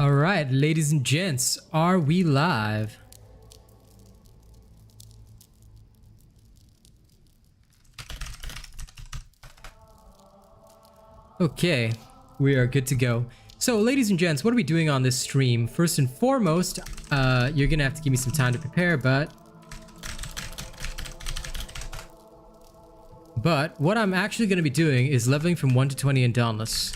All right, ladies and gents, are we live? Okay, we are good to go. So, ladies and gents, what are we doing on this stream? First and foremost, you're gonna have to give me some time to prepare, but what I'm actually gonna be doing is leveling from 1 to 20 in Dauntless.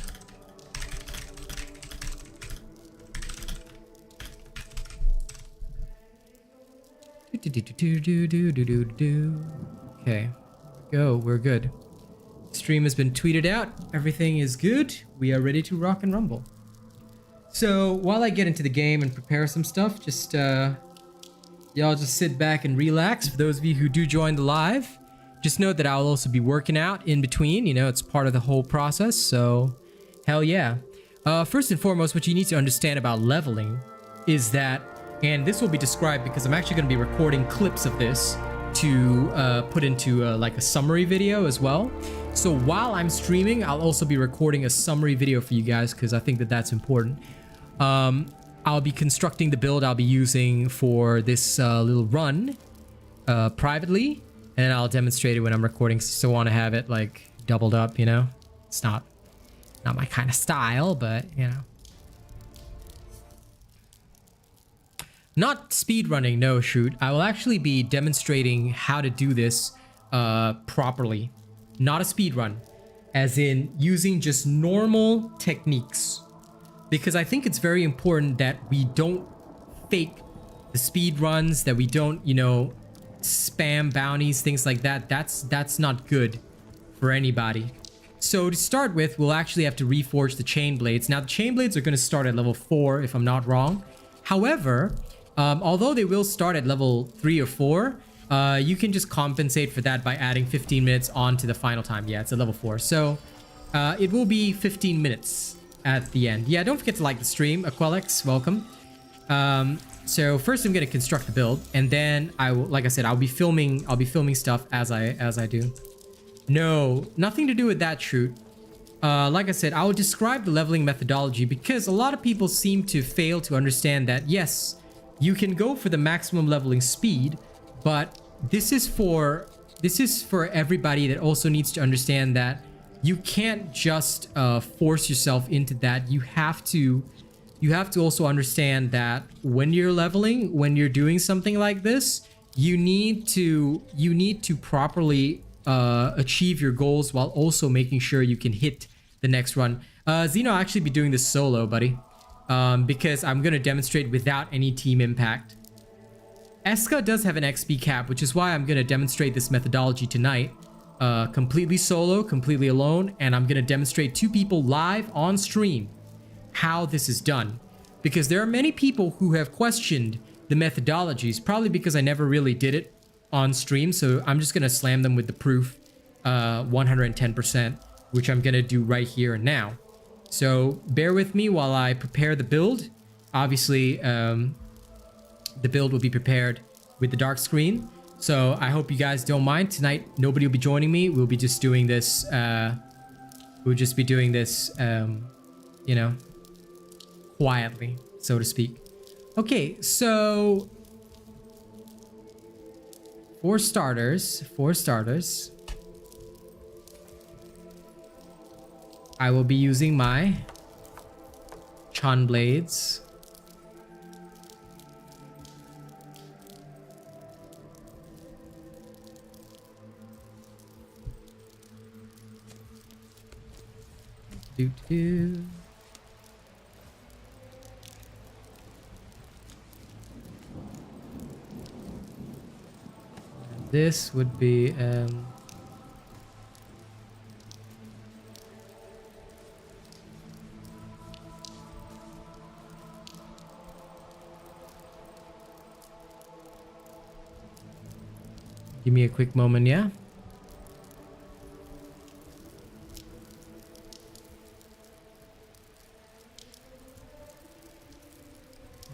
Okay, go. We're good. Stream has been tweeted out. Everything is good. We are ready to rock and rumble. So while I get into the game and prepare some stuff, just y'all just sit back and relax. For those of you who do join the live, just know that I'll also be working out in between. You know, it's part of the whole process. So hell yeah. First and foremost, what you need to understand about leveling is that, and this will be described because I'm actually going to be recording clips of this to put into like a summary video as well. So while I'm streaming, I'll also be recording a summary video for you guys because I think that that's important. I'll be constructing the build I'll be using for this little run privately, and I'll demonstrate it when I'm recording. So I want to have it like doubled up, you know. It's not my kind of style, but you know. Not speed running, no shoot. I will actually be demonstrating how to do this properly. Not a speed run, as in using just normal techniques. Because I think it's very important that we don't fake the speed runs, that we don't, you know, spam bounties, things like that. That's not good for anybody. So to start with, we'll actually have to reforge the chain blades. Now the chain blades are going to start at level 4 if I'm not wrong. However, although they will start at level 3 or 4, you can just compensate for that by adding 15 minutes on to the final time. Yeah, it's at level 4. So it will be 15 minutes at the end. Yeah, don't forget to like the stream. Aquelex, welcome. So first I'm going to construct the build, and then I will, like I said, I'll be filming stuff as I do. No, nothing to do with that shoot. Like I said, I will describe the leveling methodology because a lot of people seem to fail to understand that yes, you can go for the maximum leveling speed, but this is for everybody that also needs to understand that you can't just force yourself into that. You have to also understand that when you're leveling, when you're doing something like this, you need to properly achieve your goals while also making sure you can hit the next run. Xeno, I'll actually be doing this solo, buddy. Because I'm going to demonstrate without any team impact. Esca does have an XP cap, which is why I'm going to demonstrate this methodology tonight. Completely solo, completely alone, and I'm going to demonstrate 2 people live on stream how this is done. Because there are many people who have questioned the methodologies, probably because I never really did it on stream, so I'm just going to slam them with the proof 110%, which I'm going to do right here and now. So bear with me while I prepare the build. Obviously, the build will be prepared with the dark screen. So I hope you guys don't mind. Tonight, nobody will be joining me. We'll be just doing this. We'll just be doing this, you know, quietly, so to speak. Okay, so for starters, I will be using my Chun blades. This would be give me a quick moment, yeah?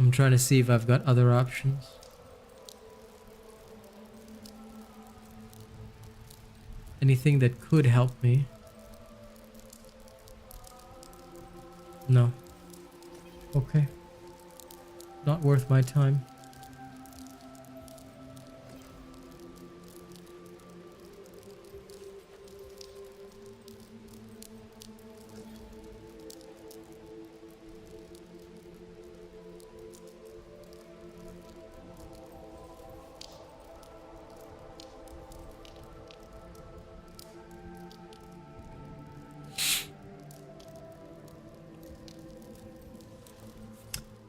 I'm trying to see if I've got other options. Anything that could help me. No. Okay. Not worth my time.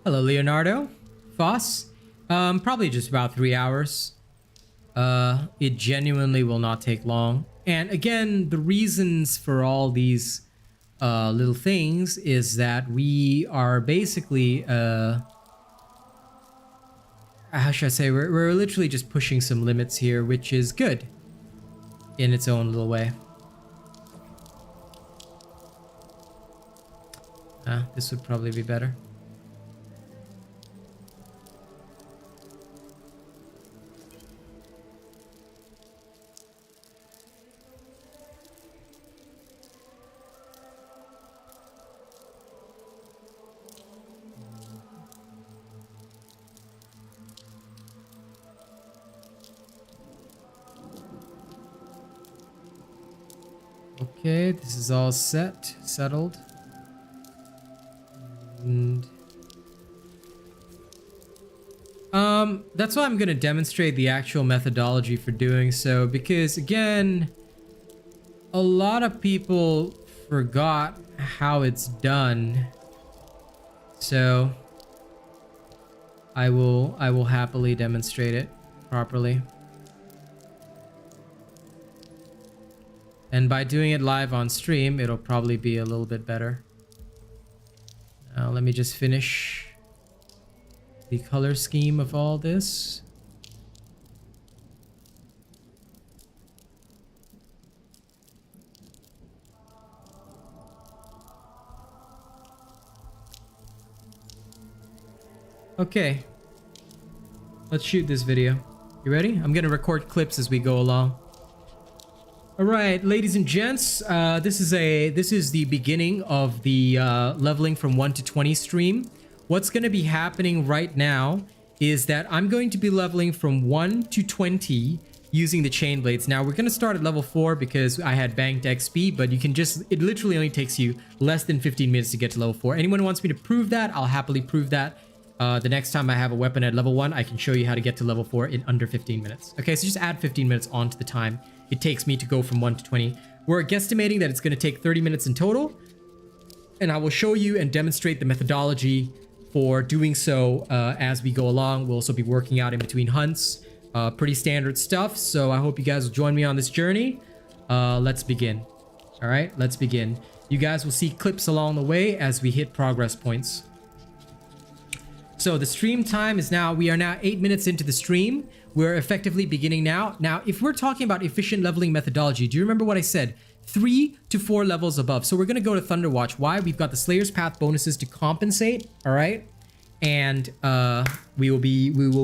Hello, Leonardo. Foss. Probably just about 3 hours. It genuinely will not take long. And again, the reasons for all these little things is that we are basically, how should I say, we're literally just pushing some limits here, which is good in its own little way. This would probably be better. Okay, this is all settled. And that's why I'm going to demonstrate the actual methodology for doing so, because again, a lot of people forgot how it's done. So I will happily demonstrate it properly. And by doing it live on stream, it'll probably be a little bit better. Now, let me just finish the color scheme of all this. Okay. Let's shoot this video. You ready? I'm gonna record clips as we go along. Alright, ladies and gents, this is the beginning of the leveling from 1 to 20 stream. What's going to be happening right now is that I'm going to be leveling from 1 to 20 using the chain blades. Now, we're going to start at level 4 because I had banked XP, but you can just, it literally only takes you less than 15 minutes to get to level 4. Anyone who wants me to prove that, I'll happily prove that. The next time I have a weapon at level 1, I can show you how to get to level 4 in under 15 minutes. Okay, so just add 15 minutes onto the time it takes me to go from 1 to 20. We're guesstimating that it's going to take 30 minutes in total, and I will show you and demonstrate the methodology for doing so as we go along. We'll also be working out in between hunts. Pretty standard stuff, so I hope you guys will join me on this journey. Let's begin. All right, let's begin. You guys will see clips along the way as we hit progress points. So the stream time is now, we are now 8 minutes into the stream. We're effectively beginning now. Now, if we're talking about efficient leveling methodology, do you remember what I said? 3 to 4 levels above. So we're going to go to Thunderwatch. Why? We've got the Slayer's Path bonuses to compensate. All right. And we will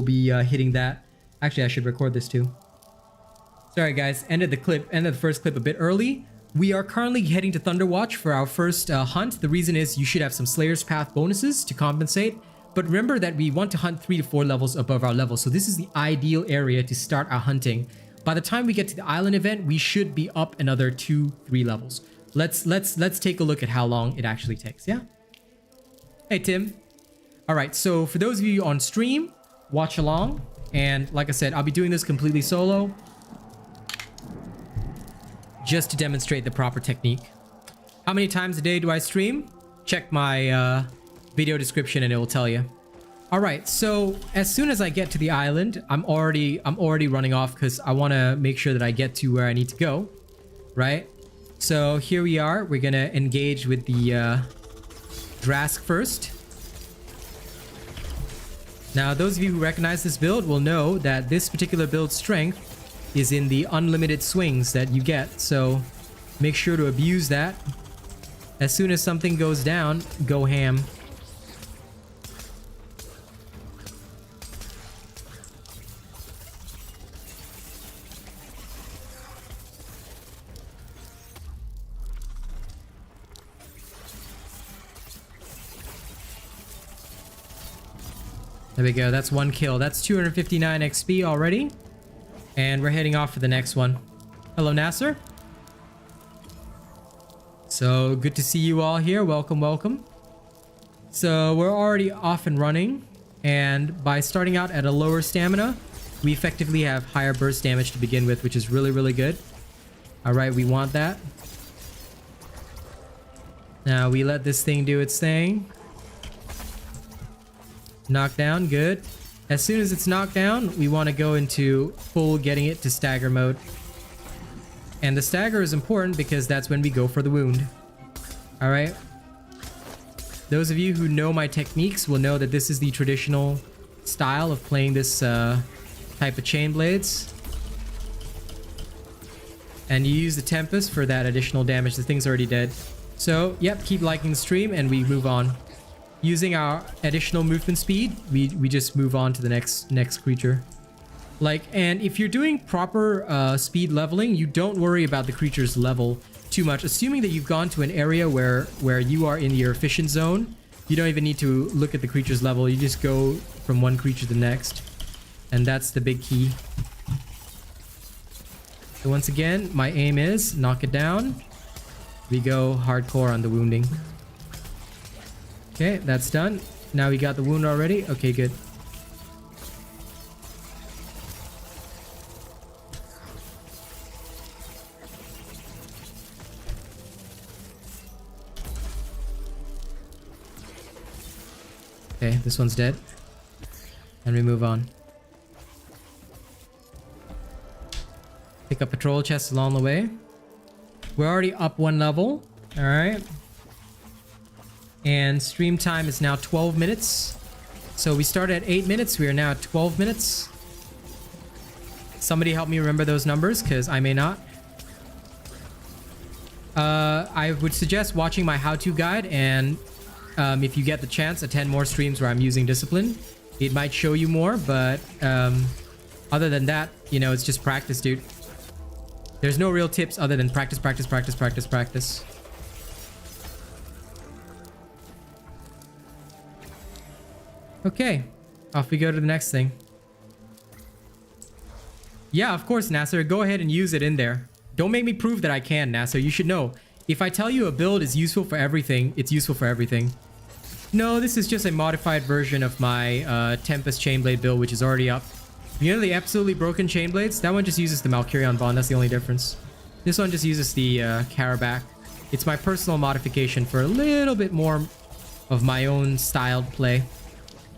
be hitting that. Actually, I should record this too. Sorry, guys. Ended the first clip a bit early. We are currently heading to Thunderwatch for our first hunt. The reason is you should have some Slayer's Path bonuses to compensate. But remember that we want to hunt 3 to 4 levels above our level. So this is the ideal area to start our hunting. By the time we get to the island event, we should be up another 2-3 levels. Let's take a look at how long it actually takes. Yeah. Hey, Tim. All right. So for those of you on stream, watch along. And like I said, I'll be doing this completely solo, just to demonstrate the proper technique. How many times a day do I stream? Check my video description and it will tell you. All right, so as soon as I get to the island, I'm already running off because I want to make sure that I get to where I need to go, right? So here we are. We're gonna engage with the Drask first. Now, those of you who recognize this build will know that this particular build's strength is in the unlimited swings that you get, so make sure to abuse that. As soon as something goes down, go ham. There we go. That's 1 kill. That's 259 XP already. And we're heading off for the next one. Hello, Nasser. So good to see you all here. Welcome, welcome. So we're already off and running. And by starting out at a lower stamina, we effectively have higher burst damage to begin with, which is really, really good. All right, we want that. Now we let this thing do its thing. Knockdown, good. As soon as it's knocked down, we want to go into full getting it to stagger mode. And the stagger is important because that's when we go for the wound. All right. Those of you who know my techniques will know that this is the traditional style of playing this type of chain blades. And you use the Tempest for that additional damage. The thing's already dead. So, yep, keep liking the stream and we move on. Using our additional movement speed, we just move on to the next creature. Like, and if you're doing proper speed leveling, you don't worry about the creature's level too much. Assuming that you've gone to an area where you are in your efficient zone, you don't even need to look at the creature's level. You just go from one creature to the next. And that's the big key. So once again, my aim is knock it down. We go hardcore on the wounding. Okay, that's done. Now we got the wound already. Okay, good. Okay, this one's dead. And we move on. Pick up patrol chests along the way. We're already up 1 level. Alright. And stream time is now 12 minutes. So we started at 8 minutes. We are now at 12 minutes. Somebody help me remember those numbers, because I may not. I would suggest watching my how-to guide, and if you get the chance, attend more streams where I'm using discipline. It might show you more, but other than that, you know, it's just practice, dude. There's no real tips other than practice, practice, practice, practice, practice. Okay, off we go to the next thing. Yeah, of course, Nasser. Go ahead and use it in there. Don't make me prove that I can, Nasser. You should know. If I tell you a build is useful for everything, it's useful for everything. No, this is just a modified version of my Tempest Chainblade build, which is already up. You know the absolutely broken Chainblades? That one just uses the Malkurion Bond. That's the only difference. This one just uses the Carabac. It's my personal modification for a little bit more of my own styled play.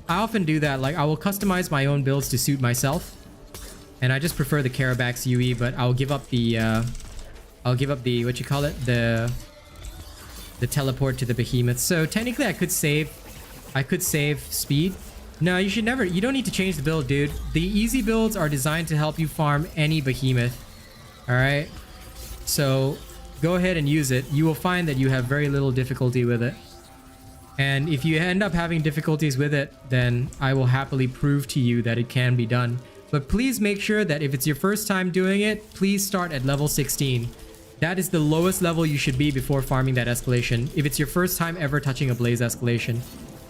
I often do that. Like, I will customize my own builds to suit myself. And I just prefer the Carabac's UE, but I'll give up the what you call it, the teleport to the behemoth. So technically I could save speed. No, you should never. You don't need to change the build, dude. The easy builds are designed to help you farm any behemoth. All right. So go ahead and use it. You will find that you have very little difficulty with it. And if you end up having difficulties with it, then I will happily prove to you that it can be done. But please make sure that if it's your first time doing it, please start at level 16. That is the lowest level you should be before farming that escalation. If it's your first time ever touching a blaze escalation.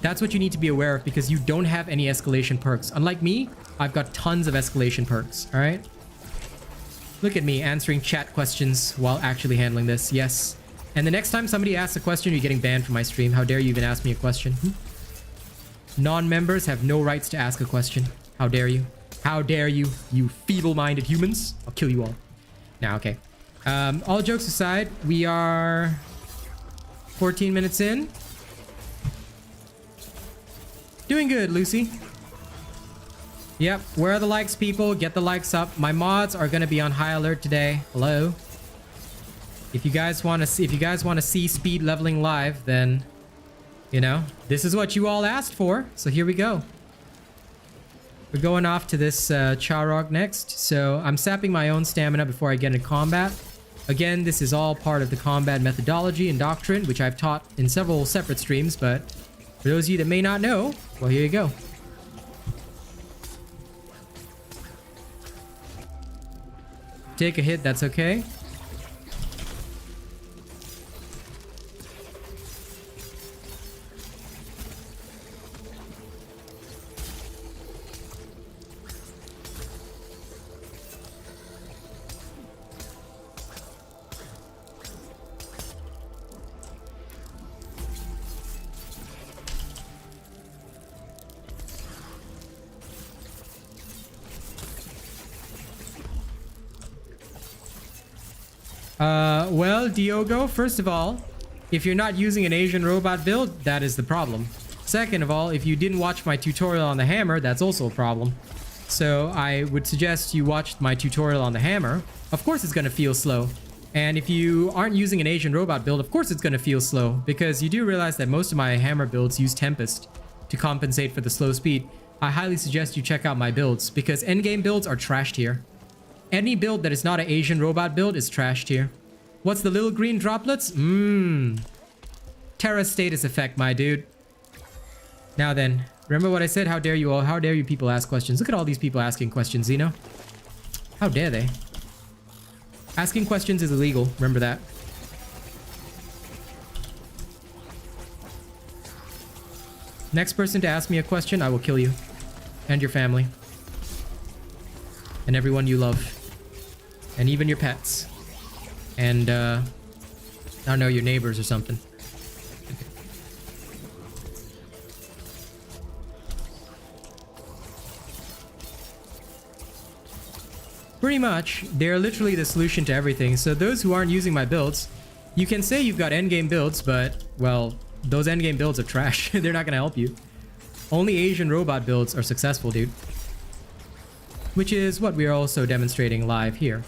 That's what you need to be aware of, because you don't have any escalation perks. Unlike me, I've got tons of escalation perks, all right? Look at me answering chat questions while actually handling this. Yes. And the next time somebody asks a question, you're getting banned from my stream. How dare you even ask me a question? Non-members have no rights to ask a question. How dare you? How dare you, you feeble-minded humans? I'll kill you all. Now, okay. All jokes aside, we are 14 minutes in. Doing good, Lucy. Yep, where are the likes, people? Get the likes up. My mods are gonna be on high alert today. Hello. If you guys want to see speed leveling live, then you know this is what you all asked for. So here we go. We're going off to this Charog next. So I'm sapping my own stamina before I get into combat. Again, this is all part of the combat methodology and doctrine, which I've taught in several separate streams. But for those of you that may not know, well, here you go. Take a hit, that's okay. Well, Diogo, first of all, if you're not using an Asian robot build, that is the problem. Second of all, if you didn't watch my tutorial on the hammer, that's also a problem. So I would suggest you watch my tutorial on the hammer. Of course it's going to feel slow. And if you aren't using an Asian robot build, of course it's going to feel slow, because you do realize that most of my hammer builds use Tempest to compensate for the slow speed. I highly suggest you check out my builds, because endgame builds are trashed here. Any build that is not an Asian robot build is trashed here. What's the little green droplets? Terra status effect, my dude. Now then, remember what I said? How dare you all? How dare you people ask questions? Look at all these people asking questions, Zeno. How dare they? Asking questions is illegal. Remember that. Next person to ask me a question, I will kill you. And your family. And everyone you love. And even your pets. And, I don't know, your neighbors or something. Pretty much, they're literally the solution to everything. So those who aren't using my builds, you can say you've got endgame builds, but, well, those endgame builds are trash. They're not gonna help you. Only Asian robot builds are successful, dude. Which is what we are also demonstrating live here.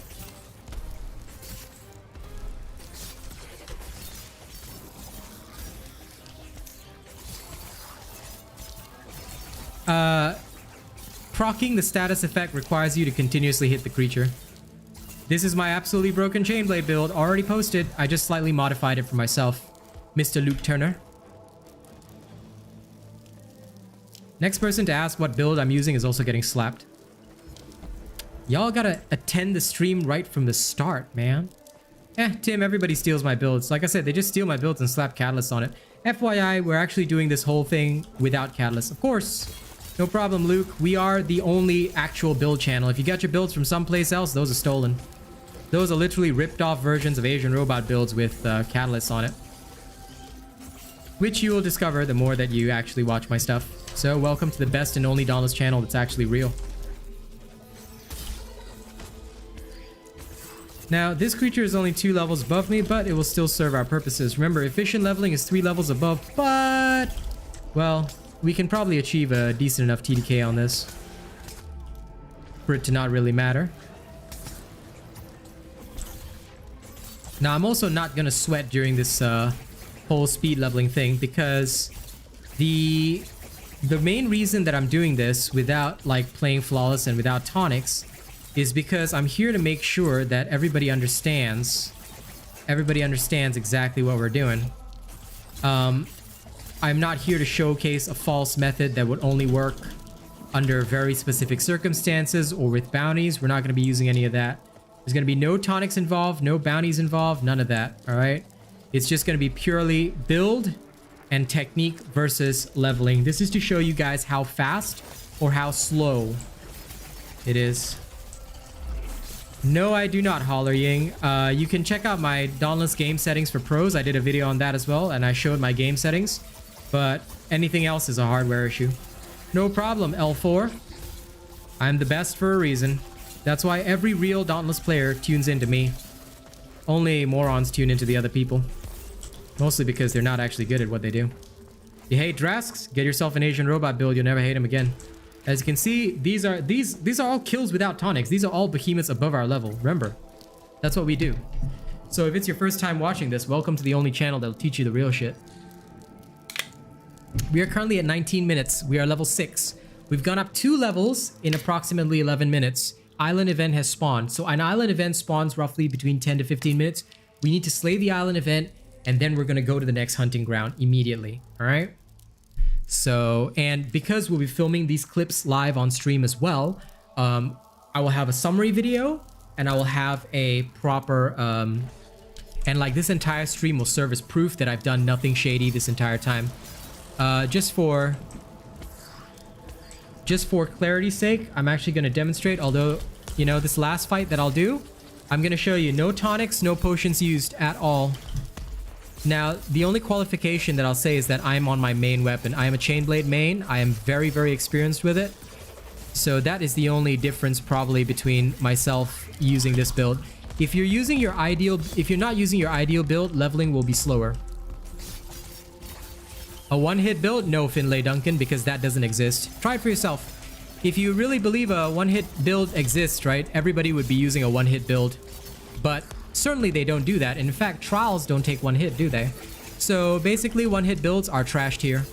Proccing the status effect requires you to continuously hit the creature. This is my absolutely broken Chainblade build, already posted. I just slightly modified it for myself, Mr. Luke Turner. Next person to ask what build I'm using is also getting slapped. Y'all gotta attend the stream right from the start, man. Tim, everybody steals my builds. Like I said, they just steal my builds and slap Catalyst on it. FYI, we're actually doing this whole thing without Catalyst. Of course. No problem, Luke. We are the only actual build channel. If you got your builds from someplace else, those are stolen. Those are literally ripped off versions of Asian robot builds with Catalyst on it. Which you will discover the more that you actually watch my stuff. So welcome to the best and only Dauntless channel that's actually real. Now, this creature is only 2 levels above me, but it will still serve our purposes. Remember, efficient leveling is 3 levels above, but... well, we can probably achieve a decent enough TDK on this for it to not really matter. Now, I'm also not gonna sweat during this whole speed leveling thing, because the main reason that I'm doing this without like playing flawless and without tonics is because I'm here to make sure that everybody understands exactly what we're doing. I'm not here to showcase a false method that would only work under very specific circumstances or with bounties. We're not going to be using any of that. There's going to be no tonics involved, no bounties involved, none of that, all right? It's just going to be purely build and technique versus leveling. This is to show you guys how fast or how slow it is. No, I do not, Holler Ying. You can check out my Dauntless game settings for pros. I did a video on that as well, and I showed my game settings. But anything else is a hardware issue. No problem, L4. I'm the best for a reason. That's why every real Dauntless player tunes into me. Only morons tune into the other people. Mostly because they're not actually good at what they do. You hate Drasks? Get yourself an Asian robot build. You'll never hate him again. As you can see, these are all kills without tonics. These are all behemoths above our level. Remember, that's what we do. So if it's your first time watching this, welcome to the only channel that'll teach you the real shit. We are currently at 19 minutes. We are level 6. We've gone up 2 levels in approximately 11 minutes. Island event has spawned. So an island event spawns roughly between 10 to 15 minutes. We need to slay the island event, and then we're going to go to the next hunting ground immediately. All right? So, and because we'll be filming these clips live on stream as well, I will have a summary video, and I will have a proper, and like this entire stream will serve as proof that I've done nothing shady this entire time. Just for clarity's sake, I'm actually going to demonstrate, although, you know, this last fight that I'll do, I'm going to show you no tonics, no potions used at all. Now, the only qualification that I'll say is that I'm on my main weapon. I am a Chainblade main. I am very, very experienced with it. So that is the only difference probably between myself using this build. If you're not using your ideal build, leveling will be slower. A one-hit build? No, Finlay Duncan, because that doesn't exist. Try it for yourself. If you really believe a one-hit build exists, right, everybody would be using a one-hit build. But certainly they don't do that. In fact, trials don't take one hit, do they? So basically, one-hit builds are trashed here.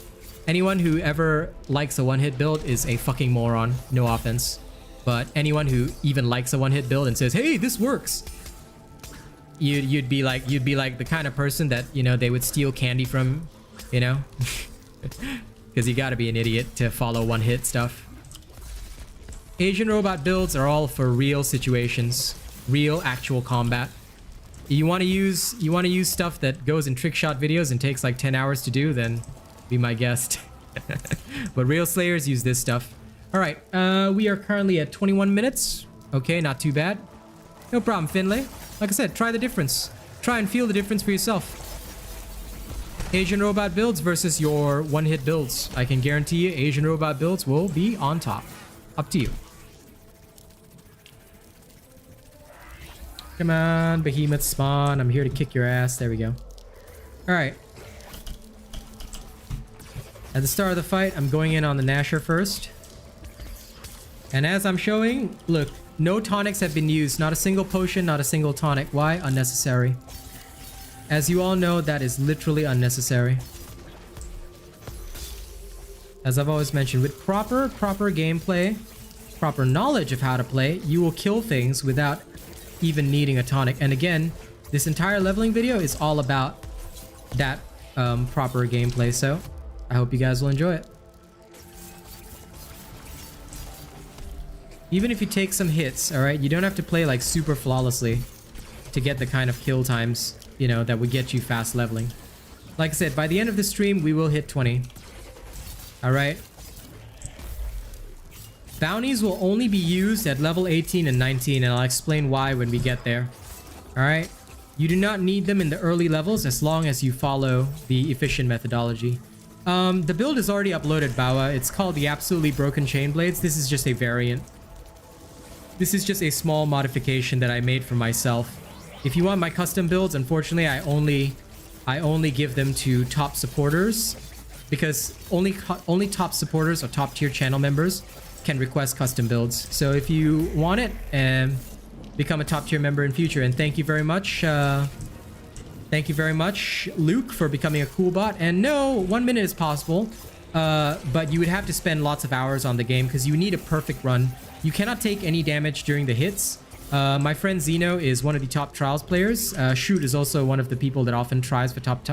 Anyone who ever likes a one-hit build is a fucking moron. No offense. But anyone who even likes a one-hit build and says, "Hey, this works," you'd be like the kind of person that, you know, they would steal candy from, you know? Because you gotta be an idiot to follow one-hit stuff. Asian robot builds are all for real situations, real actual combat. You want to use stuff that goes in trick shot videos and takes like 10 hours to do, then be my guest. But real slayers use this stuff. All right, we are currently at 21 minutes. Okay, not too bad. No problem, Finlay. Like I said, try the difference. Try and feel the difference for yourself. Asian robot builds versus your one-hit builds. I can guarantee you Asian robot builds will be on top. Up to you. Come on, behemoth spawn. I'm here to kick your ass. There we go. All right. At the start of the fight, I'm going in on the Nasher first. And as I'm showing, look, no tonics have been used. Not a single potion, not a single tonic. Why? Unnecessary. As you all know, that is literally unnecessary. As I've always mentioned, with proper gameplay, proper knowledge of how to play, you will kill things without even needing a tonic. And again, this entire leveling video is all about that proper gameplay. So I hope you guys will enjoy it. Even if you take some hits, all right, you don't have to play like super flawlessly to get the kind of kill times, you know, that would get you fast leveling. Like I said, by the end of the stream, we will hit 20. All right. Bounties will only be used at level 18 and 19, and I'll explain why when we get there. All right. You do not need them in the early levels as long as you follow the efficient methodology. The build is already uploaded, Bawa. It's called the Absolutely Broken Chain Blades. This is just a variant. This is just a small modification that I made for myself. If you want my custom builds, unfortunately, I only give them to top supporters, because only top supporters or top tier channel members can request custom builds. So if you want it, become a top tier member in future. And thank you very much. Thank you very much, Luke, for becoming a cool bot. And no, 1 minute is possible, but you would have to spend lots of hours on the game because you need a perfect run. You cannot take any damage during the hits. My friend Zeno is one of the top trials players. Shoot is also one of the people that often tries for top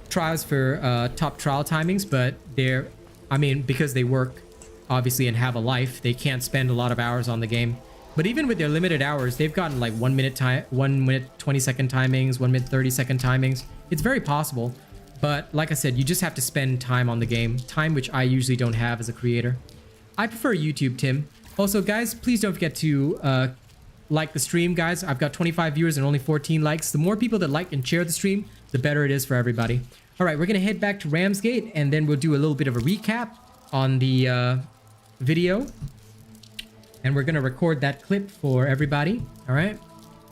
trial timings, but because they work obviously and have a life, they can't spend a lot of hours on the game. But even with their limited hours, they've gotten like 1 minute 20-second timings, 1 minute 30-second timings. It's very possible, but like I said, you just have to spend time on the game, time which I usually don't have as a creator. I prefer YouTube, Tim. Also, guys, please don't forget to like the stream, guys. I've got 25 viewers and only 14 likes. The more people that like and share the stream, the better it is for everybody. All right, we're gonna head back to Ramsgate, and then we'll do a little bit of a recap on the video, and we're gonna record that clip for everybody. All right,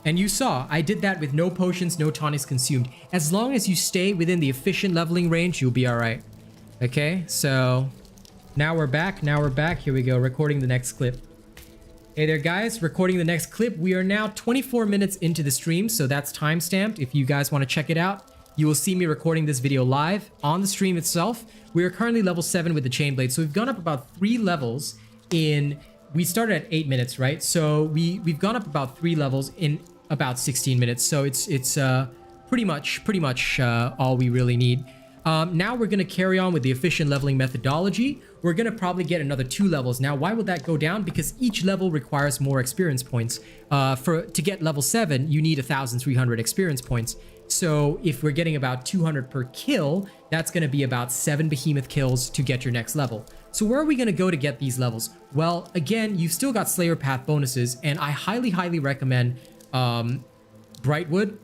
and you saw I did that with no potions, no tonics consumed. As long as you stay within the efficient leveling range, you'll be all right. Okay, so now we're back. Here we go, recording the next clip. Hey there, guys, recording the next clip. We are now 24 minutes into the stream, so that's time-stamped. If you guys want to check it out, you will see me recording this video live on the stream itself. We are currently level 7 with the chain blade, so we've gone up about 3 levels in... We started at 8 minutes, right? So we've gone up about 3 levels in about 16 minutes, so it's pretty much all we really need. Now we're going to carry on with the efficient leveling methodology. We're going to probably get another 2 levels. Now, why would that go down? Because each level requires more experience points. To get level 7, you need 1,300 experience points. So if we're getting about 200 per kill, that's going to be about 7 behemoth kills to get your next level. So where are we going to go to get these levels? Well, again, you've still got Slayer Path bonuses, and I highly recommend Brightwood,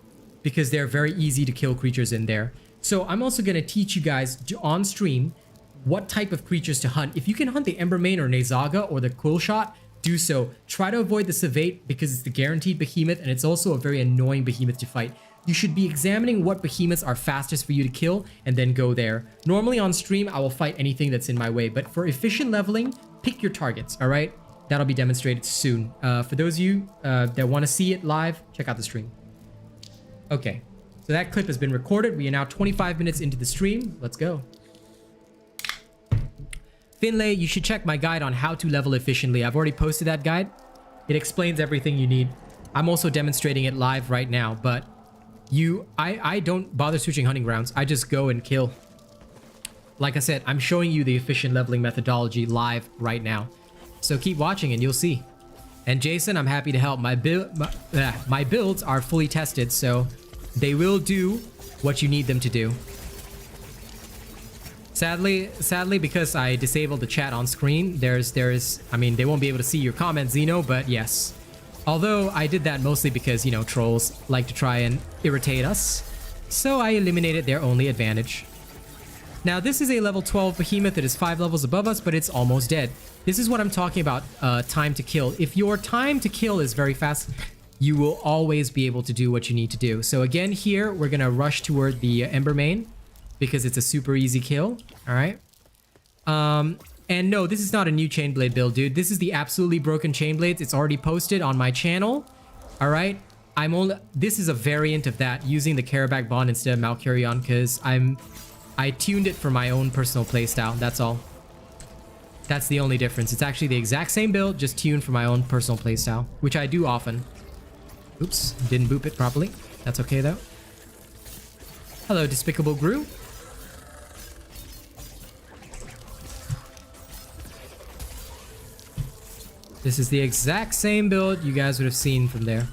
because they're very easy to kill creatures in there. So I'm also going to teach you guys on stream what type of creatures to hunt. If you can hunt the Embermane or Nezaga or the Quill Shot, do so. Try to avoid the Savate because it's the guaranteed behemoth and it's also a very annoying behemoth to fight. You should be examining what behemoths are fastest for you to kill and then go there. Normally on stream, I will fight anything that's in my way, but for efficient leveling, pick your targets, all right? That'll be demonstrated soon. For those of you that want to see it live, check out the stream. Okay, so that clip has been recorded. We are now 25 minutes into the stream. Let's go. Finlay, you should check my guide on how to level efficiently. I've already posted that guide. It explains everything you need. I'm also demonstrating it live right now, but I don't bother switching hunting grounds. I just go and kill. Like I said, I'm showing you the efficient leveling methodology live right now. So keep watching and you'll see. And Jason, I'm happy to help. My builds are fully tested, so they will do what you need them to do. Sadly, because I disabled the chat on screen, I mean, they won't be able to see your comments, Zeno, but yes. Although I did that mostly because, you know, trolls like to try and irritate us. So I eliminated their only advantage. Now, this is a level 12 behemoth that is 5 levels above us, but it's almost dead. This is what I'm talking about, time to kill. If your time to kill is very fast, you will always be able to do what you need to do. So again, here, we're going to rush toward the Ember Main because it's a super easy kill. All right. And no, this is not a new Chainblade build, dude. This is the absolutely broken Chainblades. It's already posted on my channel. All right. This is a variant of that, using the Karabac Bond instead of Malcurion, because I tuned it for my own personal playstyle. That's all. That's the only difference. It's actually the exact same build, just tuned for my own personal playstyle, which I do often. Oops, didn't boop it properly. That's okay though. Hello, Despicable Gru. This is the exact same build you guys would have seen from there.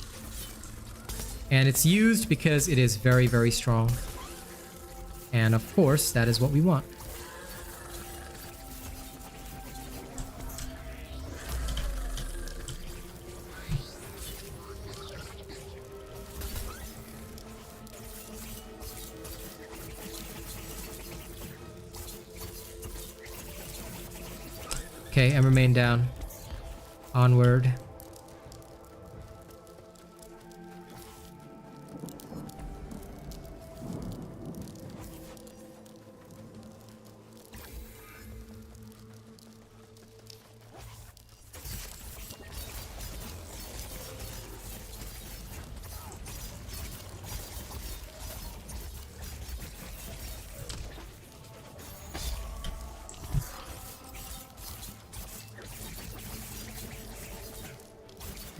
And it's used because it is very, very strong. And of course, that is what we want. Okay, Ember Main down. Onward.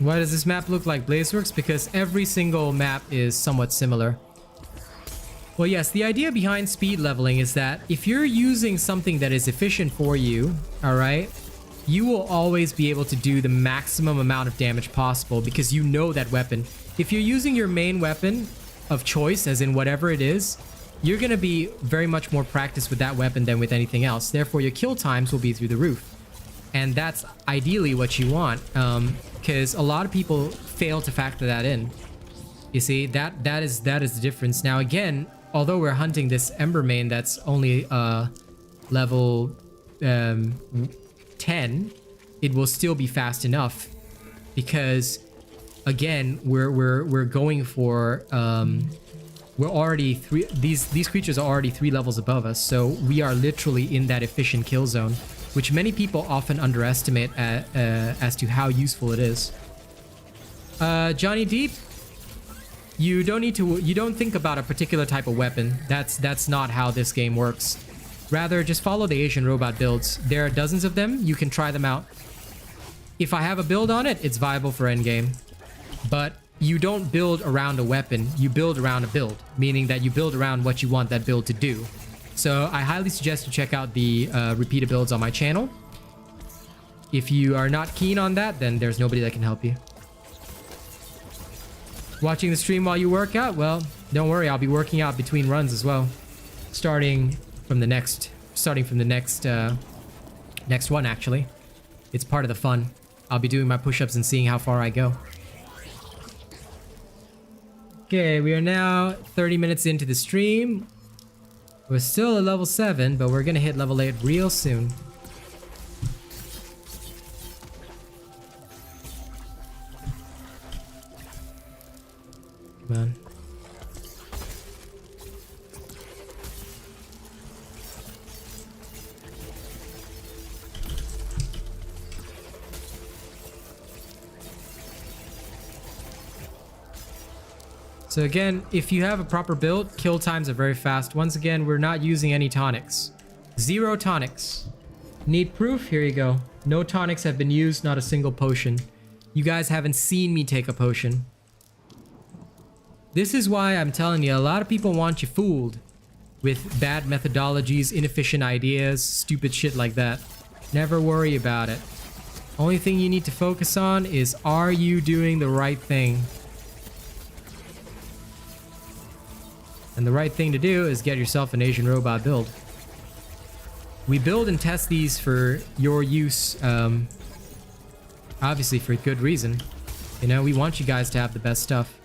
Why does this map look like Blazeworks? Because every single map is somewhat similar. Well, yes, the idea behind speed leveling is that if you're using something that is efficient for you, all right, you will always be able to do the maximum amount of damage possible because you know that weapon. If you're using your main weapon of choice, as in whatever it is, you're going to be very much more practiced with that weapon than with anything else. Therefore, your kill times will be through the roof. And that's ideally what you want, because a lot of people fail to factor that in. You see, that is the difference. Now again, although we're hunting this Ember Main that's only level 10, it will still be fast enough because again we're going for we're already these creatures are already 3 levels above us, so we are literally in that efficient kill zone, which many people often underestimate as to how useful it is. Johnny Deep, you don't think about a particular type of weapon. That's not how this game works. Rather, just follow the Asian robot builds. There are dozens of them. You can try them out. If I have a build on it, it's viable for endgame. But you don't build around a weapon. You build around a build, meaning that you build around what you want that build to do. So I highly suggest you check out the repeated builds on my channel. If you are not keen on that, then there's nobody that can help you. Watching the stream while you work out? Well, don't worry, I'll be working out between runs as well. Starting from the next next one, actually. It's part of the fun. I'll be doing my push-ups and seeing how far I go. Okay, we are now 30 minutes into the stream. We're still at level 7, but we're gonna hit level 8 real soon. So again, if you have a proper build, kill times are very fast. Once again, we're not using any tonics. 0 tonics. Need proof? Here you go. No tonics have been used, not a single potion. You guys haven't seen me take a potion. This is why I'm telling you, a lot of people want you fooled with bad methodologies, inefficient ideas, stupid shit like that. Never worry about it. Only thing you need to focus on is, are you doing the right thing? And the right thing to do is get yourself an Asian robot build. We build and test these for your use, obviously for good reason. You know, we want you guys to have the best stuff.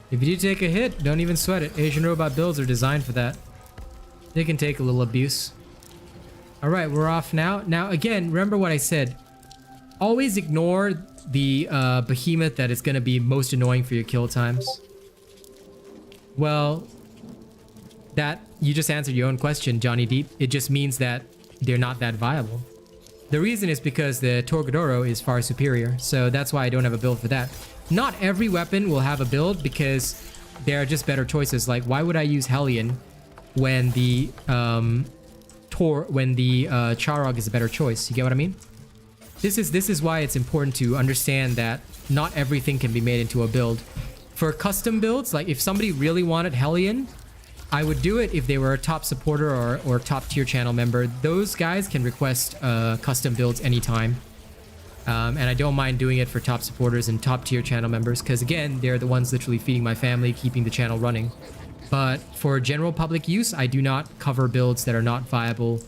If you do take a hit, don't even sweat it. Asian robot builds are designed for that. They can take a little abuse. Alright, we're off now. Now, again, remember what I said. Always ignore the behemoth that is going to be most annoying for your kill times. Well, that you just answered your own question, Johnny Deep. It just means that they're not that viable. The reason is because the Torgadoro is far superior, so that's why I don't have a build for that. Not every weapon will have a build because there are just better choices. Like, why would I use Hellion when the Charog is a better choice? You get what I mean? This is why it's important to understand that not everything can be made into a build. For custom builds, like if somebody really wanted Hellion, I would do it if they were a top supporter or top tier channel member. Those guys can request custom builds anytime. And I don't mind doing it for top supporters and top tier channel members because, again, they're the ones literally feeding my family, keeping the channel running. But for general public use, I do not cover builds that are not viable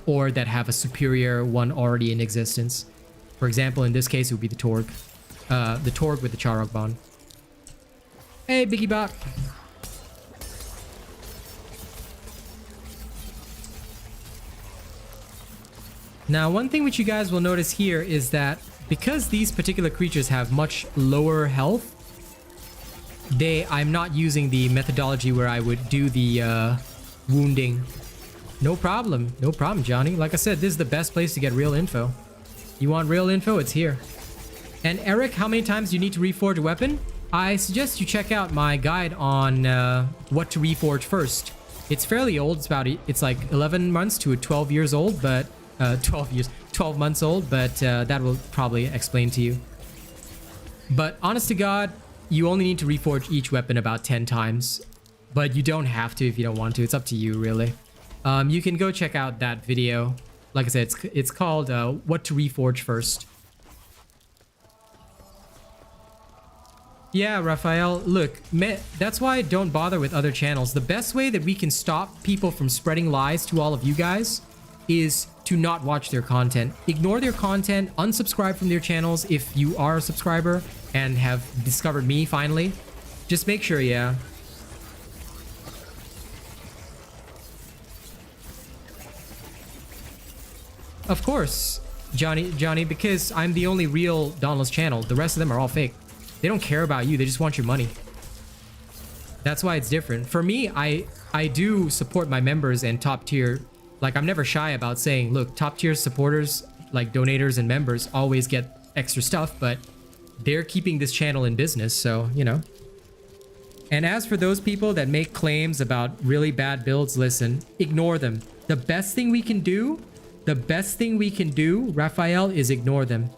or that have a superior one already in existence. For example, in this case, it would be the Torg. The Torg with the Charog Bond. Hey, Biggie Bot. Now, one thing which you guys will notice here is that because these particular creatures have much lower health, I'm not using the methodology where I would do the wounding. No problem, Johnny. Like I said, this is the best place to get real info. You want real info? It's here. And Eric, how many times do you need to reforge a weapon? I suggest you check out my guide on what to reforge first. It's fairly old. It's like 11 months to 12 years old, but 12 months old, but that will probably explain to you. But honest to God, you only need to reforge each weapon about 10 times, but you don't have to if you don't want to. It's up to you, really. You can go check out that video. Like I said, it's called What to Reforge First. Yeah, Raphael, look, that's why I don't bother with other channels. The best way that we can stop people from spreading lies to all of you guys is to not watch their content. Ignore their content, unsubscribe from their channels if you are a subscriber and have discovered me finally. Just make sure, yeah. Of course, Johnny, because I'm the only real Dauntless channel. The rest of them are all fake. They don't care about you, they just want your money. That's why it's different. For me, I do support my members and top tier. Like, I'm never shy about saying, look, top tier supporters, like donators and members, always get extra stuff, but they're keeping this channel in business, so, you know. And as for those people that make claims about really bad builds, listen, ignore them. The best thing we can do, Raphael, is ignore them.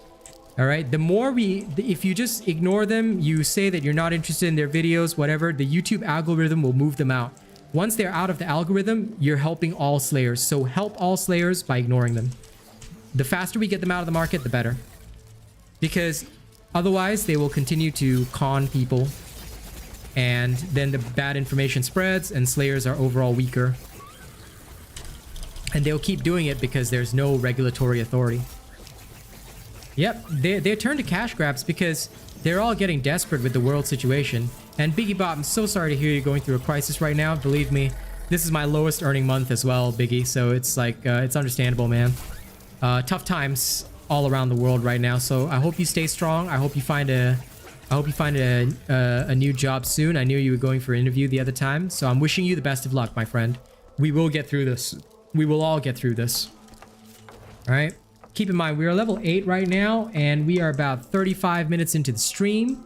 All right? If you just ignore them, you say that you're not interested in their videos, whatever, the YouTube algorithm will move them out. Once they're out of the algorithm, you're helping all slayers. So help all slayers by ignoring them. The faster we get them out of the market, the better. Because otherwise, they will continue to con people. And then the bad information spreads and slayers are overall weaker. And they'll keep doing it because there's no regulatory authority. Yep, they turn to cash grabs because they're all getting desperate with the world situation. And Biggie Bob, I'm so sorry to hear you're going through a crisis right now. Believe me, this is my lowest earning month as well, Biggie. So it's like, it's understandable, man. Tough times all around the world right now. So I hope you stay strong. I hope you find a new job soon. I knew you were going for an interview the other time. So I'm wishing you the best of luck, my friend. We will get through this. We will all get through this. All right. Keep in mind, we are level 8 right now, and we are about 35 minutes into the stream.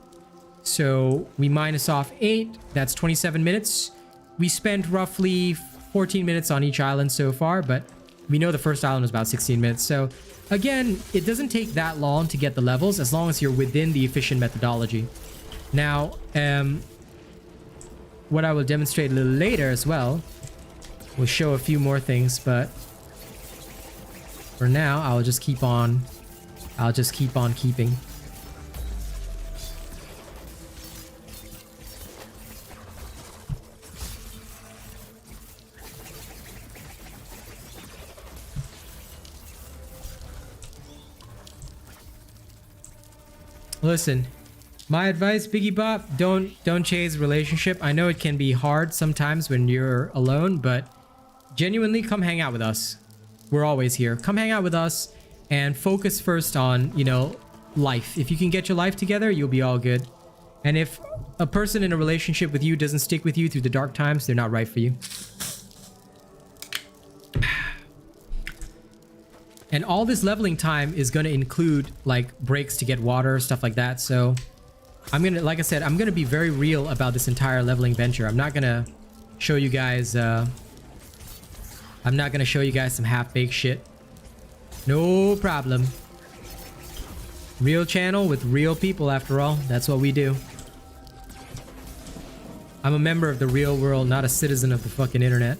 So we minus off 8. That's 27 minutes. We spent roughly 14 minutes on each island so far, but we know the first island was about 16 minutes. So again, it doesn't take that long to get the levels as long as you're within the efficient methodology. Now, what I will demonstrate a little later as well, we'll show a few more things, but for now, I'll just keep on keeping. Listen, my advice, Biggie Bop, don't chase a relationship. I know it can be hard sometimes when you're alone, but genuinely come hang out with us. We're always here. Come hang out with us and focus first on, you know, life. If you can get your life together, you'll be all good. And if a person in a relationship with you doesn't stick with you through the dark times, they're not right for you. And all this leveling time is going to include like breaks to get water, stuff like that. So I'm going to, like I said, I'm going to be very real about this entire leveling venture. I'm not going to show you guys, some half-baked shit. No problem. Real channel with real people after all. That's what we do. I'm a member of the real world, not a citizen of the fucking internet.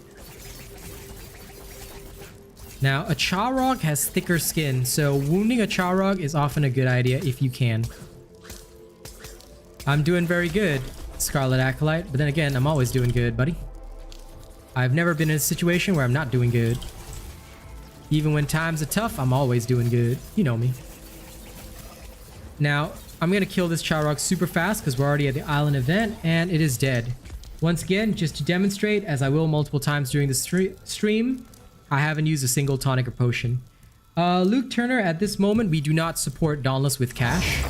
Now, a Charog has thicker skin, so wounding a Charog is often a good idea if you can. I'm doing very good, Scarlet Acolyte, but then again, I'm always doing good, buddy. I've never been in a situation where I'm not doing good. Even when times are tough, I'm always doing good. You know me. Now, I'm gonna kill this Charog super fast because we're already at the island event, and it is dead. Once again, just to demonstrate, as I will multiple times during the stream, I haven't used a single tonic or potion. Luke Turner, at this moment, we do not support Dauntless with cash,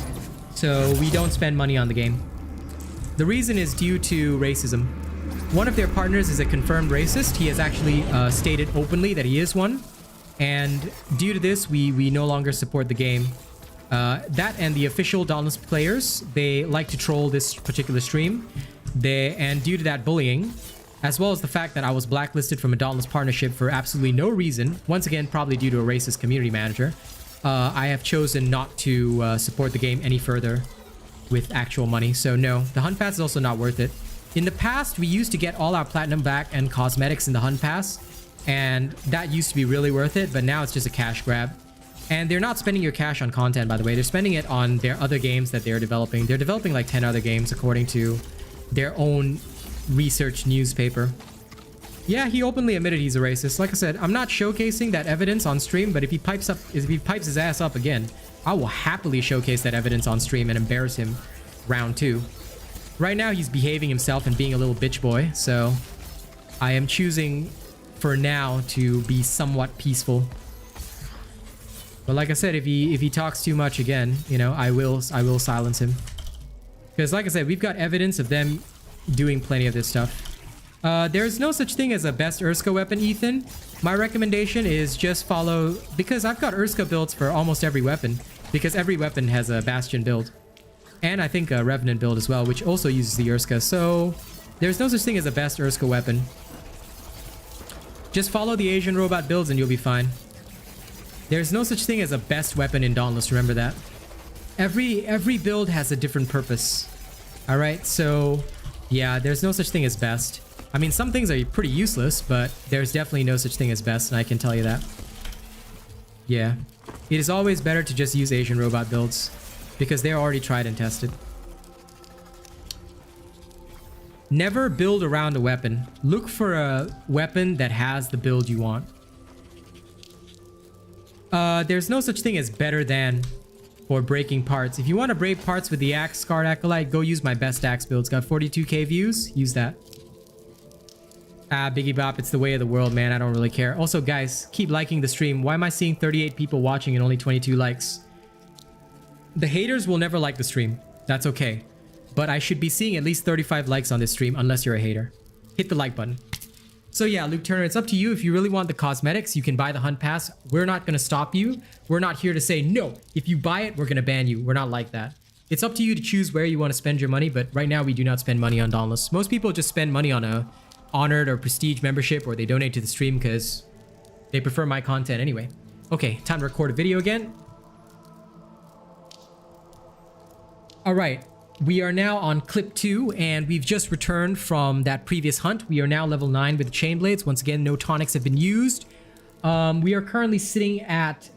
so we don't spend money on the game. The reason is due to racism. One of their partners is a confirmed racist. He has actually stated openly that he is one, and due to this, we no longer support the game. That and the official Dauntless players, they like to troll this particular stream. And due to that bullying, as well as the fact that I was blacklisted from a Dauntless partnership for absolutely no reason, once again, probably due to a racist community manager, I have chosen not to support the game any further with actual money. So no, the Hunt Pass is also not worth it. In the past, we used to get all our platinum back and cosmetics in the Hunt Pass, and that used to be really worth it, but now it's just a cash grab. And they're not spending your cash on content, by the way. They're spending it on their other games that they're developing. They're developing like 10 other games according to their own research newspaper. Yeah, he openly admitted he's a racist. Like I said, I'm not showcasing that evidence on stream, but if he pipes his ass up again, I will happily showcase that evidence on stream and embarrass him round 2. Right now, he's behaving himself and being a little bitch boy, so I am choosing for now to be somewhat peaceful. But like I said, if he talks too much again, you know, I will silence him. Because like I said, we've got evidence of them doing plenty of this stuff. There's no such thing as a best Urska weapon, Ethan. My recommendation is just follow, because I've got Urska builds for almost every weapon, because every weapon has a Bastion build. And I think a Revenant build as well, which also uses the Urska. So there's no such thing as a best Urska weapon. Just follow the Asian robot builds and you'll be fine. There's no such thing as a best weapon in Dauntless, remember that. Every build has a different purpose. Alright, so yeah, there's no such thing as best. I mean, some things are pretty useless, but there's definitely no such thing as best, and I can tell you that. Yeah. It is always better to just use Asian robot builds, because they're already tried and tested. Never build around a weapon. Look for a weapon that has the build you want. There's no such thing as better than for breaking parts. If you want to break parts with the axe, Scarred Acolyte, go use my best axe build. It's got 42k views. Use that. Ah, Biggie Bop, it's the way of the world, man. I don't really care. Also, guys, keep liking the stream. Why am I seeing 38 people watching and only 22 likes? The haters will never like the stream. That's okay. But I should be seeing at least 35 likes on this stream unless you're a hater. Hit the like button. So yeah, Luke Turner, it's up to you. If you really want the cosmetics, you can buy the hunt pass. We're not going to stop you. We're not here to say, no, if you buy it, we're going to ban you. We're not like that. It's up to you to choose where you want to spend your money, but right now we do not spend money on Dauntless. Most people just spend money on a honored or prestige membership, or they donate to the stream because they prefer my content anyway. Okay, time to record a video again. All right. We are now on clip 2, and we've just returned from that previous hunt. We are now level 9 with the chain blades. Once again, no tonics have been used. We are currently sitting at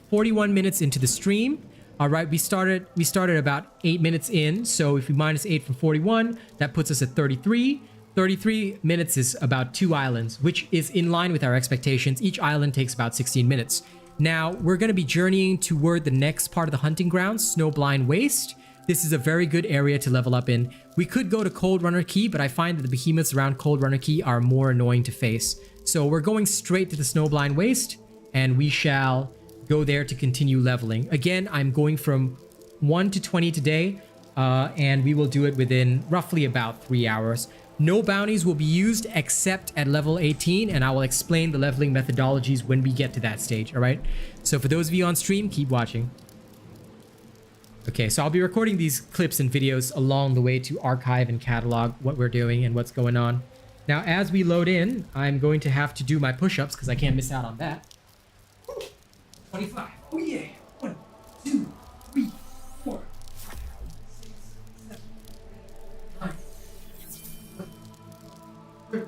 41 minutes into the stream. All right, we started about 8 minutes in. So if we minus 8 from 41, that puts us at 33. 33 minutes is about 2 islands, which is in line with our expectations. Each island takes about 16 minutes. Now, we're going to be journeying toward the next part of the hunting grounds, Snowblind Waste. This is a very good area to level up in. We could go to Cold Runner Key, but I find that the behemoths around Cold Runner Key are more annoying to face. So we're going straight to the Snowblind Waste, and we shall go there to continue leveling. Again, I'm going from 1 to 20 today, and we will do it within roughly about 3 hours. No bounties will be used except at level 18, and I will explain the leveling methodologies when we get to that stage, all right? So for those of you on stream, keep watching. Okay, so I'll be recording these clips and videos along the way to archive and catalog what we're doing and what's going on. Now, as we load in, I'm going to have to do my push-ups because I can't miss out on that. 25. Oh yeah. 1, 2, 3, 4, 5, 6, 7, 9, 13.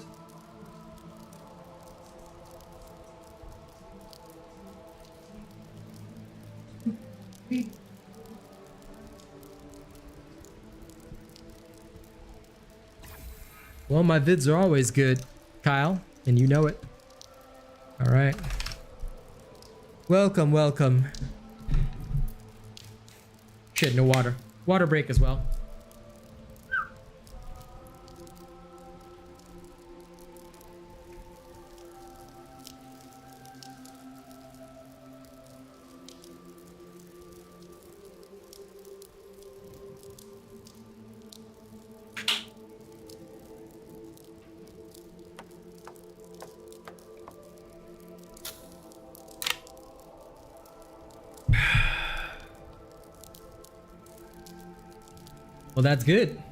Well, my vids are always good, Kyle, and you know it. All right. Welcome, welcome. Shit, no water. Water break as well. Well, that's good.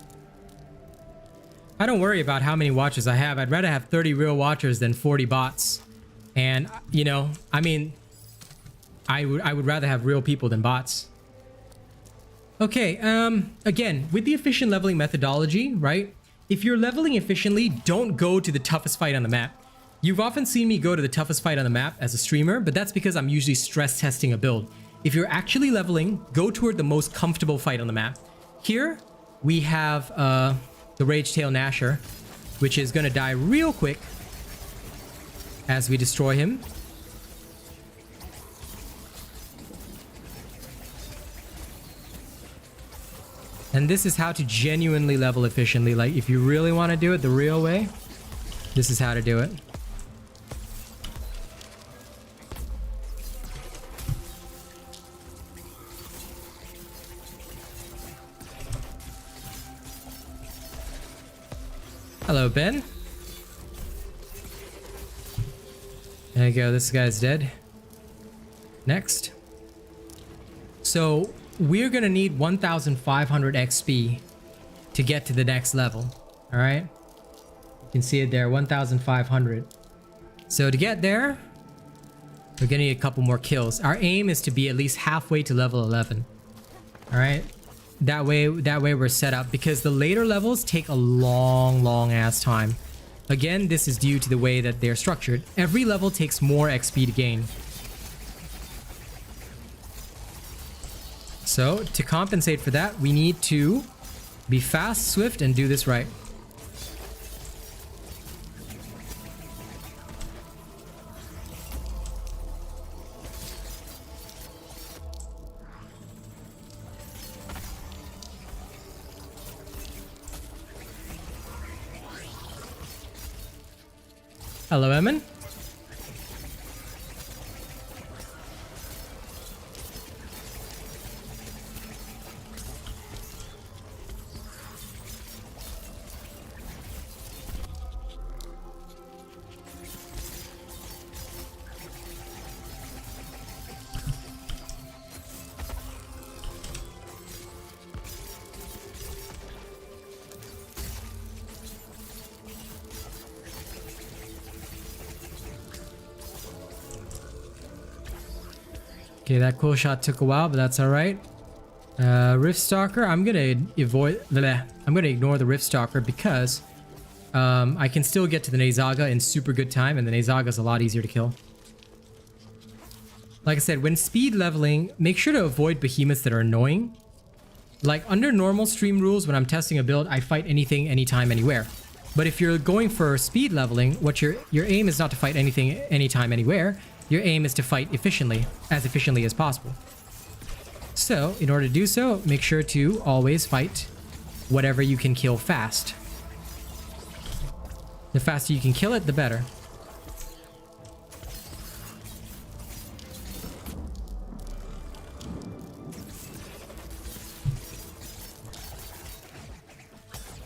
I don't worry about how many watchers I have. I'd rather have 30 real watchers than 40 bots. And, you know, I mean, I would rather have real people than bots. Okay, again, with the efficient leveling methodology, right? If you're leveling efficiently, don't go to the toughest fight on the map. You've often seen me go to the toughest fight on the map as a streamer, but that's because I'm usually stress testing a build. If you're actually leveling, go toward the most comfortable fight on the map. Here, we have the Ragetail Gnasher, which is going to die real quick as we destroy him. And this is how to genuinely level efficiently. Like, if you really want to do it the real way, this is how to do it. Hello, Ben. There you go. This guy's dead. Next. So we're going to need 1,500 XP to get to the next level. All right. You can see it there, 1,500. So to get there, we're going to need a couple more kills. Our aim is to be at least halfway to level 11. All right. That way we're set up, because the later levels take a long ass time. Again, this is due to the way that they're structured. Every level takes more XP to gain. So to compensate for that, we need to be fast, swift, and do this right. Hello, Emin. Okay, that cool shot took a while, but that's all right. Rift Stalker, I'm gonna ignore the Rift Stalker because I can still get to the Nezaga in super good time, and the Nezaga is a lot easier to kill. Like I said, when speed leveling, make sure to avoid behemoths that are annoying. Like under normal stream rules, when I'm testing a build, I fight anything, anytime, anywhere. But if you're going for speed leveling, what your aim is not to fight anything, anytime, anywhere. Your aim is to fight efficiently as possible. So, in order to do so, make sure to always fight whatever you can kill fast. The faster you can kill it, the better.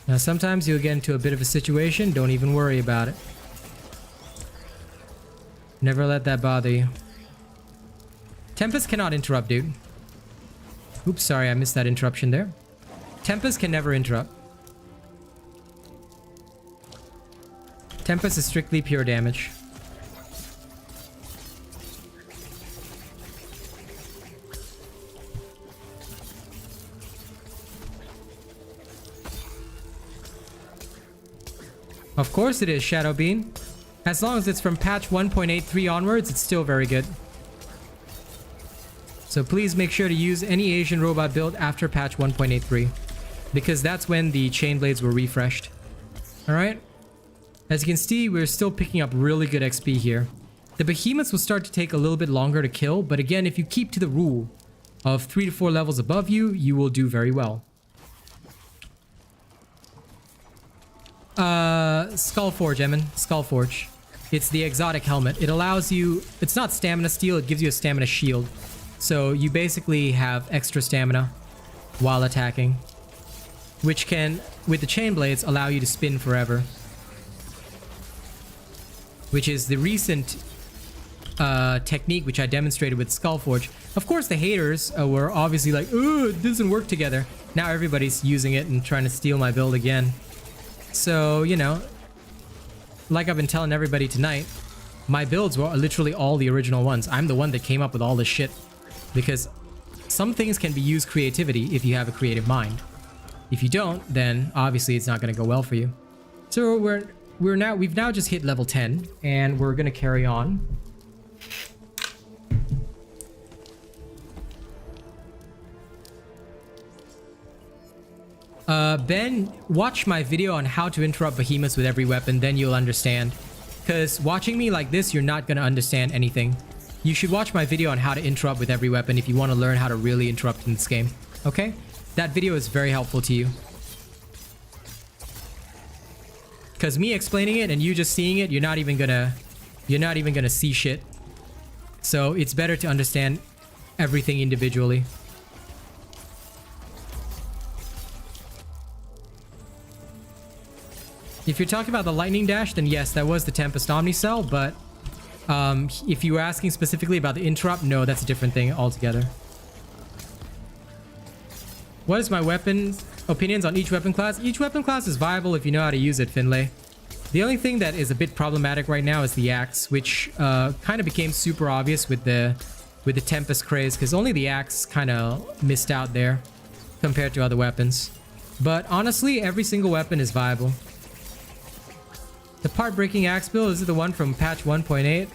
Now, sometimes you'll get into a bit of a situation, don't even worry about it. Never let that bother you. Tempest cannot interrupt, dude. Oops, sorry, I missed that interruption there. Tempest can never interrupt. Tempest is strictly pure damage. Of course it is, Shadow Bean. As long as it's from patch 1.83 onwards, it's still very good. So please make sure to use any Asian robot build after patch 1.83, because that's when the chain blades were refreshed. Alright? As you can see, we're still picking up really good XP here. The behemoths will start to take a little bit longer to kill, but again, if you keep to the rule of 3 to 4 levels above you, you will do very well. Skullforge, Emin. Skullforge. It's the exotic helmet. It allows you... It's not stamina steal, it gives you a stamina shield. So you basically have extra stamina while attacking, which can, with the chain blades, allow you to spin forever. Which is the recent technique which I demonstrated with Skullforge. Of course, the haters were obviously like, "Oh, it doesn't work together." Now everybody's using it and trying to steal my build again. So, you know, like I've been telling everybody tonight, my builds were literally all the original ones. I'm the one that came up with all this shit. Because some things can be used creativity if you have a creative mind. If you don't, then obviously it's not going to go well for you. So we've now just hit level 10, and we're going to carry on. Ben, watch my video on how to interrupt behemoths with every weapon, then you'll understand. Because watching me like this, you're not going to understand anything. You should watch my video on how to interrupt with every weapon if you want to learn how to really interrupt in this game. Okay? That video is very helpful to you. Because me explaining it and you just seeing it, you're not even gonna see shit. So it's better to understand everything individually. If you're talking about the lightning dash, then yes, that was the Tempest Omnicell, but if you were asking specifically about the interrupt, no, that's a different thing altogether. What is my weapon opinions on each weapon class? Each weapon class is viable if you know how to use it, Finlay. The only thing that is a bit problematic right now is the axe, which kind of became super obvious with the Tempest craze, because only the axe kind of missed out there compared to other weapons. But honestly, every single weapon is viable. The part-breaking axe build, is it the one from patch 1.8?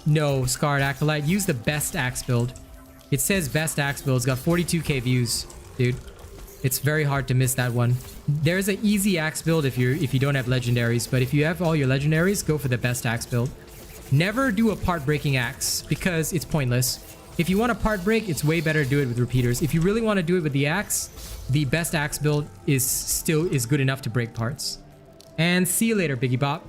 No, Scarred Acolyte. Use the best axe build. It says best axe build. It's got 42k views, dude. It's very hard to miss that one. There's an easy axe build if you don't have legendaries, but if you have all your legendaries, go for the best axe build. Never do a part-breaking axe because it's pointless. If you want a part break, it's way better to do it with repeaters. If you really want to do it with the axe, the best axe build is good enough to break parts. And see you later, Biggie Bop.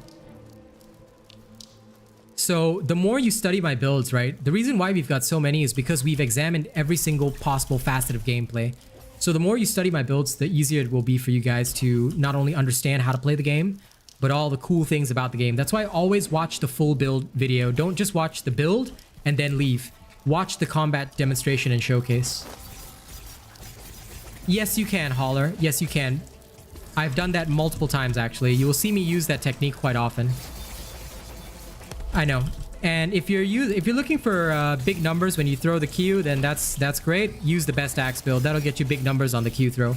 So the more you study my builds, right? The reason why we've got so many is because we've examined every single possible facet of gameplay. So the more you study my builds, the easier it will be for you guys to not only understand how to play the game, but all the cool things about the game. That's why I always watch the full build video. Don't just watch the build and then leave. Watch the combat demonstration and showcase. Yes, you can, Holler. Yes, you can. I've done that multiple times, actually. You will see me use that technique quite often. I know. And if you're looking for big numbers when you throw the Q, then that's great. Use the best axe build. That'll get you big numbers on the Q throw.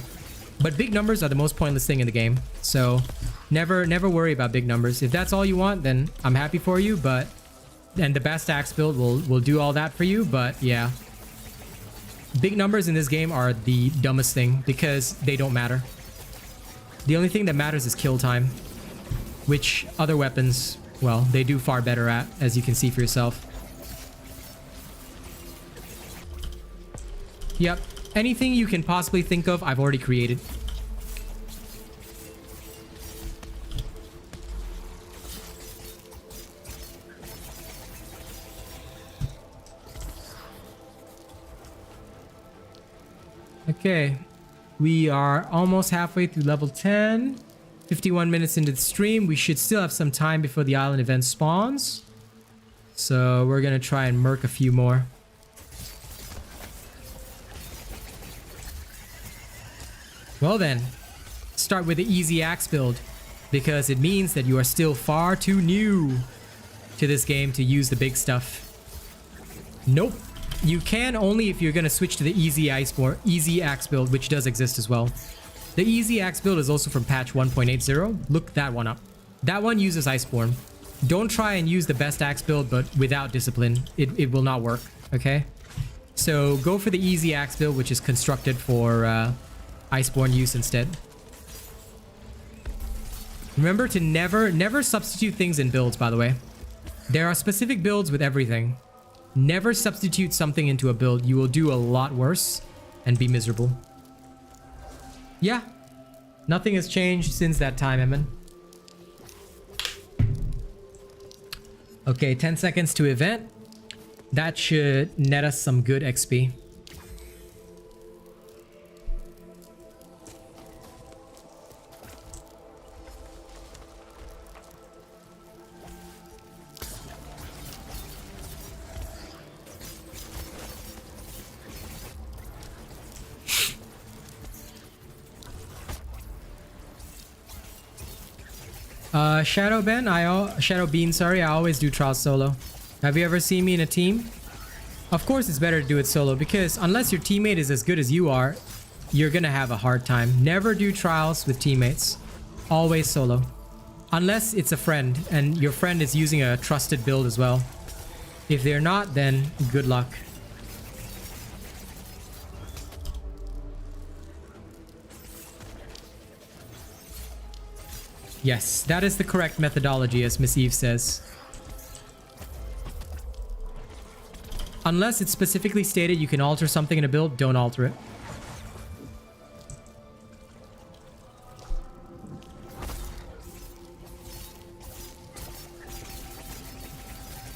But big numbers are the most pointless thing in the game. So never worry about big numbers. If that's all you want, then I'm happy for you. And the best axe build will do all that for you. But yeah, big numbers in this game are the dumbest thing because they don't matter. The only thing that matters is kill time, which other weapons, well, they do far better at, as you can see for yourself. Yep. Anything you can possibly think of, I've already created. Okay. We are almost halfway through level 10. 51 minutes into the stream. We should still have some time before the island event spawns. So we're going to try and murk a few more. Well then, start with the easy axe build, because it means that you are still far too new to this game to use the big stuff. Nope. You can only if you're going to switch to the easy axe build, which does exist as well. The easy axe build is also from patch 1.80. Look that one up. That one uses Iceborne. Don't try and use the best axe build, but without discipline. It will not work, okay? So go for the easy axe build, which is constructed for Iceborne use instead. Remember to never substitute things in builds, by the way. There are specific builds with everything. Never substitute something into a build. You will do a lot worse and be miserable. Yeah. Nothing has changed since that time, Emin. Okay, 10 seconds to event. That should net us some good XP. Shadow Bean, sorry, I always do trials solo. Have you ever seen me in a team? Of course it's better to do it solo, because unless your teammate is as good as you are, you're gonna have a hard time. Never do trials with teammates. Always solo. Unless it's a friend, and your friend is using a trusted build as well. If they're not, then good luck. Yes, that is the correct methodology, as Miss Eve says. Unless it's specifically stated you can alter something in a build, don't alter it.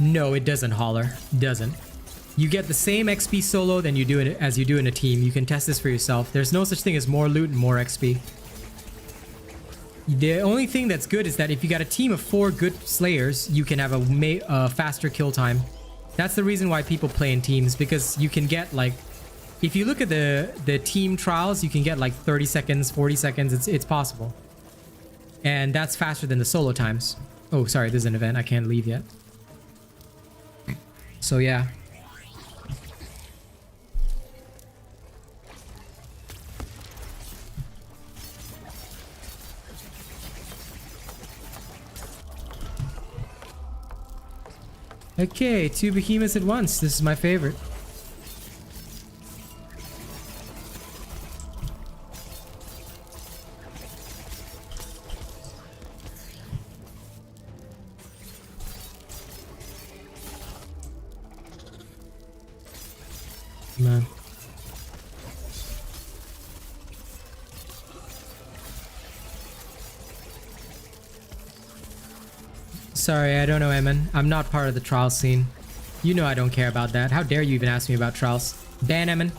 No, it doesn't, Holler. It doesn't. You get the same XP solo than you do as you do in a team. You can test this for yourself. There's no such thing as more loot and more XP. The only thing that's good is that if you got a team of 4 good slayers, you can have a faster kill time. That's the reason why people play in teams, because you can get like, if you look at the team trials, you can get like 30 seconds, 40 seconds. It's possible. And that's faster than the solo times. Oh, sorry, there's an event. I can't leave yet. So yeah. Okay, 2 behemoths at once. This is my favorite. Man. Sorry, I don't know, Emin. I'm not part of the trial scene. You know I don't care about that. How dare you even ask me about trials? Ban Emin.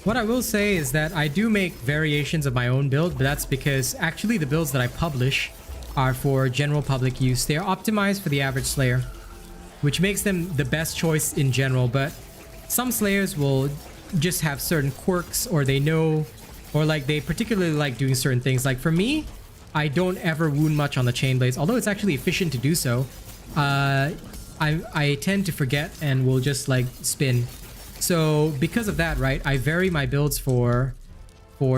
What I will say is that I do make variations of my own build, but that's because actually the builds that I publish are for general public use. They are optimized for the average slayer. which makes them the best choice in general. But some slayers will just have certain quirks, or they know, or like they particularly like doing certain things. Like for me, I don't ever wound much on the chain blades, although it's actually efficient to do so. I tend to forget and will just like spin. So because of that, right, I vary my builds for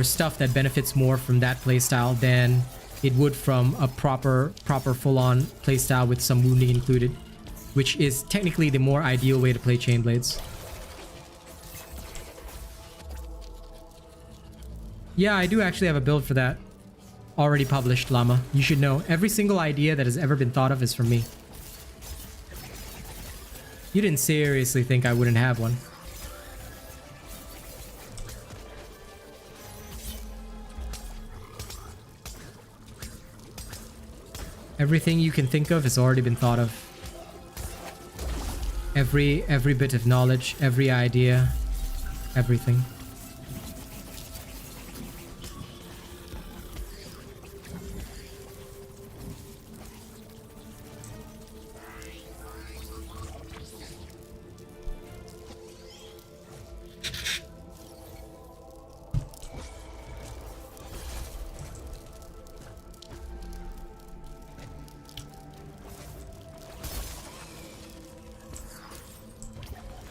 stuff that benefits more from that playstyle than it would from a proper full-on playstyle with some wounding included, which is technically the more ideal way to play chain blades. Yeah, I do actually have a build for that. Already published, Llama. You should know. Every single idea that has ever been thought of is from me. You didn't seriously think I wouldn't have one. Everything you can think of has already been thought of. Every bit of knowledge, every idea, everything.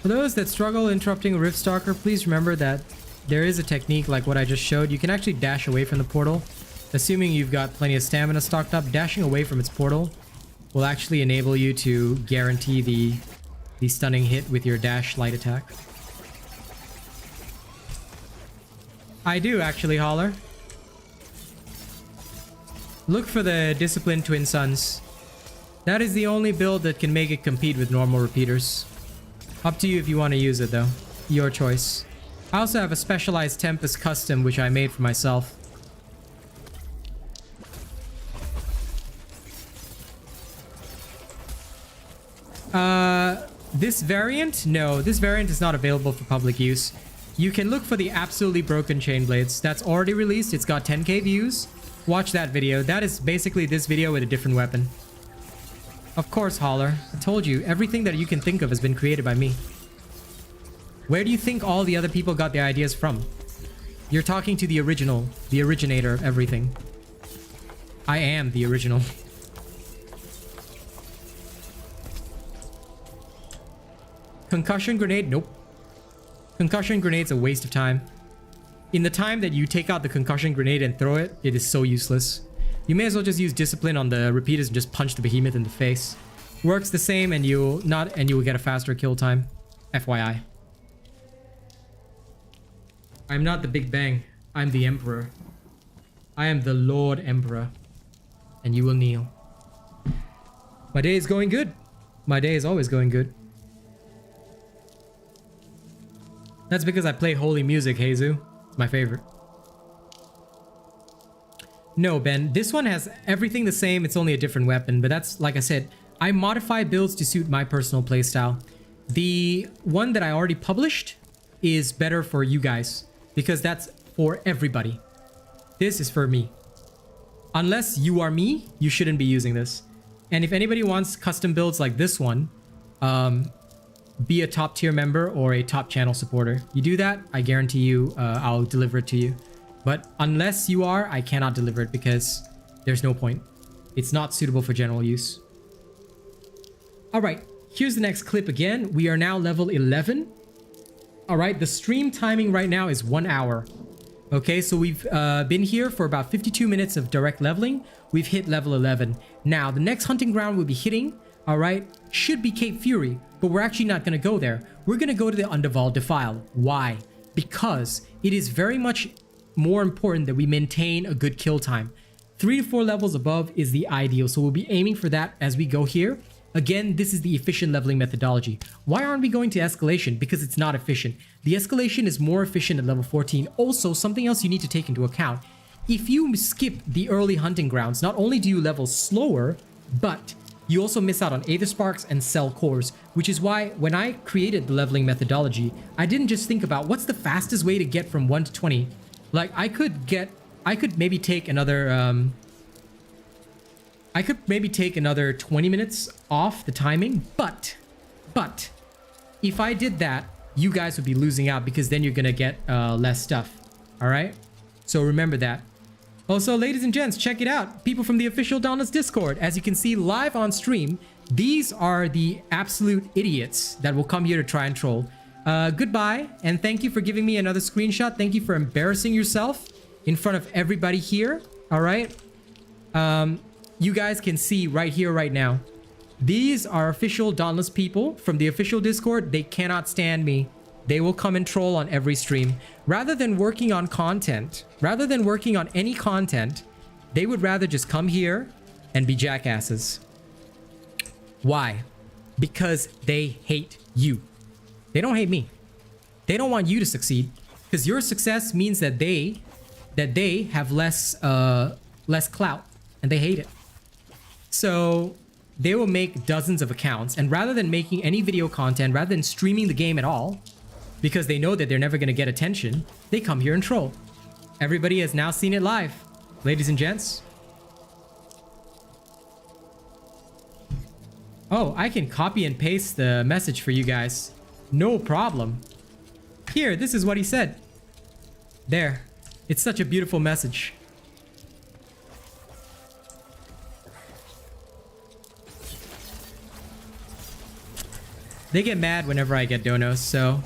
For those that struggle interrupting a Riftstalker, please remember that there is a technique like what I just showed. You can actually dash away from the portal. Assuming you've got plenty of stamina stocked up, dashing away from its portal will actually enable you to guarantee the stunning hit with your dash light attack. I do actually, Holler. Look for the Disciplined Twin Suns. That is the only build that can make it compete with normal repeaters. Up to you if you want to use it though. Your choice. I also have a specialized Tempest custom which I made for myself. This variant? No, this variant is not available for public use. You can look for the absolutely broken chain blades. That's already released. It's got 10k views. Watch that video. That is basically this video with a different weapon. Of course, Holler. I told you, everything that you can think of has been created by me. Where do you think all the other people got their ideas from? You're talking to the original, the originator of everything. I am the original. Concussion grenade? Nope. Concussion grenade's a waste of time. In the time that you take out the concussion grenade and throw it, it is so useless. You may as well just use discipline on the repeaters and just punch the behemoth in the face. Works the same and you will get a faster kill time. FYI. I'm not the Big Bang. I'm the Emperor. I am the Lord Emperor. And you will kneel. My day is going good. My day is always going good. That's because I play holy music, Heizu. It's my favorite. No, Ben. This one has everything the same. It's only a different weapon. But that's, like I said, I modify builds to suit my personal playstyle. The one that I already published is better for you guys. Because that's for everybody. This is for me. Unless you are me, you shouldn't be using this. And if anybody wants custom builds like this one, be a top tier member or a top channel supporter. You do that, I guarantee you I'll deliver it to you. But unless you are, I cannot deliver it because there's no point. It's not suitable for general use. Alright, here's the next clip again. We are now level 11. Alright, the stream timing right now is 1 hour. Okay, so we've been here for about 52 minutes of direct leveling. We've hit level 11. Now, the next hunting ground we'll be hitting, alright, should be Cape Fury. But we're actually not going to go there. We're going to go to the Underval Defile. Why? Because it is very much more important that we maintain a good kill time. 3 to 4 levels above is the ideal. So we'll be aiming for that as we go here. Again, this is the efficient leveling methodology. Why aren't we going to escalation? Because it's not efficient. The escalation is more efficient at level 14. Also, something else you need to take into account. If you skip the early hunting grounds, not only do you level slower, but you also miss out on Aether Sparks and Cell Cores, which is why when I created the leveling methodology, I didn't just think about what's the fastest way to get from 1 to 20. Like I could maybe take another, I could maybe take another 20 minutes off the timing, but if I did that, you guys would be losing out because then you're gonna get less stuff. All right, so remember that. Also, ladies and gents, check it out. People from the official Dauntless Discord, as you can see live on stream, these are the absolute idiots that will come here to try and troll. Goodbye, and thank you for giving me another screenshot. Thank you for embarrassing yourself in front of everybody here. All right. You guys can see right here, right now. These are official Dauntless people from the official Discord. They cannot stand me. They will come and troll on every stream. Rather than working on content, rather than working on any content, they would rather just come here and be jackasses. Why? Because they hate you. They don't hate me. They don't want you to succeed, because your success means that they have less clout, and they hate it. So they will make dozens of accounts, and rather than making any video content, rather than streaming the game at all, because they know that they're never going to get attention, they come here and troll. Everybody has now seen it live, ladies and gents. Oh, I can copy and paste the message for you guys. No problem. Here, this is what he said. There. It's such a beautiful message. They get mad whenever I get donos, so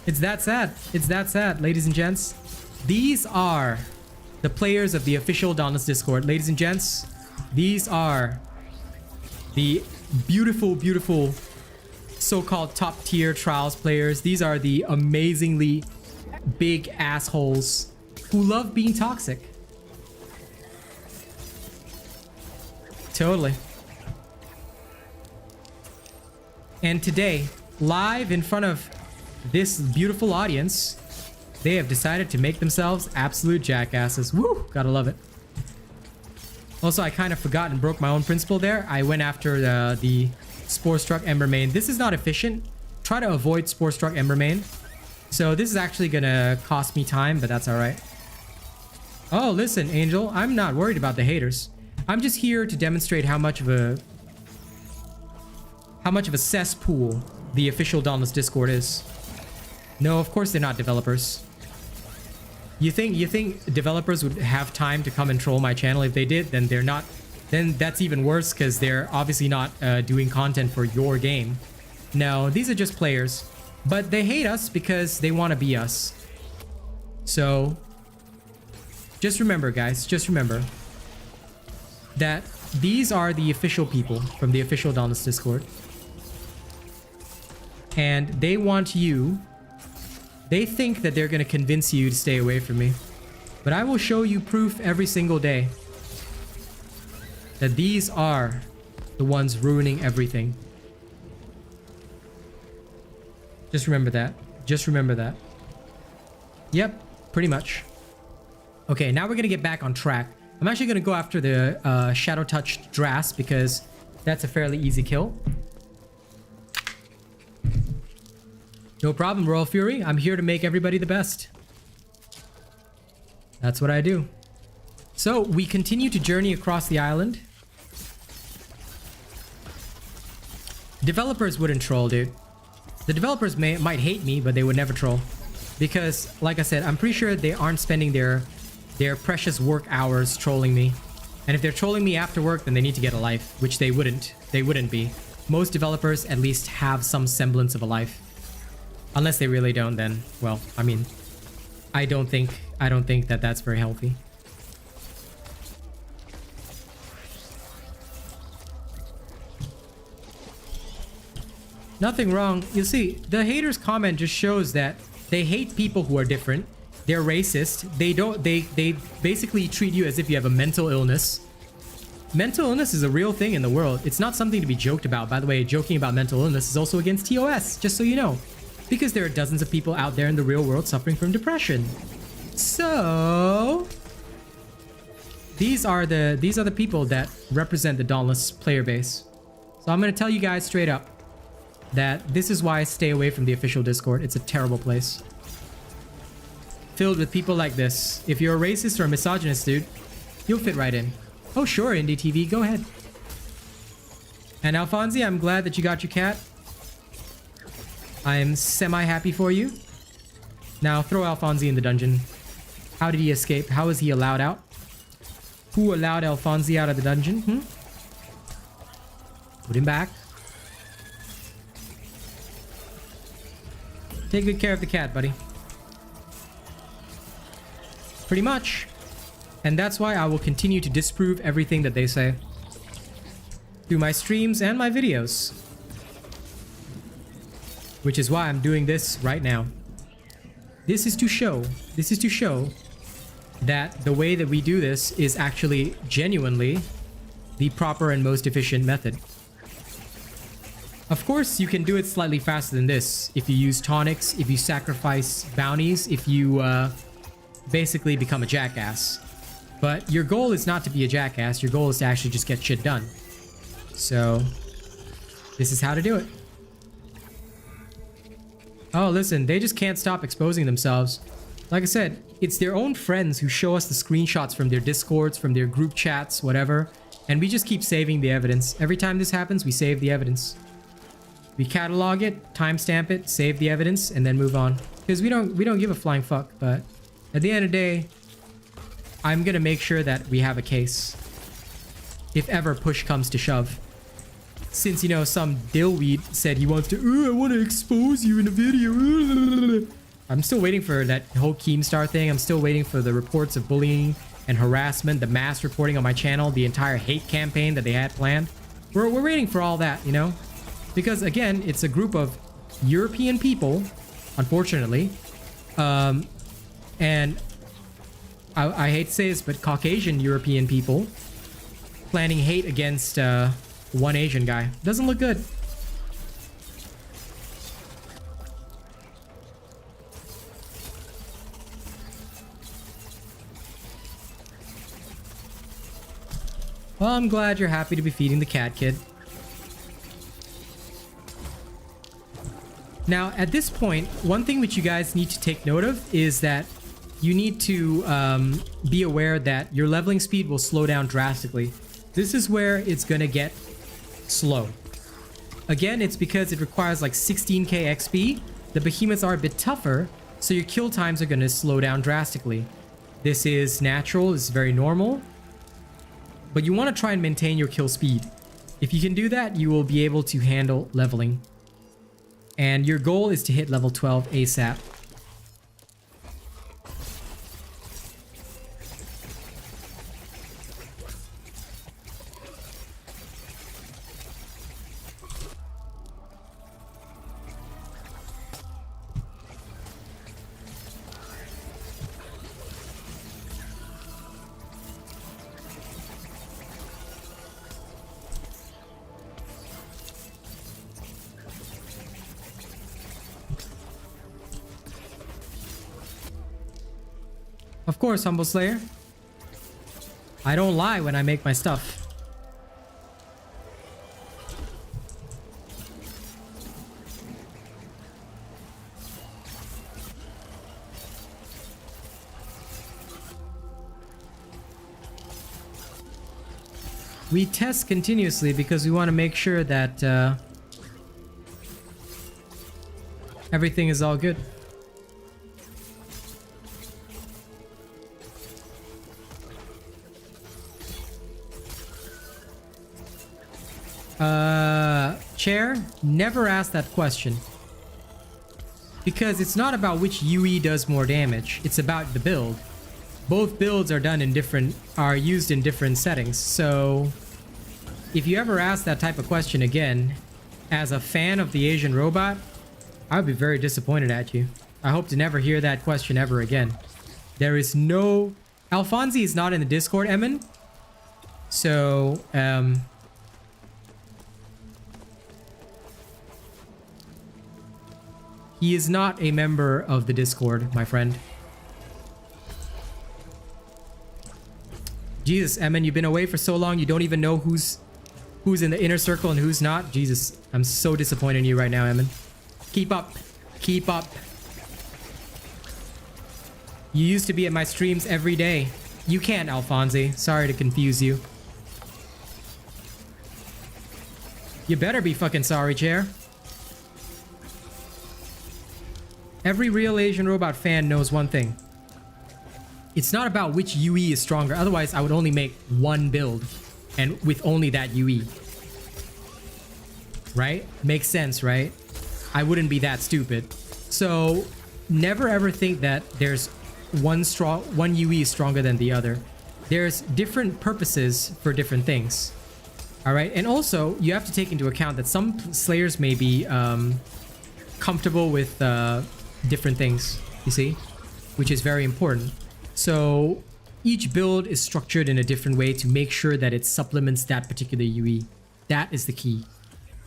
it's that sad. It's that sad, ladies and gents. These are the players of the official Dauntless Discord. Ladies and gents, these are the beautiful, beautiful so-called top tier trials players. These are the amazingly big assholes who love being toxic. Totally. And today, live in front of this beautiful audience, they have decided to make themselves absolute jackasses. Woo! Gotta love it. Also, I kind of forgot and broke my own principle there. I went after the Spore Struck Embermane. This is not efficient. Try to avoid Spore Struck Embermane. So this is actually gonna cost me time, but that's all right. Oh, listen, Angel. I'm not worried about the haters. I'm just here to demonstrate how much of a cesspool the official Dauntless Discord is. No, of course they're not developers. You think developers would have time to come and troll my channel? If they did, then they're not. Then that's even worse, because they're obviously not doing content for your game. No, these are just players. But they hate us because they want to be us. So just remember, guys, just remember that these are the official people from the official Dauntless Discord. And they want you. They think that they're going to convince you to stay away from me. But I will show you proof every single day that these are the ones ruining everything. Just remember that. Just remember that. Yep, pretty much. Okay, now we're going to get back on track. I'm actually going to go after the Shadow Touched Drast because that's a fairly easy kill. No problem, Royal Fury. I'm here to make everybody the best. That's what I do. So, we continue to journey across the island. Developers wouldn't troll, dude. The developers might hate me, but they would never troll. Because, like I said, I'm pretty sure they aren't spending their precious work hours trolling me. And if they're trolling me after work, then they need to get a life, which they wouldn't. They wouldn't be. Most developers at least have some semblance of a life. Unless they really don't, then, well, I mean, I don't think that that's very healthy. Nothing wrong. You see, the haters comment just shows that they hate people who are different. They're racist. They basically treat you as if you have a mental illness. Mental illness is a real thing in the world. It's not something to be joked about. By the way, joking about mental illness is also against TOS, just so you know. Because there are dozens of people out there in the real world suffering from depression. So these are the people that represent the Dauntless player base. So I'm going to tell you guys straight up that this is why I stay away from the official Discord. It's a terrible place. Filled with people like this. If you're a racist or a misogynist, dude, you'll fit right in. Oh, sure, Indie TV, go ahead. And Alfonsi, I'm glad that you got your cat. I'm semi-happy for you. Now, throw Alfonsi in the dungeon. How did he escape? How was he allowed out? Who allowed Alfonsi out of the dungeon? Put him back. Take good care of the cat, buddy. Pretty much. And that's why I will continue to disprove everything that they say. Through my streams and my videos. Which is why I'm doing this right now. This is to show that the way that we do this is actually genuinely the proper and most efficient method. Of course, you can do it slightly faster than this if you use tonics, if you sacrifice bounties, if you basically become a jackass. But your goal is not to be a jackass, your goal is to actually just get shit done. So, this is how to do it. Oh, listen, they just can't stop exposing themselves. Like I said, it's their own friends who show us the screenshots from their discords, from their group chats, whatever. And we just keep saving the evidence. Every time this happens, we save the evidence. We catalog it, timestamp it, save the evidence, and then move on. Because we don't give a flying fuck, but at the end of the day, I'm gonna make sure that we have a case. If ever push comes to shove. Since, you know, some dillweed said he wants to, I want to expose you in a video. I'm still waiting for that whole Keemstar thing. I'm still waiting for the reports of bullying and harassment, the mass reporting on my channel, the entire hate campaign that they had planned. We're waiting for all that, you know? Because, again, it's a group of European people, unfortunately. And I hate to say this, but Caucasian European people planning hate against one Asian guy. Doesn't look good. Well, I'm glad you're happy to be feeding the cat, kid. Now, at this point, one thing which you guys need to take note of is that you need to be aware that your leveling speed will slow down drastically. This is where it's gonna get slow. Again, it's because it requires like 16k XP. The behemoths are a bit tougher, so your kill times are gonna slow down drastically. This is natural, it's very normal. But you want to try and maintain your kill speed. If you can do that, you will be able to handle leveling. And your goal is to hit level 12 ASAP. Of course, Humble Slayer. I don't lie when I make my stuff. We test continuously because we want to make sure that everything is all good. Chair, never ask that question. Because it's not about which UE does more damage, it's about the build. Both builds are used in different settings, so if you ever ask that type of question again, as a fan of the Asian robot, I would be very disappointed at you. I hope to never hear that question ever again. There is no... Alfonsi is not in the Discord, Emin. So, he is not a member of the Discord, my friend. Jesus, Emin, you've been away for so long, you don't even know who's in the inner circle and who's not. Jesus, I'm so disappointed in you right now, Emin. Keep up. Keep up. You used to be at my streams every day. You can't, Alfonsi. Sorry to confuse you. You better be fucking sorry, chair. Every real Asian robot fan knows one thing. It's not about which UE is stronger. Otherwise, I would only make one build. And with only that UE. Right? Makes sense, right? I wouldn't be that stupid. So, never ever think that there's one UE is stronger than the other. There's different purposes for different things. Alright? And also, you have to take into account that some slayers may be comfortable with different things, you see? Which is very important. So, each build is structured in a different way to make sure that it supplements that particular UE. That is the key.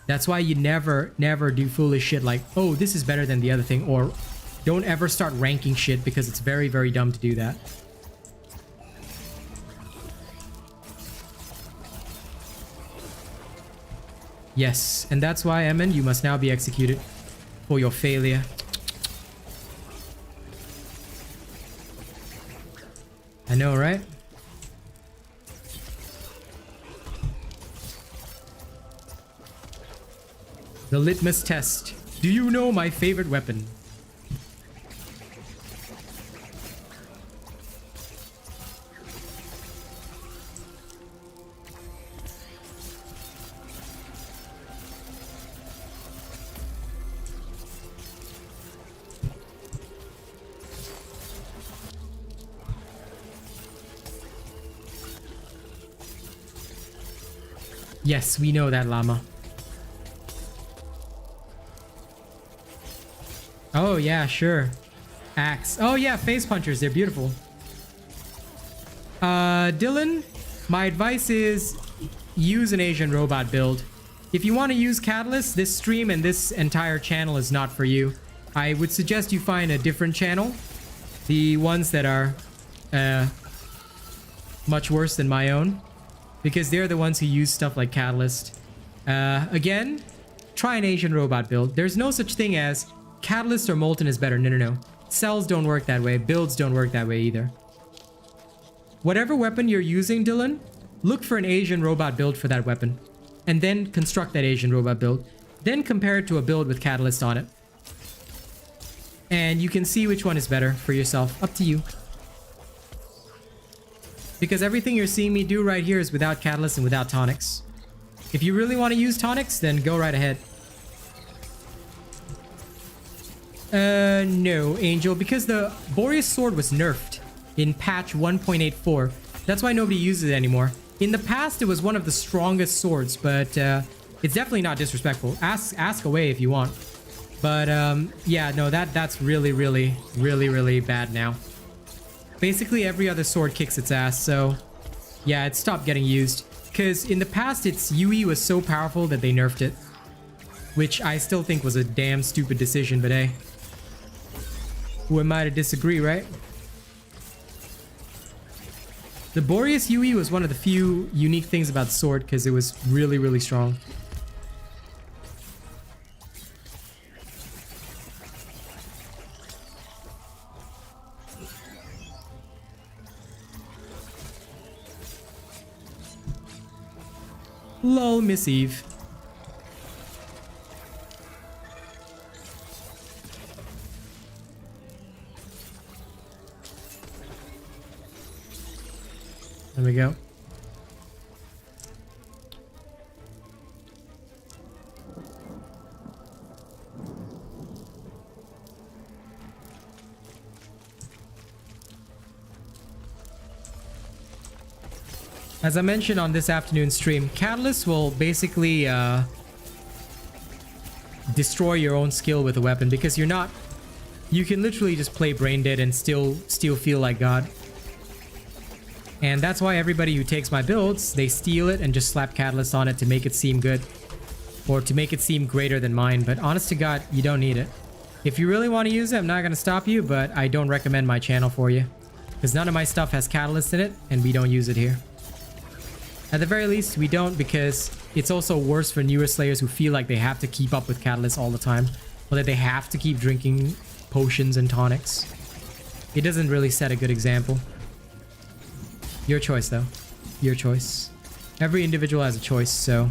That's why you never do foolish shit like, oh, this is better than the other thing, or don't ever start ranking shit because it's very, very dumb to do that. Yes, and that's why, Emin, you must now be executed for your failure. I know, right? The litmus test. Do you know my favorite weapon? Yes, we know that, llama. Oh, yeah, sure. Axe. Oh, yeah, face punchers. They're beautiful. Dylan, my advice is use an Asian robot build. If you want to use Catalyst, this stream and this entire channel is not for you. I would suggest you find a different channel. The ones that are much worse than my own. Because they're the ones who use stuff like Catalyst. Again, try an Asian robot build. There's no such thing as Catalyst or Molten is better. No, no, no. Cells don't work that way. Builds don't work that way either. Whatever weapon you're using, Dylan, look for an Asian robot build for that weapon. And then construct that Asian robot build. Then compare it to a build with Catalyst on it. And you can see which one is better for yourself. Up to you. Because everything you're seeing me do right here is without Catalyst and without tonics. If you really want to use tonics, then go right ahead. No, Angel, because the Boreas sword was nerfed in patch 1.84. That's why nobody uses it anymore. In the past, it was one of the strongest swords, but it's definitely not disrespectful. Ask away if you want. But yeah, no, that's really bad now. Basically, every other sword kicks its ass, so yeah, it stopped getting used. Because in the past, its UE was so powerful that they nerfed it. Which I still think was a damn stupid decision, but hey. Who am I to disagree, right? The Boreas UE was one of the few unique things about the sword because it was really strong. Lol, Miss Eve. There we go. As I mentioned on this afternoon stream, Catalyst will basically destroy your own skill with a weapon because you're not... You can literally just play brain dead and still feel like God. And that's why everybody who takes my builds, they steal it and just slap Catalyst on it to make it seem good. Or to make it seem greater than mine, but honest to God, you don't need it. If you really want to use it, I'm not going to stop you, but I don't recommend my channel for you. Because none of my stuff has Catalyst in it, and we don't use it here. At the very least, we don't because it's also worse for newer slayers who feel like they have to keep up with Catalyst all the time. Or that they have to keep drinking potions and tonics. It doesn't really set a good example. Your choice, though. Your choice. Every individual has a choice, so...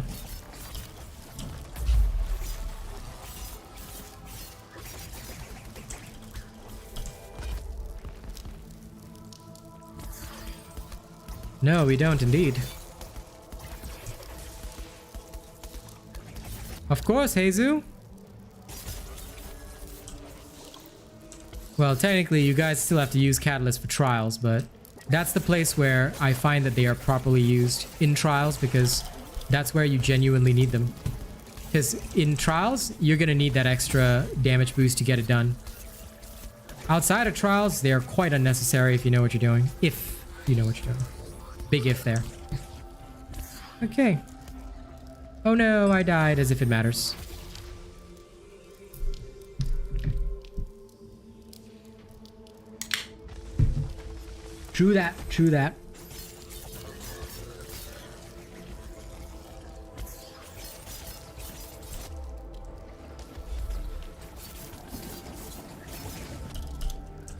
No, we don't indeed. Of course, Jesus. Well, technically, you guys still have to use Catalyst for trials, but that's the place where I find that they are properly used in trials, because that's where you genuinely need them. Because in trials, you're going to need that extra damage boost to get it done. Outside of trials, they are quite unnecessary if you know what you're doing. If you know what you're doing. Big if there. Okay. Oh no, I died, as if it matters. True that, true that.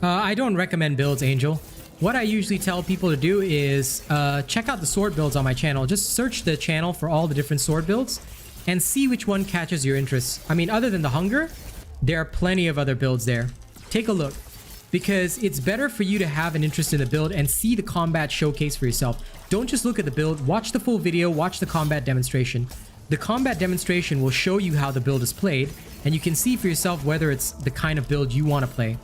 I don't recommend builds, Angel. What I usually tell people to do is check out the sword builds on my channel. Just search the channel for all the different sword builds and see which one catches your interest. I mean, other than the hunger, there are plenty of other builds there. Take a look, because it's better for you to have an interest in the build and see the combat showcase for yourself. Don't just look at the build, watch the full video, watch the combat demonstration. The combat demonstration will show you how the build is played, and you can see for yourself whether it's the kind of build you want to play.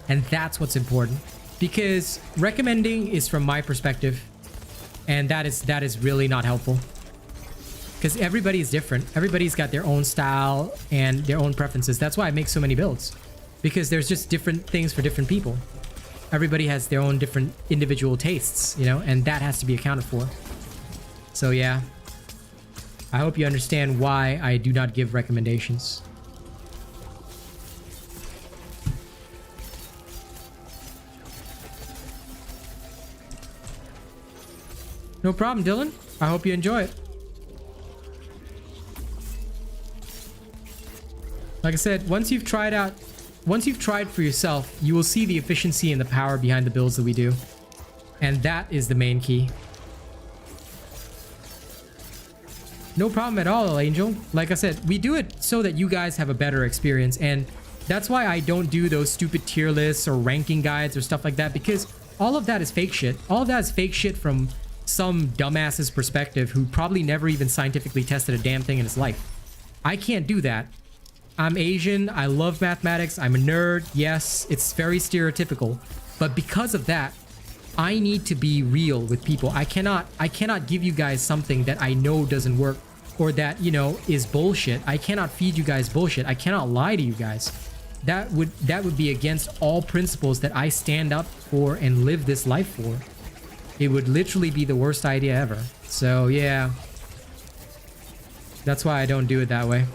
And that's what's important, because recommending is from my perspective, and that is really not helpful, because everybody is different. Everybody's got their own style and their own preferences. That's why I make so many builds, because there's just different things for different people. Everybody has their own different individual tastes, you know, and that has to be accounted for. So yeah, I hope you understand why I do not give recommendations. No problem, Dylan. I hope you enjoy it. Like I said, once you've tried for yourself, you will see the efficiency and the power behind the builds that we do. And that is the main key. No problem at all, Angel. Like I said, we do it so that you guys have a better experience. And that's why I don't do those stupid tier lists or ranking guides or stuff like that, because all of that is fake shit. All of that is fake shit from some dumbass's perspective who probably never even scientifically tested a damn thing in his life. I can't do that. I'm Asian, I love mathematics, I'm a nerd, yes, it's very stereotypical, but because of that, I need to be real with people. I cannot give you guys something that I know doesn't work, or that, you know, is bullshit. I cannot feed you guys bullshit. I cannot lie to you guys. That would be against all principles that I stand up for and live this life for. It would literally be the worst idea ever. So yeah, that's why I don't do it that way.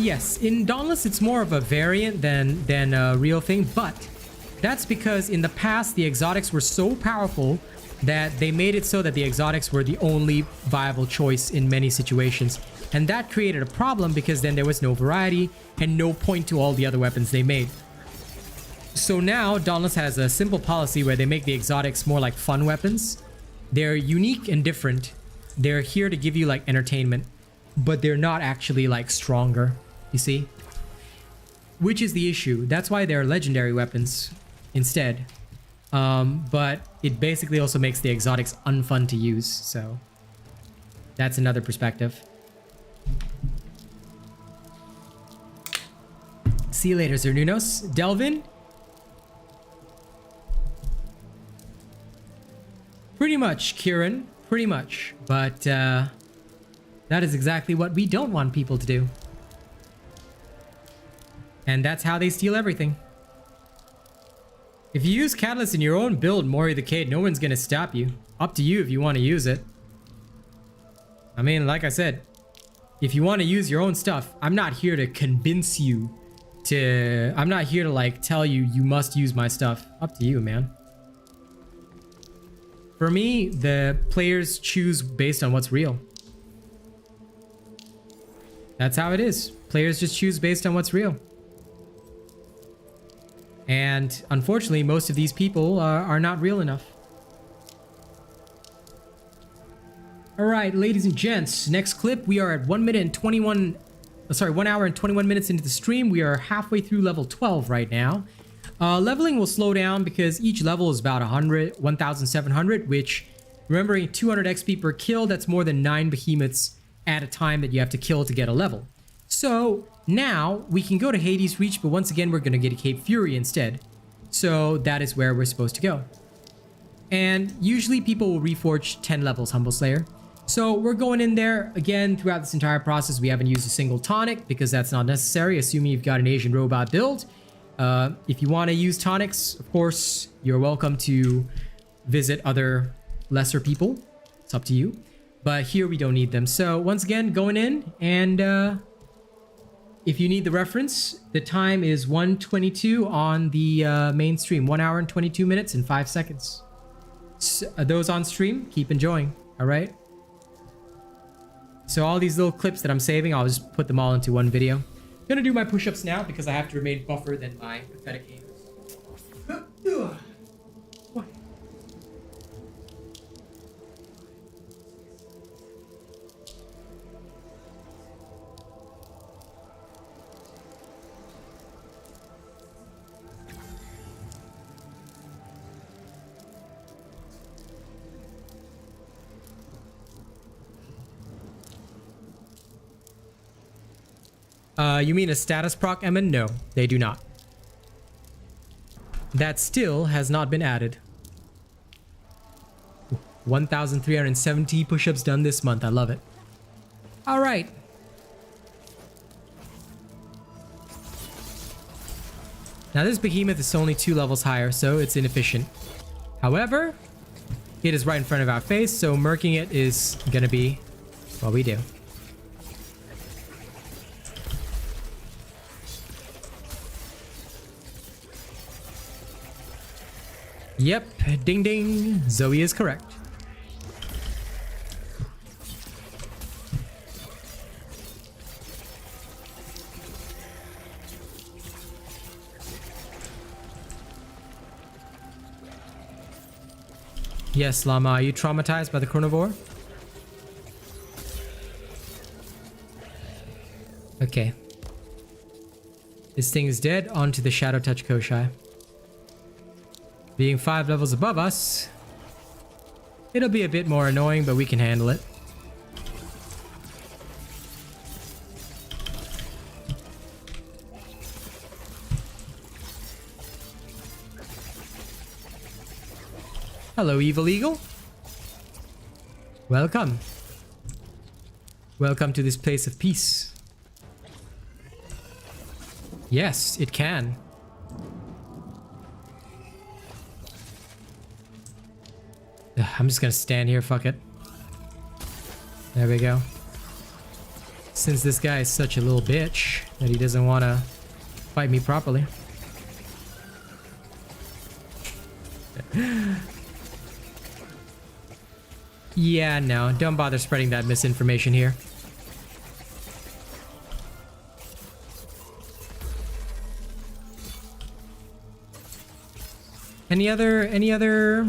Yes, in Dauntless it's more of a variant than a real thing, but that's because in the past the exotics were so powerful that they made it so that the exotics were the only viable choice in many situations. And that created a problem, because then there was no variety and no point to all the other weapons they made. So now Dauntless has a simple policy where they make the exotics more like fun weapons. They're unique and different. They're here to give you like entertainment, but they're not actually like stronger, you see? Which is the issue. That's why they're legendary weapons instead. But it basically also makes the exotics unfun to use, so that's another perspective. See you later, Zernunos. Delvin? Pretty much, Kieran. Pretty much. But, that is exactly what we don't want people to do. And that's how they steal everything. If you use Catalyst in your own build, Mori the Cade, no one's gonna stop you. Up to you if you want to use it. I mean, like I said, if you want to use your own stuff, I'm not here to convince you to... I'm not here to, like, tell you you must use my stuff. Up to you, man. For me, the players choose based on what's real. That's how it is. Players just choose based on what's real. And unfortunately, most of these people are not real enough. All right, ladies and gents, next clip. We are at 1 hour and 21 minutes into the stream. We are halfway through level 12 right now. Leveling will slow down because each level is about 1,700, which, remembering 200 XP per kill, that's more than 9 behemoths at a time that you have to kill to get a level. So now we can go to Hades Reach, but once again, we're going to get a Cape Fury instead. So that is where we're supposed to go. And usually people will reforge 10 levels, Humble Slayer. So we're going in there. Again, throughout this entire process, we haven't used a single tonic because that's not necessary, assuming you've got an Asian robot build. If you want to use tonics, of course, you're welcome to visit other lesser people. It's up to you. But here we don't need them. So once again, going in, and if you need the reference, the time is 1:22 on the main stream. 1 hour and 22 minutes and 5 seconds. So, those on stream, keep enjoying. All right. So all these little clips that I'm saving, I'll just put them all into one video. I'm gonna do my push-ups now because I have to remain buffer than my pathetic haters. You mean a status proc, Emin? No, they do not. That still has not been added. 1,370 push-ups done this month. I love it. All right. Now this behemoth is only 2 levels higher, so it's inefficient. However, it is right in front of our face, so murking it is gonna be what we do. Yep, ding ding, Zoe is correct. Yes, Llama, are you traumatized by the chronivore? Okay. This thing is dead. On to the Shadow Touch Koshai. Being 5 levels above us, it'll be a bit more annoying, but we can handle it. Hello, Evil Eagle. Welcome. Welcome to this place of peace. Yes, it can. I'm just gonna stand here, fuck it. There we go. Since this guy is such a little bitch that he doesn't want to fight me properly. Yeah, no, don't bother spreading that misinformation here. Any other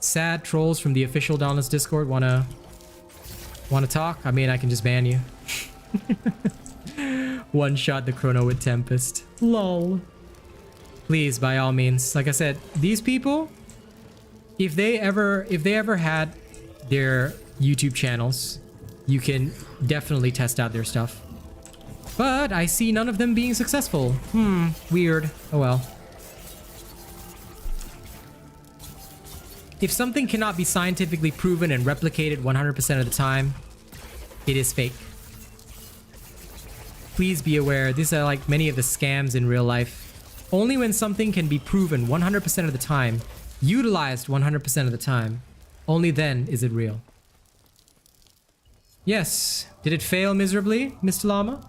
sad trolls from the official Dauntless Discord wanna talk? I mean, I can just ban you. One shot the chrono with Tempest. Lol. Please, by all means. Like I said, these people, if they ever had their YouTube channels, you can definitely test out their stuff. But I see none of them being successful. Weird. Oh well. If something cannot be scientifically proven and replicated 100% of the time, it is fake. Please be aware, these are like many of the scams in real life. Only when something can be proven 100% of the time, utilized 100% of the time, only then is it real. Yes, did it fail miserably, Mr. Llama?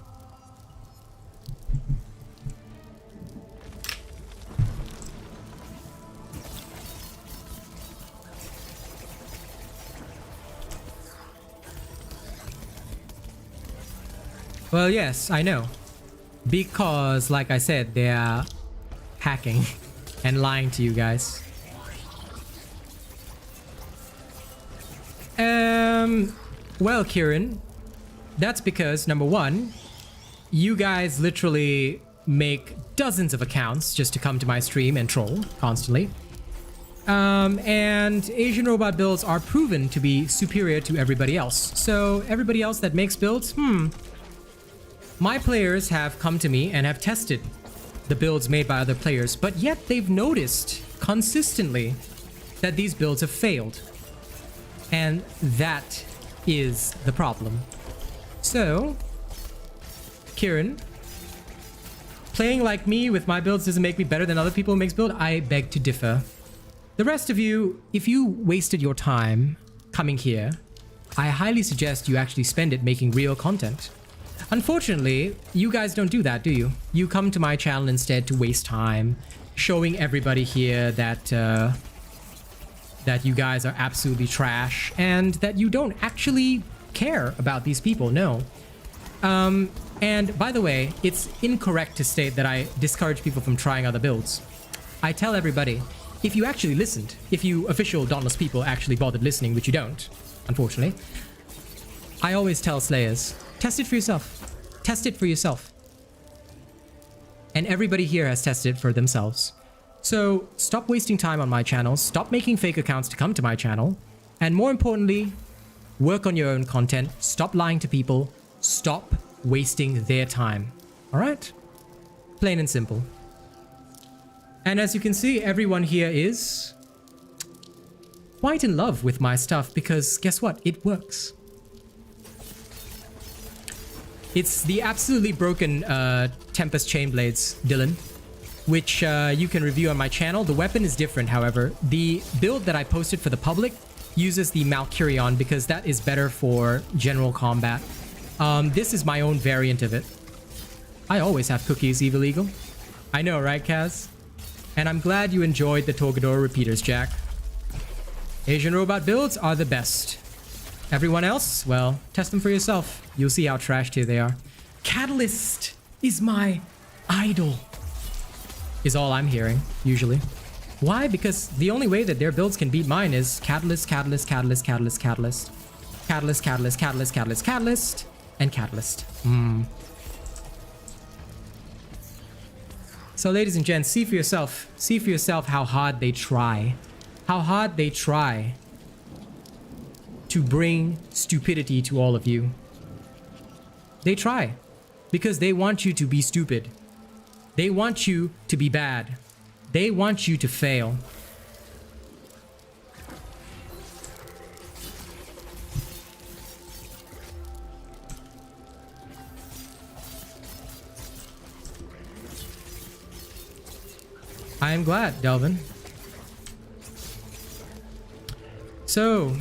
Well, yes, I know. Because, like I said, they are hacking and lying to you guys. Well, Kieran, that's because, number one, you guys literally make dozens of accounts just to come to my stream and troll constantly. And Asian robot builds are proven to be superior to everybody else. So everybody else that makes builds, my players have come to me and have tested the builds made by other players, but yet they've noticed consistently that these builds have failed. And that is the problem. So, Kieran, playing like me with my builds doesn't make me better than other people who makes build. I beg to differ. The rest of you, if you wasted your time coming here, I highly suggest you actually spend it making real content. Unfortunately, you guys don't do that, do you? You come to my channel instead to waste time, showing everybody here that that you guys are absolutely trash and that you don't actually care about these people. No. And by the way, it's incorrect to state that I discourage people from trying other builds. I tell everybody, if you actually listened, if you official Dauntless people actually bothered listening, which you don't, unfortunately, I always tell Slayers, test it for yourself. Test it for yourself. And everybody here has tested it for themselves. So stop wasting time on my channel, stop making fake accounts to come to my channel, and more importantly, work on your own content, stop lying to people, stop wasting their time. All right? Plain and simple. And as you can see, everyone here is quite in love with my stuff because guess what? It works. It's the absolutely broken Tempest Chainblades, Dylan, which you can review on my channel. The weapon is different, however. The build that I posted for the public uses the Malkurion because that is better for general combat. This is my own variant of it. I always have cookies, Evil Eagle. I know, right, Kaz? And I'm glad you enjoyed the Torgador repeaters, Jack. Asian robot builds are the best. Everyone else, well, test them for yourself. You'll see how trash tier they are. Catalyst is my idol, is all I'm hearing, usually. Why? Because the only way that their builds can beat mine is Catalyst, Catalyst, Catalyst, Catalyst, Catalyst. Catalyst, Catalyst, Catalyst, Catalyst, Catalyst, and Catalyst. So ladies and gents, see for yourself. See for yourself how hard they try. How hard they try to bring stupidity to all of you. They try because they want you to be stupid. They want you to be bad. They want you to fail. I am glad, Delvin. So,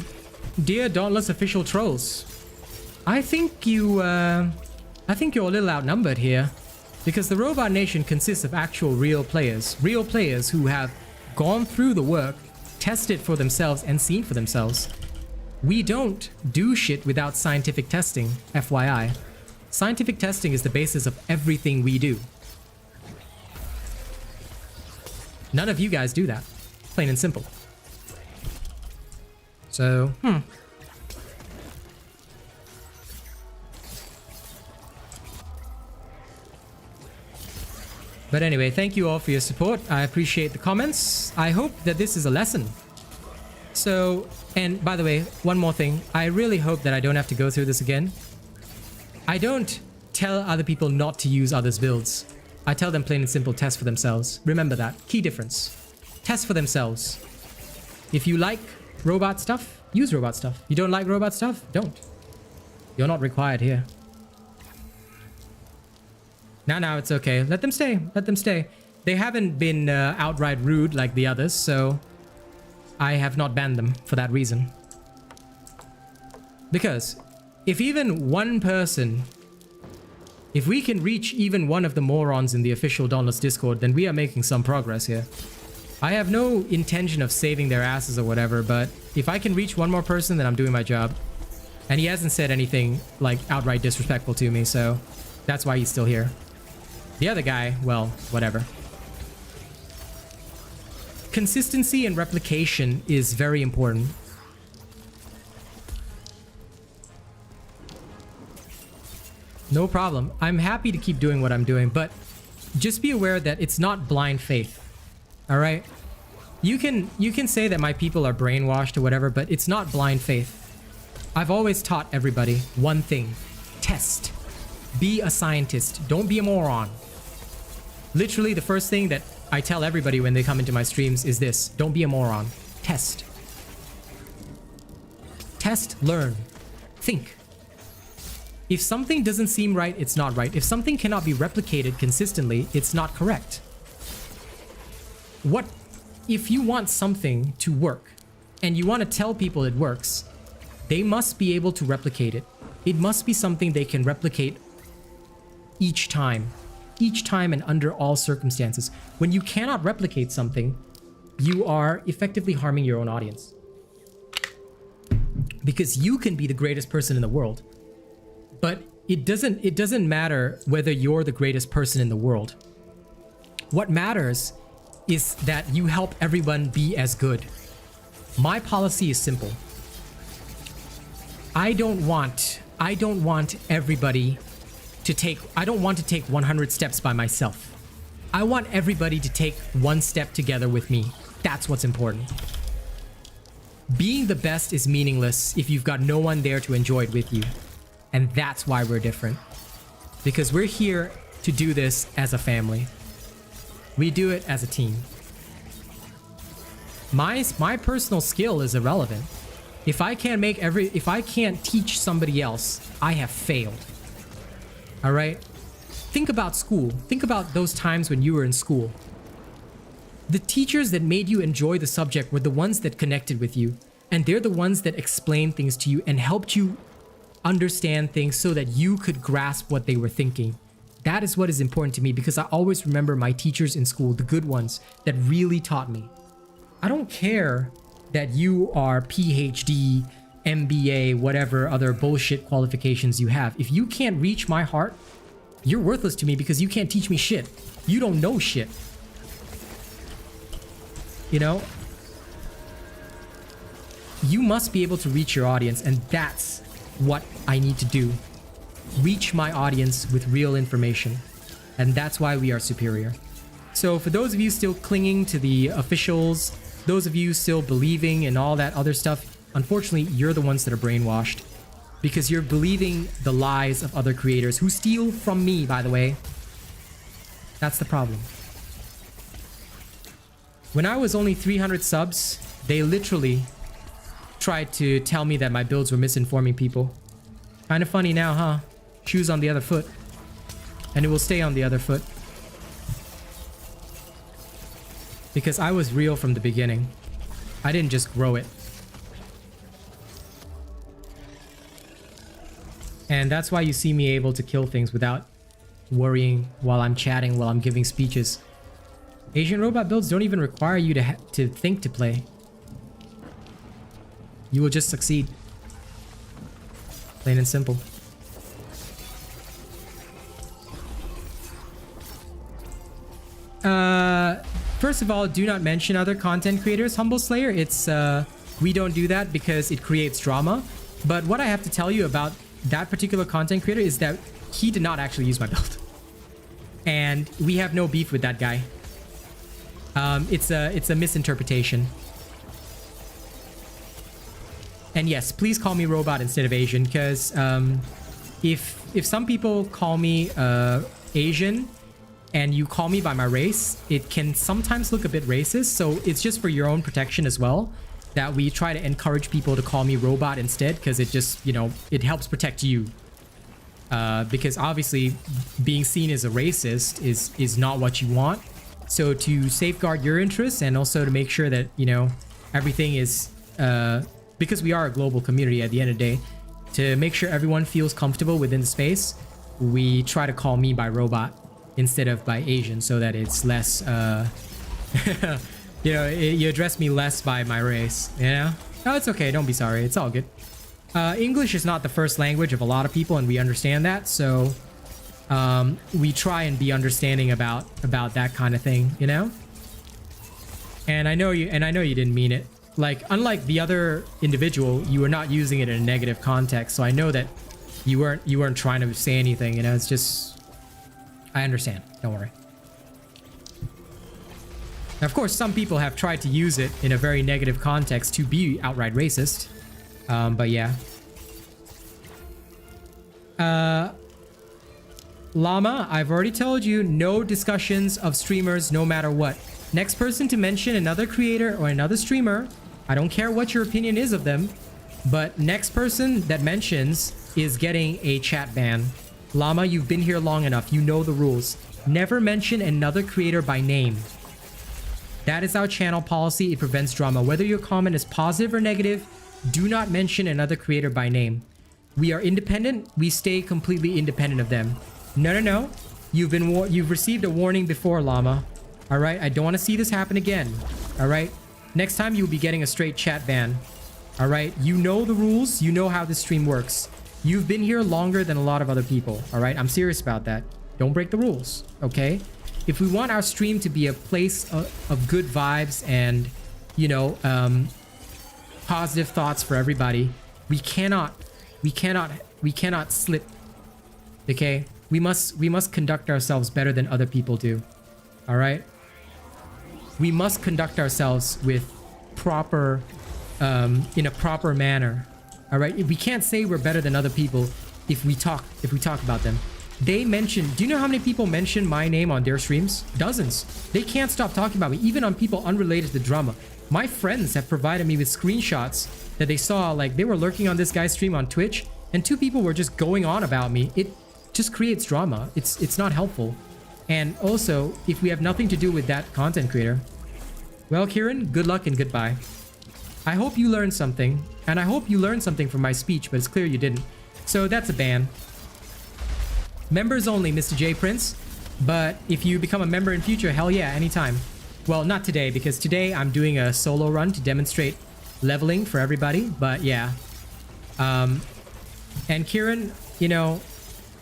dear Dauntless official trolls, I think you're a little outnumbered here, because the Robot Nation consists of actual real players who have gone through the work, tested for themselves, and seen for themselves. We don't do shit without scientific testing, FYI. Scientific testing is the basis of everything we do. None of you guys do that, plain and simple. So, But anyway, thank you all for your support. I appreciate the comments. I hope that this is a lesson. So, and by the way, one more thing. I really hope that I don't have to go through this again. I don't tell other people not to use others' builds. I tell them plain and simple, test for themselves. Remember that. Key difference. Test for themselves. If you like robot stuff, use robot stuff. You don't like robot stuff? Don't. You're not required here. Now it's okay. Let them stay. Let them stay. They haven't been outright rude like the others, so I have not banned them for that reason. Because if even one person, if we can reach even one of the morons in the official Dauntless Discord, then we are making some progress here. I have no intention of saving their asses or whatever, but if I can reach one more person, then I'm doing my job. And he hasn't said anything like outright disrespectful to me, so that's why he's still here. The other guy, well, whatever. Consistency and replication is very important. No problem. I'm happy to keep doing what I'm doing, but just be aware that it's not blind faith. All right? You can say that my people are brainwashed or whatever, but it's not blind faith. I've always taught everybody one thing. Test. Be a scientist. Don't be a moron. Literally, the first thing that I tell everybody when they come into my streams is this. Don't be a moron. Test. Test, learn, think. If something doesn't seem right, it's not right. If something cannot be replicated consistently, it's not correct. If you want something to work and you want to tell people it works, they must be able to replicate it. It must be something they can replicate each time and under all circumstances. When you cannot replicate something, you are effectively harming your own audience. Because you can be the greatest person in the world, but it doesn't matter whether you're the greatest person in the world. What matters is that you help everyone be as good. My policy is simple. I don't want everybody to take 100 steps by myself. I want everybody to take one step together with me. That's what's important. Being the best is meaningless if you've got no one there to enjoy it with you. And that's why we're different. Because we're here to do this as a family. We do it as a team. My personal skill is irrelevant. If I can't teach somebody else, I have failed. All right? Think about school. Think about those times when you were in school. The teachers that made you enjoy the subject were the ones that connected with you, and they're the ones that explained things to you and helped you understand things so that you could grasp what they were thinking. That is what is important to me, because I always remember my teachers in school, the good ones that really taught me. I don't care that you are PhD, MBA, whatever other bullshit qualifications you have. If you can't reach my heart, you're worthless to me because you can't teach me shit. You don't know shit. You know? You must be able to reach your audience, and that's what I need to do. Reach my audience with real information. And that's why we are superior. So for those of you still clinging to the officials, those of you still believing in all that other stuff, unfortunately, you're the ones that are brainwashed. Because you're believing the lies of other creators who steal from me, by the way. That's the problem. When I was only 300 subs, they literally tried to tell me that my builds were misinforming people. Kind of funny now, huh? Shoes on the other foot. And it will stay on the other foot. Because I was real from the beginning. I didn't just grow it. And that's why you see me able to kill things without worrying while I'm chatting, while I'm giving speeches. Asian robot builds don't even require you to think to play. You will just succeed. Plain and simple. First of all, do not mention other content creators, Humble Slayer. It's we don't do that because it creates drama. But what I have to tell you about that particular content creator is that he did not actually use my build. And we have no beef with that guy. It's a misinterpretation. And yes, please call me robot instead of Asian, because if some people call me Asian and you call me by my race, it can sometimes look a bit racist. So it's just for your own protection as well that we try to encourage people to call me robot instead, because it just, you know, it helps protect you. Because obviously being seen as a racist is not what you want. So to safeguard your interests and also to make sure that, you know, everything is, because we are a global community at the end of the day, to make sure everyone feels comfortable within the space, we try to call me by robot instead of by Asian, so that it's less, you know, you address me less by my race, you know? Oh, it's okay, don't be sorry, it's all good. English is not the first language of a lot of people, and we understand that, so we try and be understanding about that kind of thing, you know? And I know you didn't mean it. Like, unlike the other individual, you were not using it in a negative context. So I know that you weren't trying to say anything, you know. It's just, I understand. Don't worry. Now, of course, some people have tried to use it in a very negative context to be outright racist. But yeah. Llama, I've already told you, no discussions of streamers no matter what. Next person to mention another creator or another streamer, I don't care what your opinion is of them, but next person that mentions is getting a chat ban. Llama, you've been here long enough. You know the rules. Never mention another creator by name. That is our channel policy. It prevents drama. Whether your comment is positive or negative, do not mention another creator by name. We are independent. We stay completely independent of them. No. You've received a warning before, Llama. All right, I don't want to see this happen again. All right, next time you'll be getting a straight chat ban. All right, you know the rules. You know how this stream works. You've been here longer than a lot of other people. All right, I'm serious about that. Don't break the rules, okay? If we want our stream to be a place of good vibes and, you know, positive thoughts for everybody, we cannot slip. Okay, we must conduct ourselves better than other people do. All right, we must conduct ourselves with proper, in a proper manner. All right, we can't say we're better than other people if we talk about them. They mention, do you know how many people mention my name on their streams? Dozens. They can't stop talking about me, even on people unrelated to drama. My friends have provided me with screenshots that they saw, like they were lurking on this guy's stream on Twitch, and 2 people were just going on about me. It just creates drama. It's not helpful. And also, if we have nothing to do with that content creator, well, Kieran, good luck and goodbye. I hope you learned something, and I hope you learned something from my speech, but it's clear you didn't. So that's a ban. Members only, Mr. J Prince. But if you become a member in future, hell yeah, anytime. Well, not today, because today I'm doing a solo run to demonstrate leveling for everybody. But yeah. And Kieran, you know,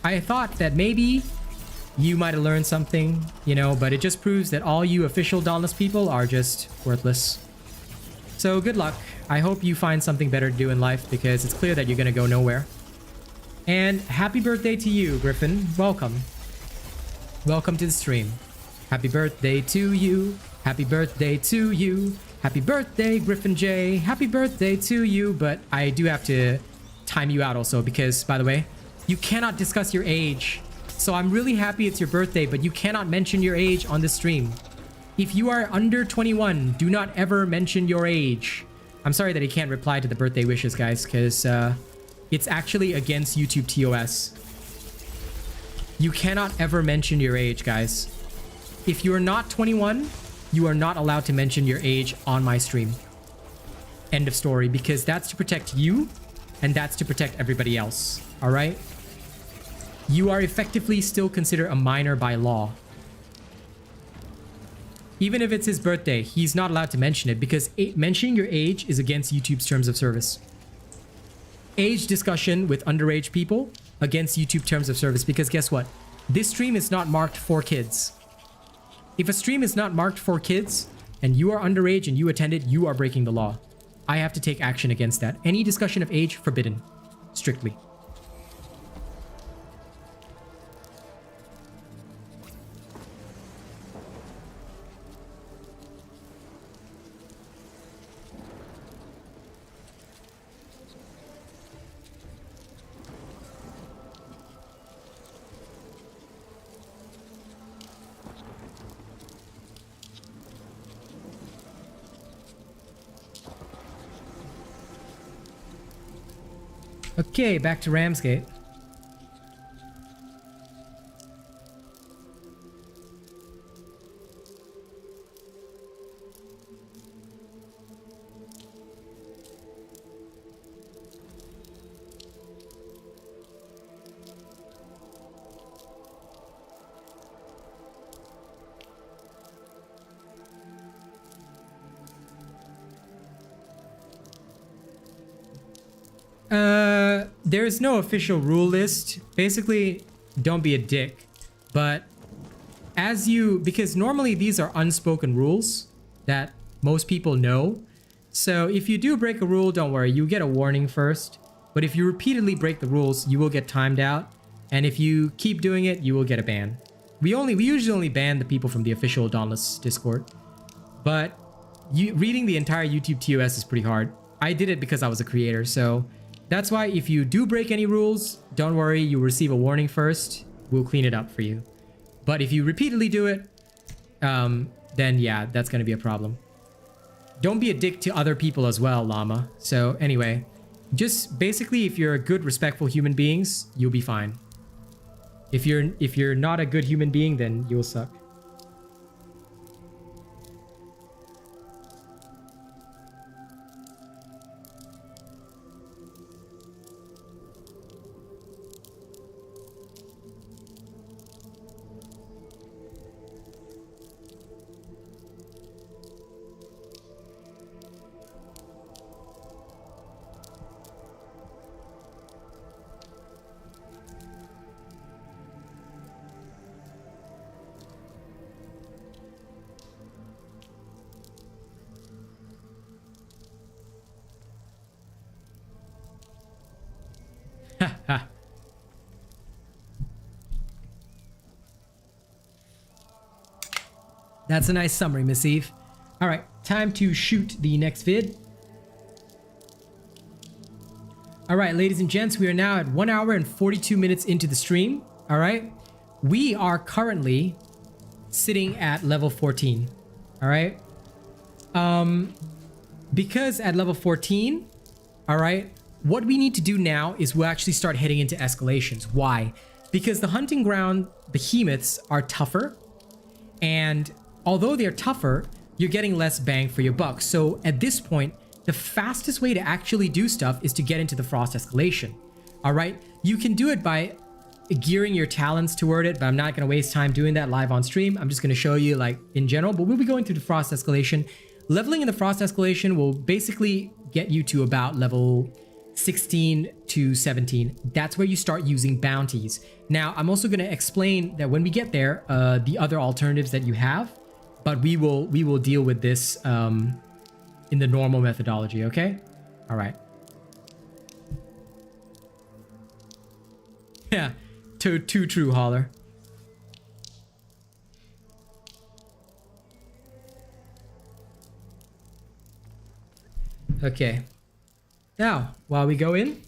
I thought that maybe you might have learned something, you know, but it just proves that all you official Dauntless people are just worthless. So good luck. I hope you find something better to do in life, because it's clear that you're gonna go nowhere. And happy birthday to you, Griffin. Welcome. Welcome to the stream. Happy birthday to you. Happy birthday to you. Happy birthday, Griffin J. Happy birthday to you. But I do have to time you out also, because, by the way, you cannot discuss your age. So I'm really happy it's your birthday, but you cannot mention your age on the stream. If you are under 21, do not ever mention your age. I'm sorry that he can't reply to the birthday wishes, guys, because it's actually against YouTube TOS. You cannot ever mention your age, guys. If you are not 21, you are not allowed to mention your age on my stream. End of story, because that's to protect you, and that's to protect everybody else. All right? You are effectively still considered a minor by law. Even if it's his birthday, he's not allowed to mention it, because mentioning your age is against YouTube's terms of service. Age discussion with underage people against YouTube terms of service, because guess what? This stream is not marked for kids. If a stream is not marked for kids and you are underage and you attended, you are breaking the law. I have to take action against that. Any discussion of age, forbidden. Strictly. Okay, back to Ramsgate. There's no official rule list. Basically, don't be a dick. But as you, because normally these are unspoken rules that most people know. So if you do break a rule, don't worry, you get a warning first. But if you repeatedly break the rules, you will get timed out. And if you keep doing it, you will get a ban. We usually only ban the people from the official Dauntless Discord. But reading the entire YouTube TOS is pretty hard. I did it because I was a creator, so that's why if you do break any rules, don't worry, you'll receive a warning first. We'll clean it up for you. But if you repeatedly do it, then yeah, that's going to be a problem. Don't be a dick to other people as well, Llama. So anyway, just basically if you're a good, respectful human beings, you'll be fine. If you're not a good human being, then you'll suck. That's a nice summary, Miss Eve. All right, time to shoot the next vid. All right, ladies and gents, we are now at 1 hour and 42 minutes into the stream. All right, we are currently sitting at level 14. All right, because at level 14, all right, what we need to do now is we'll actually start heading into escalations. Why? Because the hunting ground behemoths are tougher, and although they're tougher, you're getting less bang for your buck. So at this point, the fastest way to actually do stuff is to get into the frost escalation. All right, you can do it by gearing your talents toward it, but I'm not going to waste time doing that live on stream. I'm just going to show you like in general, but we'll be going through the frost escalation. Leveling in the frost escalation will basically get you to about level 16 to 17. That's where you start using bounties. Now, I'm also going to explain that when we get there, the other alternatives that you have, but we will deal with this in the normal methodology, okay? All right. Yeah, too true, Holler. Okay. Now, while we go in,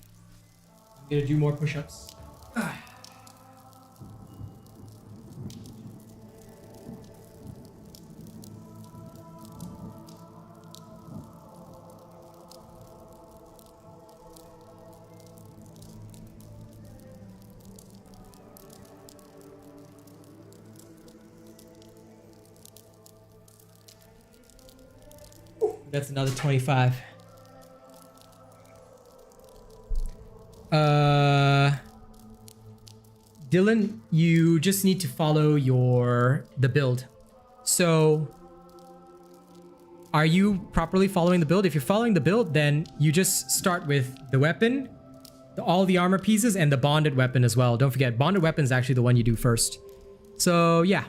I'm gonna do more push-ups. That's another 25. Dylan, you just need to follow the build. So are you properly following the build? If you're following the build, then you just start with the weapon, all the armor pieces, and the bonded weapon as well. Don't forget, bonded weapon is actually the one you do first. So yeah,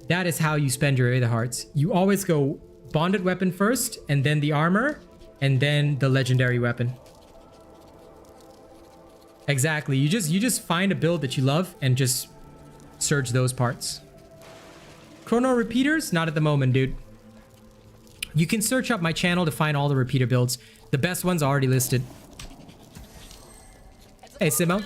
that is how you spend your Aether Hearts. You always go bonded weapon first, and then the armor, and then the legendary weapon. Exactly. You just find a build that you love and just surge those parts. Chrono repeaters? Not at the moment, dude. You can search up my channel to find all the repeater builds. The best ones are already listed. Hey, Simo.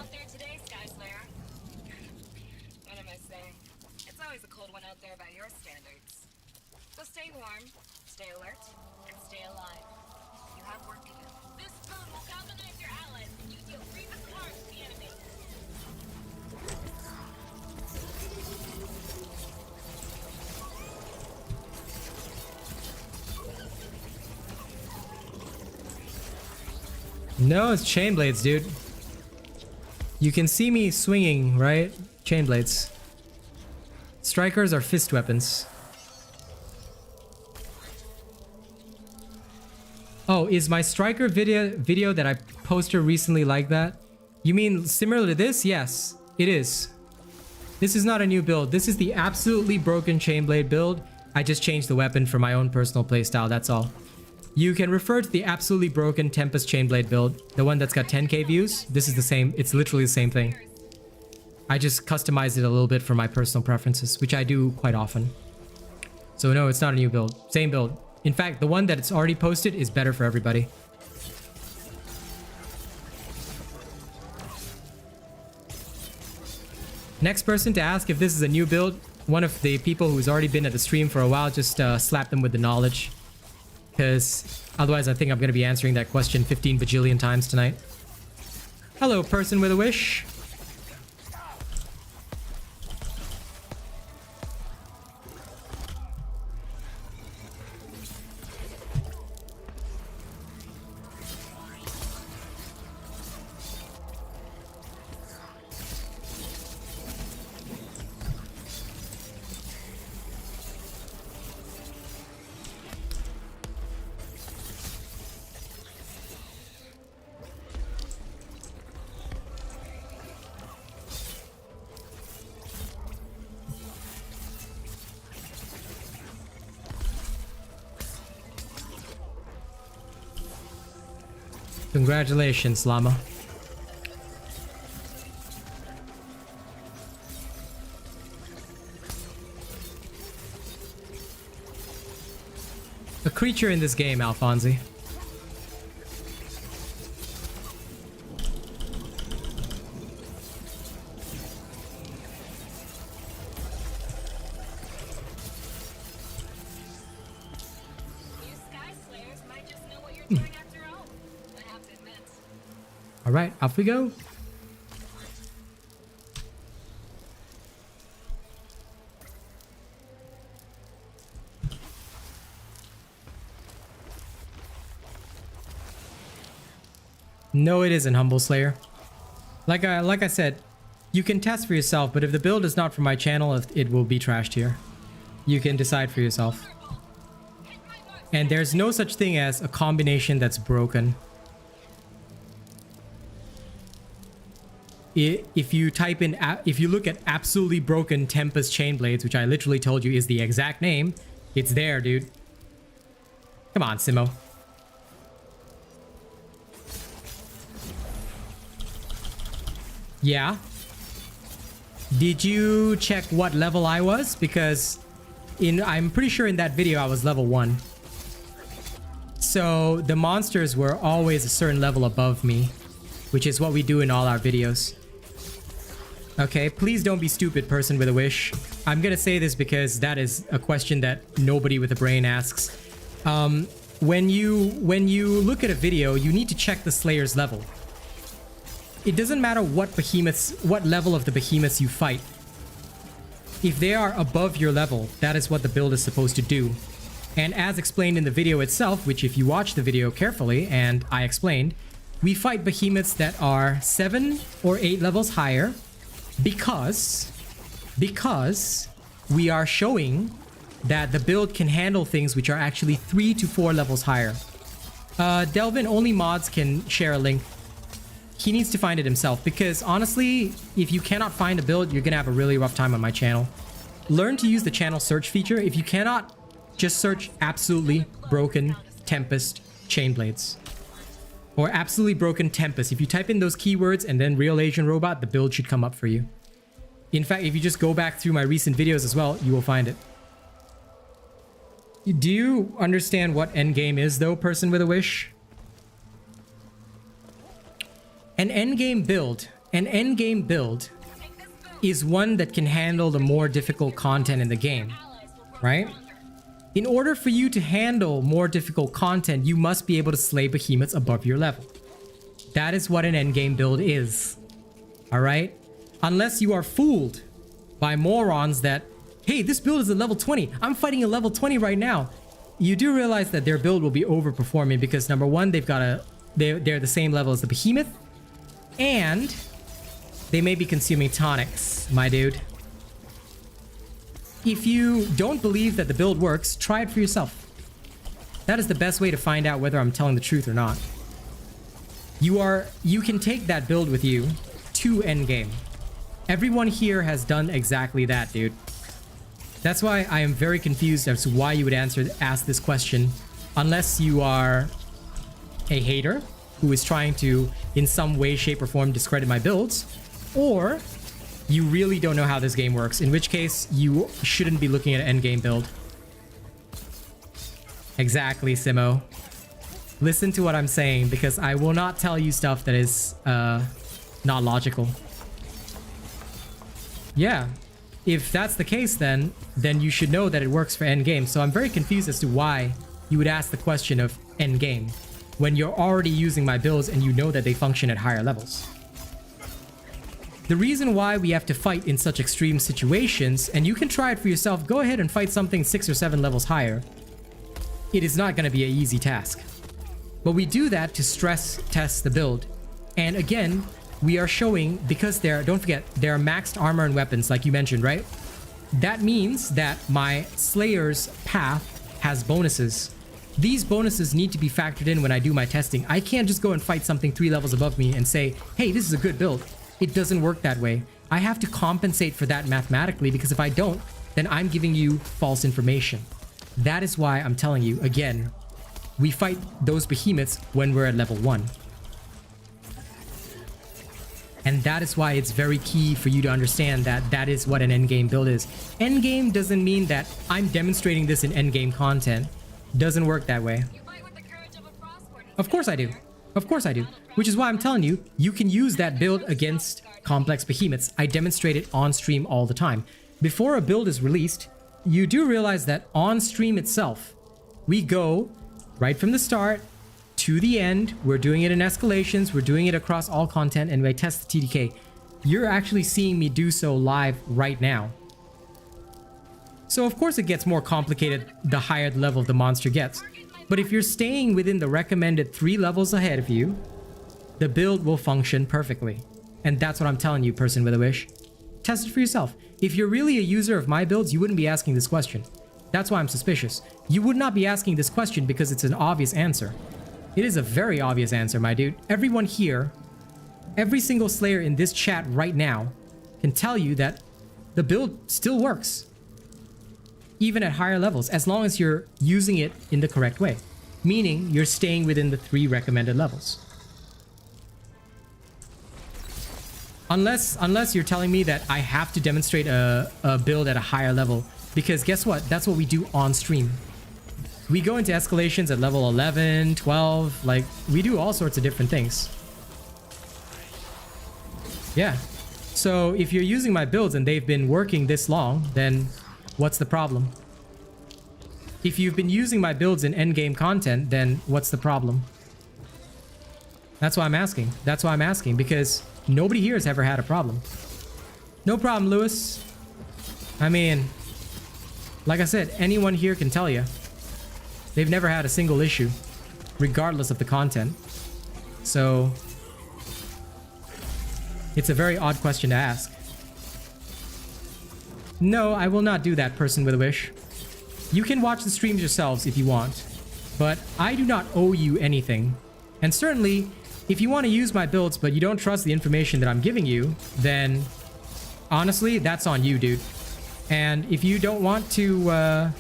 No, it's chain blades, dude. You can see me swinging, right? Chain blades. Strikers are fist weapons. Oh, is my striker video that I posted recently like that? You mean similar to this? Yes, it is. This is not a new build. This is the absolutely broken chain blade build I just changed the weapon for my own personal playstyle, that's all. You can refer to the absolutely broken Tempest Chainblade build, the one that's got 10k views. This is the same, it's literally the same thing. I just customized it a little bit for my personal preferences, which I do quite often. So no, it's not a new build, same build. In fact, the one that it's already posted is better for everybody. Next person to ask if this is a new build, one of the people who's already been at the stream for a while, just slap them with the knowledge. Because otherwise I think I'm going to be answering that question 15 bajillion times tonight. Hello, person with a wish. Congratulations, Llama. A creature in this game, Alfonsi. All right, off we go. No, it isn't, Humble Slayer. Like I said, you can test for yourself, but if the build is not for my channel, it will be trashed here. You can decide for yourself. And there's no such thing as a combination that's broken. If you type in, if you look at absolutely broken Tempest Chainblades, which I literally told you is the exact name, it's there, dude. Come on, Simo. Yeah. Did you check what level I was? Because I'm pretty sure in that video I was level 1. So the monsters were always a certain level above me, which is what we do in all our videos. Okay, please don't be stupid, person with a wish. I'm gonna say this because that is a question that nobody with a brain asks. When you look at a video, you need to check the Slayer's level. It doesn't matter what level of the behemoths you fight. If they are above your level, that is what the build is supposed to do. And as explained in the video itself, which if you watch the video carefully, and I explained, we fight behemoths that are 7 or 8 levels higher because we are showing that the build can handle things which are actually 3 to 4 levels higher. Delvin, only mods can share a link. He needs to find it himself because honestly, if you cannot find a build, you're gonna have a really rough time on my channel. Learn to use the channel search feature. If you cannot, just search absolutely broken Tempest Chainblades. Or absolutely broken Tempest. If you type in those keywords and then RealAsianRobot, the build should come up for you. In fact, if you just go back through my recent videos as well, you will find it. Do you understand what endgame is though, person with a wish? An endgame build is one that can handle the more difficult content in the game, right? In order for you to handle more difficult content, you must be able to slay behemoths above your level. That is what an endgame build is. Alright? Unless you are fooled by morons that, hey, this build is a level 20. I'm fighting a level 20 right now. You do realize that their build will be overperforming because number one, they're the same level as the behemoth. And they may be consuming tonics, my dude. If you don't believe that the build works, try it for yourself. That is the best way to find out whether I'm telling the truth or not. You can take that build with you to endgame. Everyone here has done exactly that, dude. That's why I am very confused as to why you would ask this question, unless you are a hater who is trying to, in some way, shape, or form, discredit my builds, or you really don't know how this game works, in which case you shouldn't be looking at an endgame build. Exactly, Simo. Listen to what I'm saying, because I will not tell you stuff that is not logical. Yeah, if that's the case, then you should know that it works for endgame. So I'm very confused as to why you would ask the question of endgame when you're already using my builds and you know that they function at higher levels. The reason why we have to fight in such extreme situations, and you can try it for yourself, go ahead and fight something 6 or 7 levels higher. It is not going to be an easy task. But we do that to stress test the build. And again, we are showing, because don't forget, there are maxed armor and weapons, like you mentioned, right? That means that my Slayer's path has bonuses. These bonuses need to be factored in when I do my testing. I can't just go and fight something 3 levels above me and say, hey, this is a good build. It doesn't work that way. I have to compensate for that mathematically, because if I don't, then I'm giving you false information. That is why I'm telling you, again, we fight those behemoths when we're at level 1. And that is why it's very key for you to understand that that is what an endgame build is. Endgame doesn't mean that I'm demonstrating this in endgame content. Doesn't work that way. Of course I do. Of course I do. Which is why I'm telling you, you can use that build against complex behemoths. I demonstrate it on stream all the time. Before a build is released, you do realize that on stream itself, we go right from the start to the end. We're doing it in escalations. We're doing it across all content, and we test the TDK. You're actually seeing me do so live right now. So of course it gets more complicated the higher the level the monster gets. But if you're staying within the recommended 3 levels ahead of you, the build will function perfectly. And that's what I'm telling you, person with a wish. Test it for yourself. If you're really a user of my builds, you wouldn't be asking this question. That's why I'm suspicious. You would not be asking this question because it's an obvious answer. It is a very obvious answer, my dude. Everyone here, every single Slayer in this chat right now can tell you that the build still works. Even at higher levels, as long as you're using it in the correct way. Meaning, you're staying within the 3 recommended levels. Unless you're telling me that I have to demonstrate a build at a higher level. Because guess what? That's what we do on stream. We go into escalations at level 11, 12, like, we do all sorts of different things. Yeah. So if you're using my builds and they've been working this long, then what's the problem? If you've been using my builds in endgame content, then what's the problem? That's why I'm asking. That's why I'm asking, because nobody here has ever had a problem. No problem, Lewis. I mean, like I said, anyone here can tell you. They've never had a single issue, regardless of the content. So, it's a very odd question to ask. No, I will not do that, person with a wish. You can watch the streams yourselves if you want, but I do not owe you anything. And certainly, if you want to use my builds but you don't trust the information that I'm giving you, then honestly, that's on you, dude. And if you don't want to,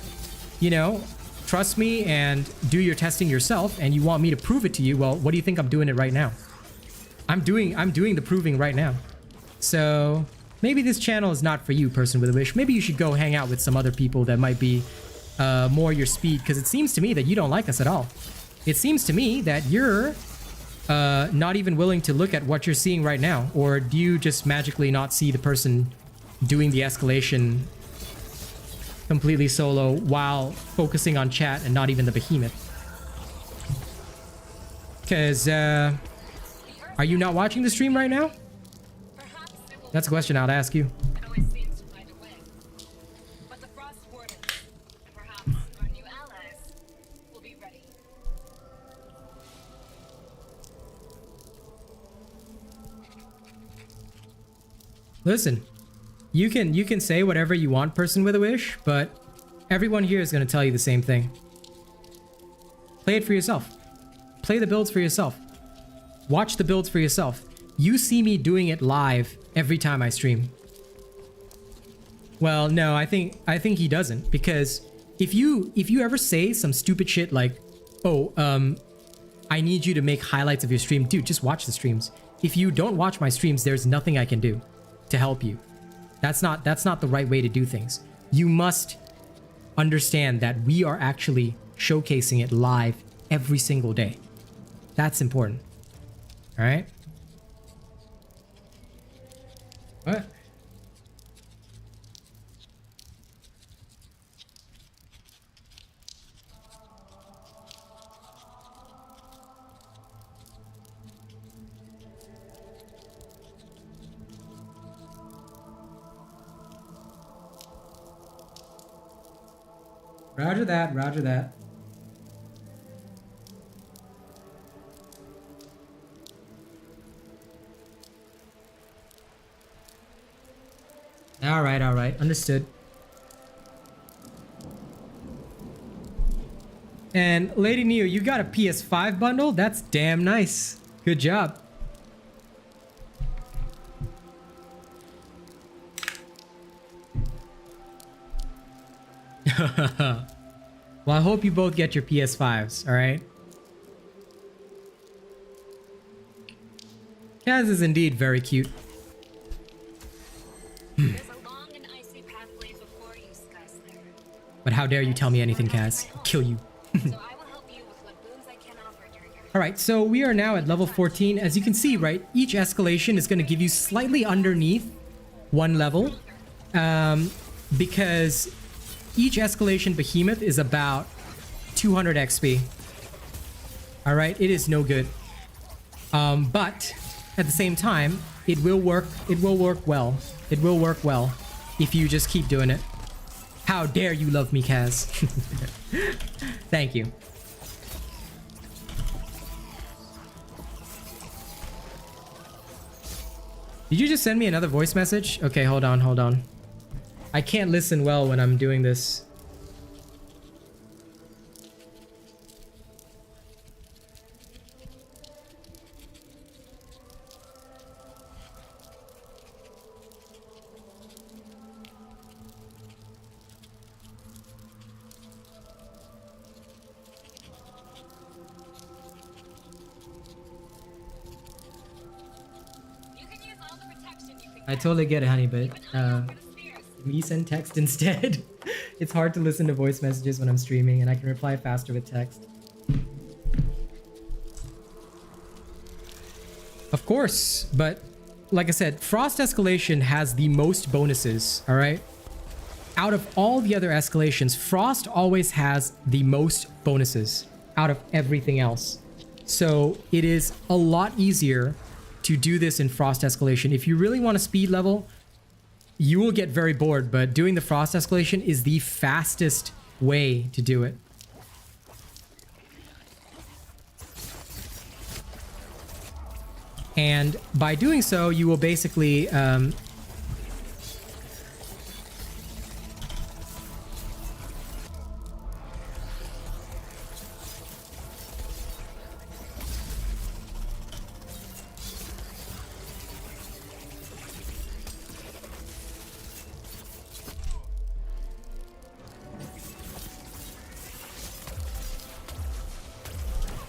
you know, trust me and do your testing yourself and you want me to prove it to you, well, what do you think I'm doing it right now? I'm doing the proving right now. So maybe this channel is not for you, person with a wish. Maybe you should go hang out with some other people that might be more your speed, because it seems to me that you don't like us at all. It seems to me that you're not even willing to look at what you're seeing right now. Or do you just magically not see the person doing the escalation completely solo while focusing on chat and not even the behemoth? Because, are you not watching the stream right now? That's a question I'll ask you. Listen, you can say whatever you want, person with a wish, but everyone here is going to tell you the same thing. Play it for yourself. Play the builds for yourself. Watch the builds for yourself. You see me doing it live every time I stream. Well, no, I think he doesn't, because if you ever say some stupid shit like, "Oh, I need you to make highlights of your stream," dude, just watch the streams. If you don't watch my streams, there's nothing I can do to help you. That's not the right way to do things. You must understand that we are actually showcasing it live every single day. That's important. All right? What? Roger that, roger that. All right, understood. And Lady Neo, you got a PS5 bundle? That's damn nice. Good job. Well, I hope you both get your PS5s, all right? Kaz is indeed very cute. There's a long and icy pathway before you, Skyslayer. But how dare you tell me anything, Kaz? I'll kill you. So I will help you with what boons I can offer during your... All right, so we are now at level 14. As you can see, right, each escalation is going to give you slightly underneath one level, because each escalation behemoth is about 200 XP. All right, it is no good. But at the same time, it will work. It will work well. It will work well if you just keep doing it. How dare you love me, Kaz? Thank you. Did you just send me another voice message? Okay, hold on, hold on. I can't listen well when I'm doing this. I totally get it, honey, but me send text instead. It's hard to listen to voice messages when I'm streaming, and I can reply faster with text. Of course, but like I said, Frost Escalation has the most bonuses, all right? Out of all the other escalations, Frost always has the most bonuses out of everything else. So it is a lot easier to do this in Frost Escalation. If you really want a speed level, you will get very bored, but doing the Frost Escalation is the fastest way to do it. And by doing so, you will basically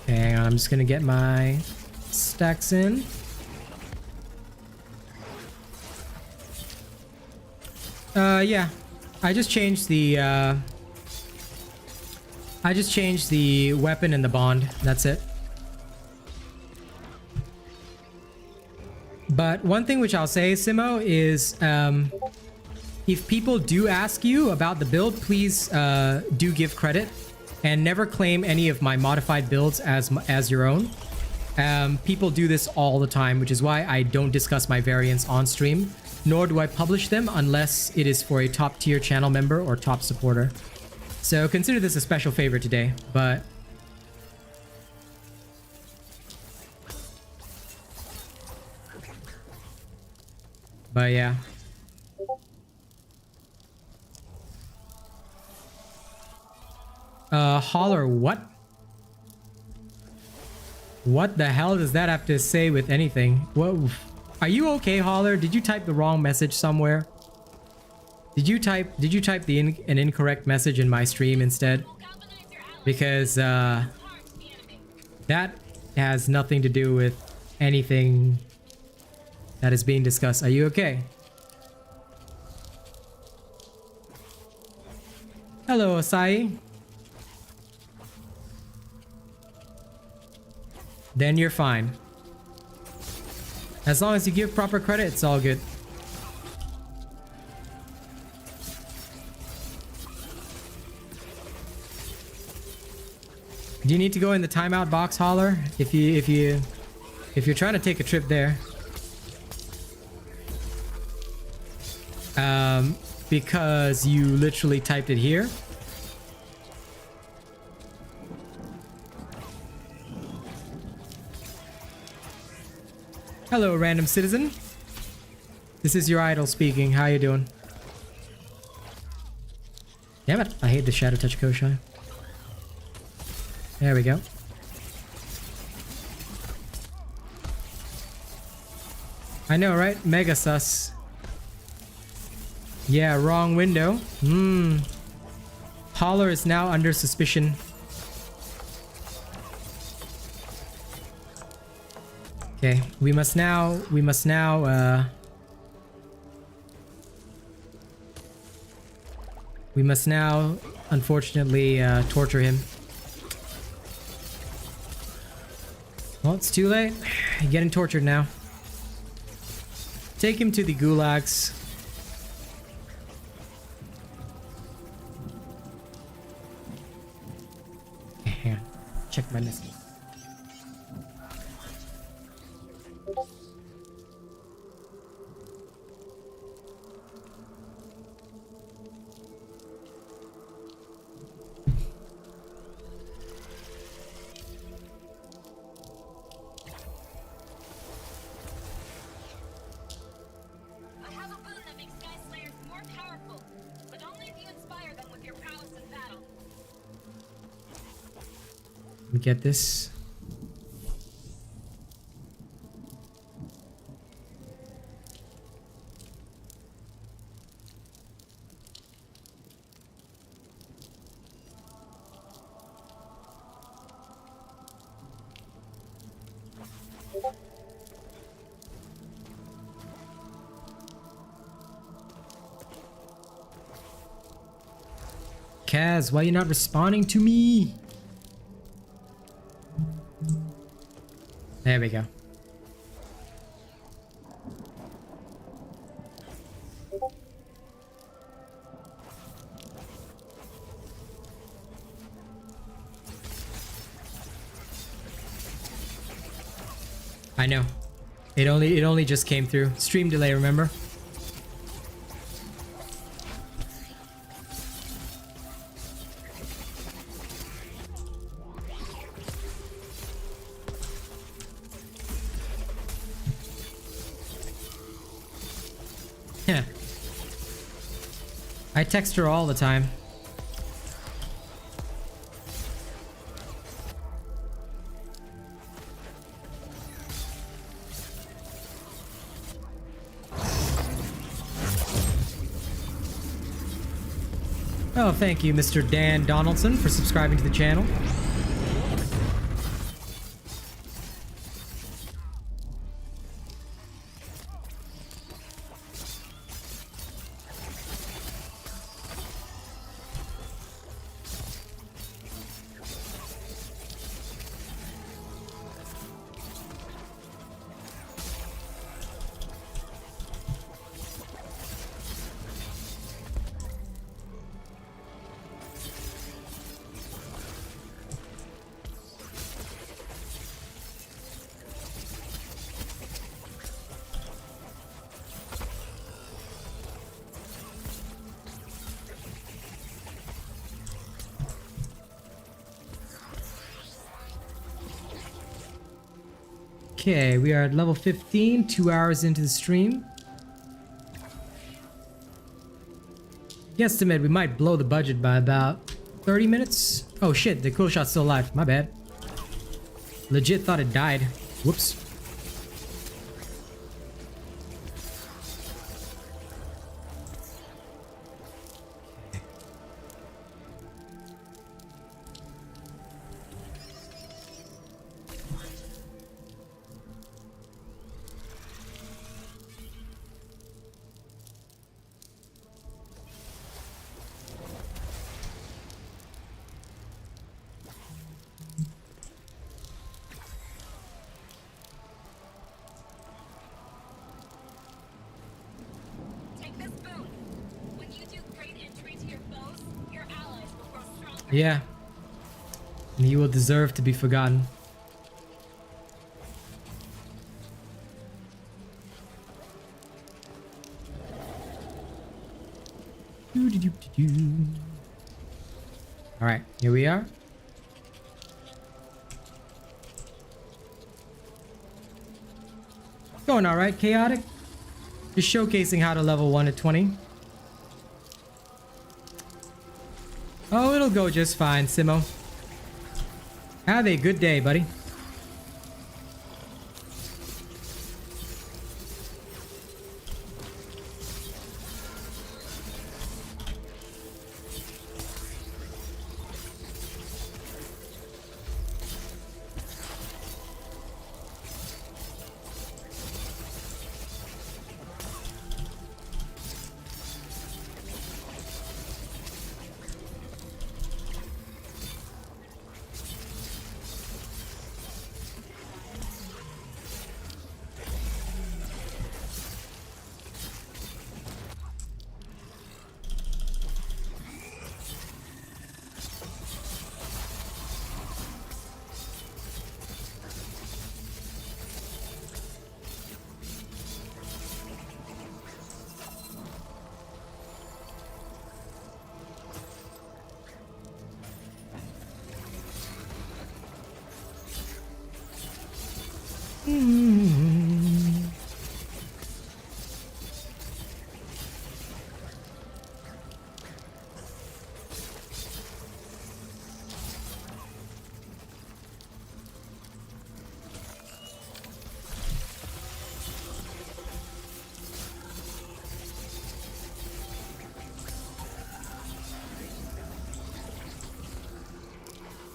hang on, I'm just gonna get my stacks in. Yeah, I just changed the weapon and the bond. That's it. But one thing which I'll say, Simo, is if people do ask you about the build, please do give credit and never claim any of my modified builds as your own. People do this all the time, which is why I don't discuss my variants on stream, nor do I publish them unless it is for a top tier channel member or top supporter. So consider this a special favor today, but yeah. Holler, what? What the hell does that have to say with anything? Whoa. Are you okay, Holler? Did you type the wrong message somewhere? Did you type an incorrect message in my stream instead? Will galvanize your allies. Because Hard to the enemy. that has nothing to do with anything that is being discussed. Are you okay? Hello, Asai. Then you're fine. As long as you give proper credit, it's all good. Do you need to go in the timeout box, Holler? If you're trying to take a trip there. Because you literally typed it here. Hello, random citizen. This is your idol speaking. How you doing? Damn it, I hate the Shadow Touch Koshai. There we go. I know, right? Mega sus. Yeah, wrong window. Holler is now under suspicion. Okay, we must now, unfortunately, torture him. Well, it's too late. You're getting tortured now. Take him to the gulags. Here, check my list. I have a boon that makes Sky Slayers more powerful, but only if you inspire them with your prowess in battle. Let me get this. Kaz, why are you not responding to me? There we go. I know. It only just came through. Stream delay, remember? Yeah. I text her all the time. Oh, thank you, Mr. Dan Donaldson, for subscribing to the channel. Okay, we are at level 15, 2 hours into the stream. Guesstimate we might blow the budget by about 30 minutes. Oh shit, the cool shot's still alive. My bad. Legit thought it died. Whoops. Yeah. And he will deserve to be forgotten. Alright, here we are. Going alright, chaotic. Just showcasing how to level 1 at 20. Oh, it'll go just fine, Simo. Have a good day, buddy.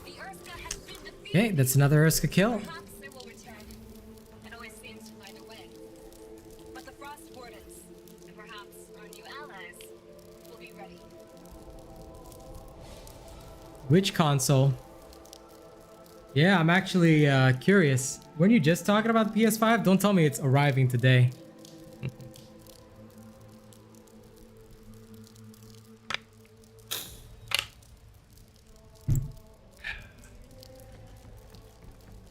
The Urska has been defeated. Okay, that's another Urska kill. Perhaps they will return. It always seems to find a way. But the Frost Wardens, and perhaps our new allies, will be ready. Which console? Yeah, I'm actually curious. Weren't you just talking about the PS5? Don't tell me it's arriving today.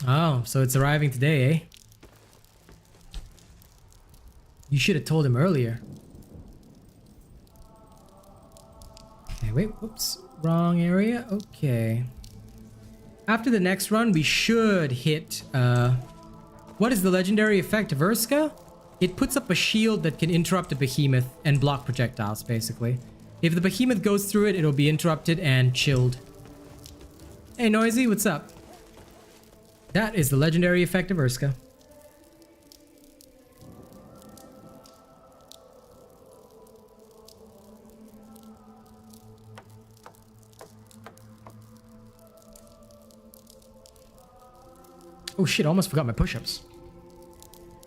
Oh, so it's arriving today, eh? You should have told him earlier. Okay, wait, whoops. Wrong area. Okay. After the next run, we should hit, what is the legendary effect of Urska? It puts up a shield that can interrupt a behemoth and block projectiles, basically. If the behemoth goes through it, it'll be interrupted and chilled. Hey, Noisy, what's up? That is the legendary effect of Urska. Oh shit, I almost forgot my push-ups.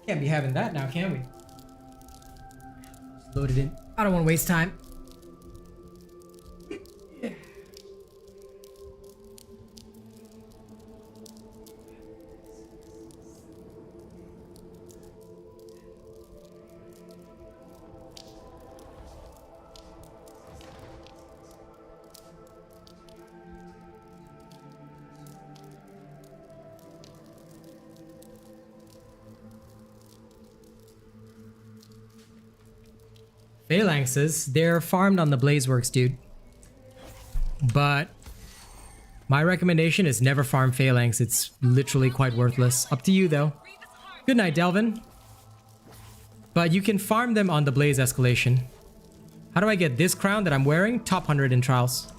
Can't be having that now, can we? Load it in. I don't want to waste time. Phalanxes, they're farmed on the Blazeworks, dude. But my recommendation is never farm Phalanx. It's literally quite worthless. Up to you, though. Good night, Delvin. But you can farm them on the Blaze escalation. How do I get this crown that I'm wearing? Top 100 in trials.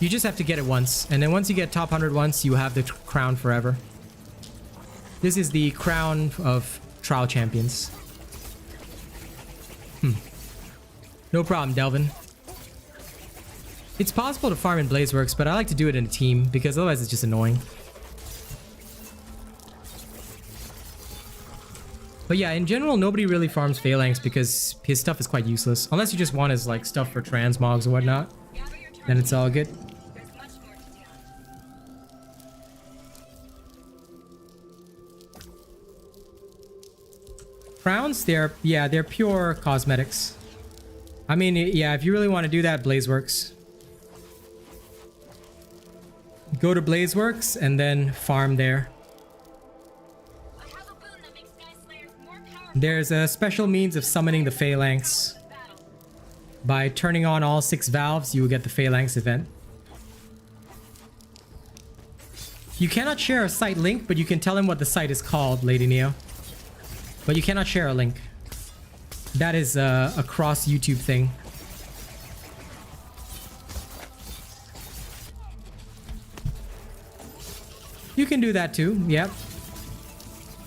You just have to get it once. And then once you get top 100 once, you have the crown forever. This is the crown of trial champions. No problem, Delvin. It's possible to farm in Blazeworks, but I like to do it in a team because otherwise it's just annoying. But yeah, in general, nobody really farms Phalanx because his stuff is quite useless. Unless you just want his like stuff for transmogs or whatnot. Then it's all good. There's much more to do. Crowns, they're pure cosmetics. I mean, yeah, if you really want to do that, Blazeworks. Go to Blazeworks and then farm there. I have a boon that makes Sky Slayers more powerful There's a special means of summoning the Phalanx. in battle. By turning on all 6 valves, you will get the Phalanx event. You cannot share a site link, but you can tell him what the site is called, Lady Neo. But you cannot share a link. That is a cross YouTube thing. You can do that too, yep.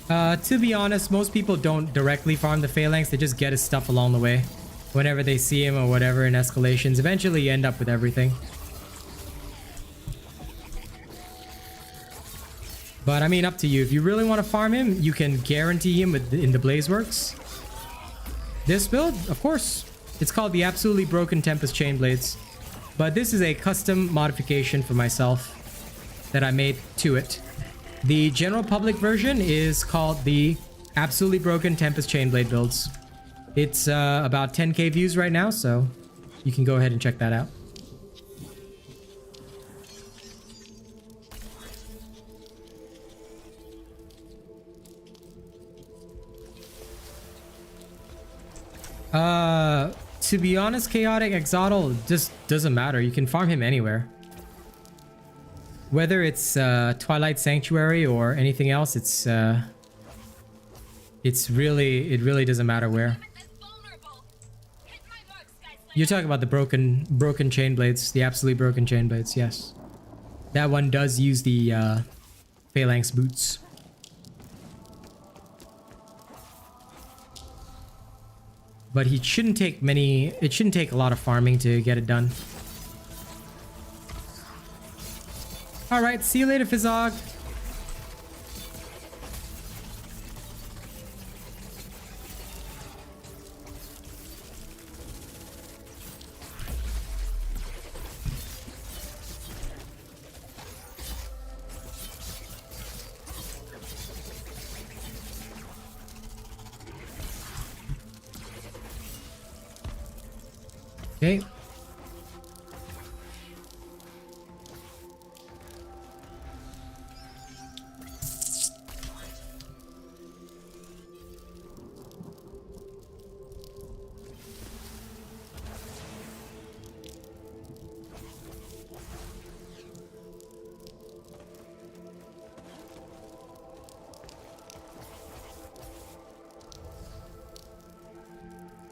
To be honest, most people don't directly farm the Phalanx, they just get his stuff along the way. Whenever they see him or whatever in escalations, eventually you end up with everything. But I mean, up to you. If you really want to farm him, you can guarantee him in the Blazeworks. This build, of course, it's called the Absolutely Broken Tempest Chainblades. But this is a custom modification for myself that I made to it. The general public version is called the Absolutely Broken Tempest Chainblade builds. It's about 10k views right now, so you can go ahead and check that out. To be honest, Chaotic Exotl just doesn't matter. You can farm him anywhere. Whether it's Twilight Sanctuary or anything else, it really doesn't matter where. Vulnerable. Hit my mark, Sky Slayer. You're talking about the broken chain blades, the absolutely broken chain blades, yes. That one does use the Phalanx boots. But it shouldn't take a lot of farming to get it done. Alright, see you later, Fizzog. Okay.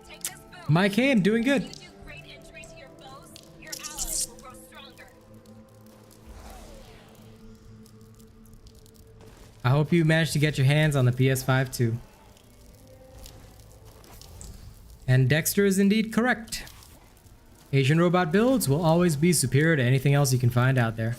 Take this boon. Mike, hey, I'm doing good. You do great injury to your foes, your allies will grow stronger. I hope you managed to get your hands on the PS5 too. And Dexter is indeed correct. Asian robot builds will always be superior to anything else you can find out there.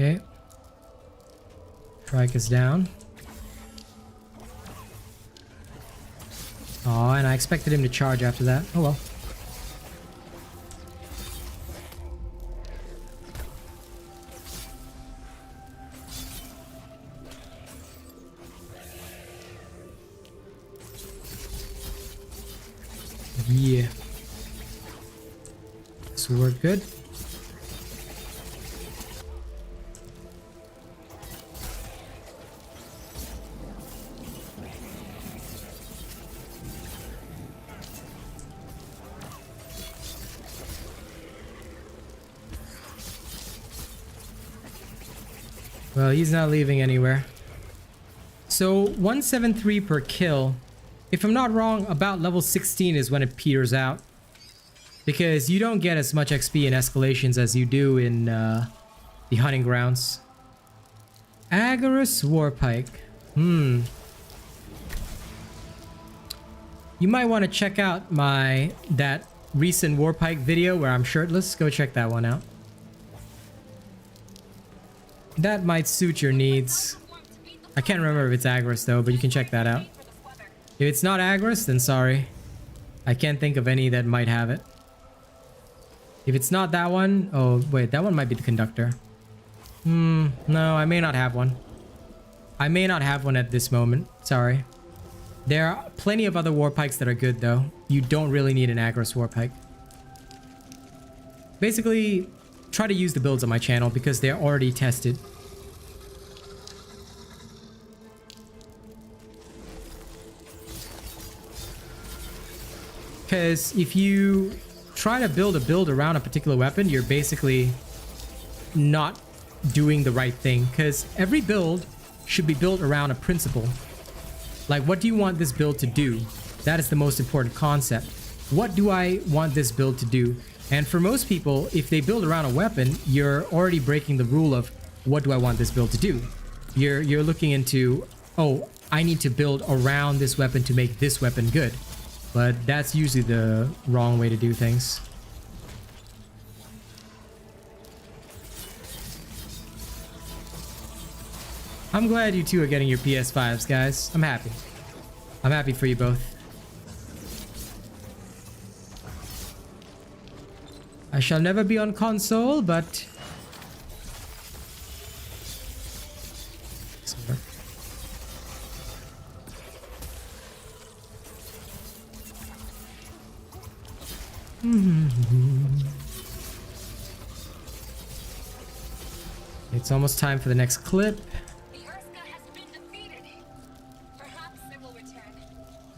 Okay. Trike is down. Oh, and I expected him to charge after that. Oh well. Yeah. This will work good. Well, he's not leaving anywhere. So 173 per kill. If I'm not wrong, about level 16 is when it peters out. Because you don't get as much XP in escalations as you do in the hunting grounds. Agarus Warpike. You might want to check out that recent Warpike video where I'm shirtless. Go check that one out. That might suit your needs. I can't remember if it's Agris though, but you can check that out. If it's not Agris, then sorry. I can't think of any that might have it. If it's not that one... Oh, wait, that one might be the conductor. No, I may not have one. I may not have one at this moment. Sorry. There are plenty of other war pikes that are good though. You don't really need an Agris war pike. Basically, try to use the builds on my channel because they're already tested. Because if you try to build a build around a particular weapon, you're basically not doing the right thing. Because every build should be built around a principle. Like, what do you want this build to do? That is the most important concept. What do I want this build to do? And for most people, if they build around a weapon, you're already breaking the rule of what do I want this build to do? You're looking into, oh, I need to build around this weapon to make this weapon good. But that's usually the wrong way to do things. I'm glad you two are getting your PS5s, guys. I'm happy. I'm happy for you both. I shall never be on console, but... It's almost time for the next clip.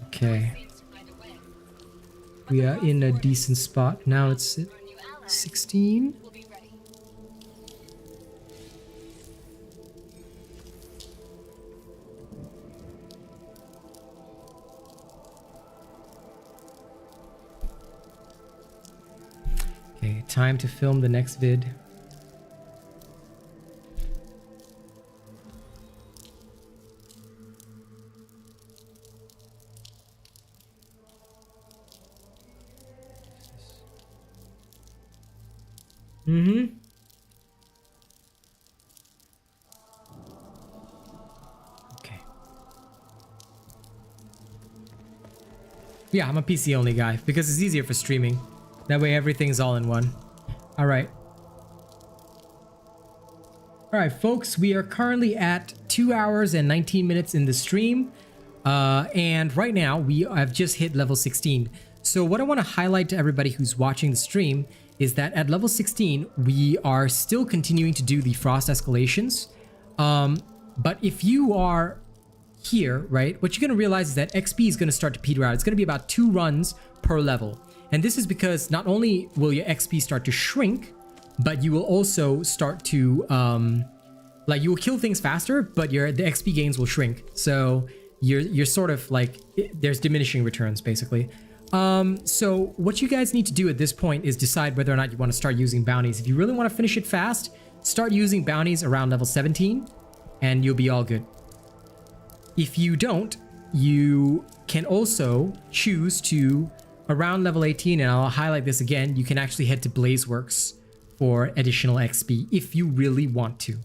Okay. We are in a decent spot. Now it's at 16. Okay, time to film the next vid. Okay. Yeah, I'm a PC only guy because it's easier for streaming. That way everything's all in one. All right. All right, folks, we are currently at 2 hours and 19 minutes in the stream. And right now we have just hit level 16. So what I want to highlight to everybody who's watching the stream is that at level 16, we are still continuing to do the frost escalations. But if you are here, right, what you're going to realize is that XP is going to start to peter out. It's going to be about 2 runs per level. And this is because not only will your XP start to shrink, but you will also start to, like, you will kill things faster, but the XP gains will shrink. So you're sort of like, there's diminishing returns, basically. So what you guys need to do at this point is decide whether or not you want to start using bounties. If you really want to finish it fast, start using bounties around level 17 and you'll be all good. If you don't, you can also choose to, around level 18, and I'll highlight this again, you can actually head to Blazeworks for additional XP if you really want to.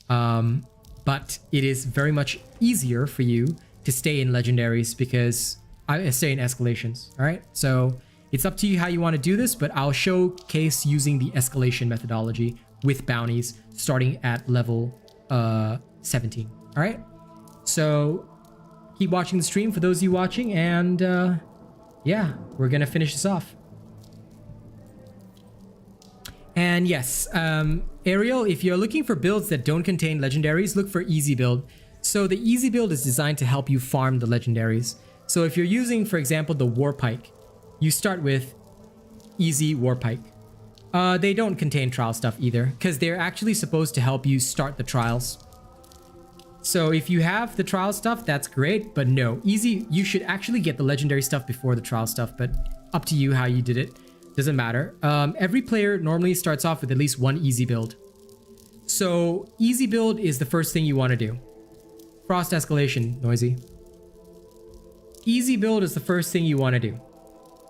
But it is very much easier for you to stay in legendaries because I stay in escalations. All right, so it's up to you how you want to do this, but I'll showcase using the escalation methodology with bounties starting at level 17. All right, so keep watching the stream for those of you watching, and yeah, we're gonna finish this off. And yes, Ariel, if you're looking for builds that don't contain legendaries, look for easy build. So the easy build is designed to help you farm the legendaries. So if you're using, for example, the war pike, you start with easy war pike. They don't contain trial stuff either, because they're actually supposed to help you start the trials. So if you have the trial stuff, that's great, but no, easy, you should actually get the legendary stuff before the trial stuff, but up to you how you did it. Doesn't matter. Every player normally starts off with at least one easy build. So easy build is the first thing you want to do. Frost escalation, noisy. Easy build is the first thing you want to do.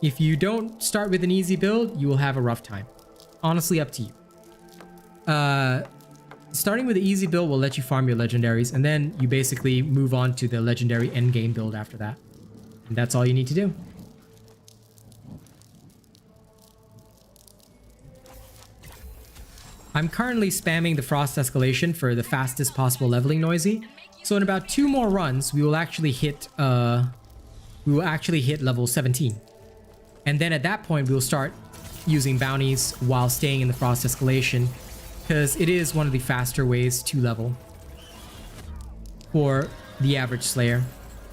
If you don't start with an easy build, you will have a rough time. Honestly, up to you. starting with the easy build will let you farm your legendaries, and then you basically move on to the legendary endgame build after that. And that's all you need to do. I'm currently spamming the frost escalation for the fastest possible leveling noisy. So in about 2 more runs, we will actually hit level 17. And then at that point, we will start using bounties while staying in the frost escalation, because it is one of the faster ways to level for the average slayer.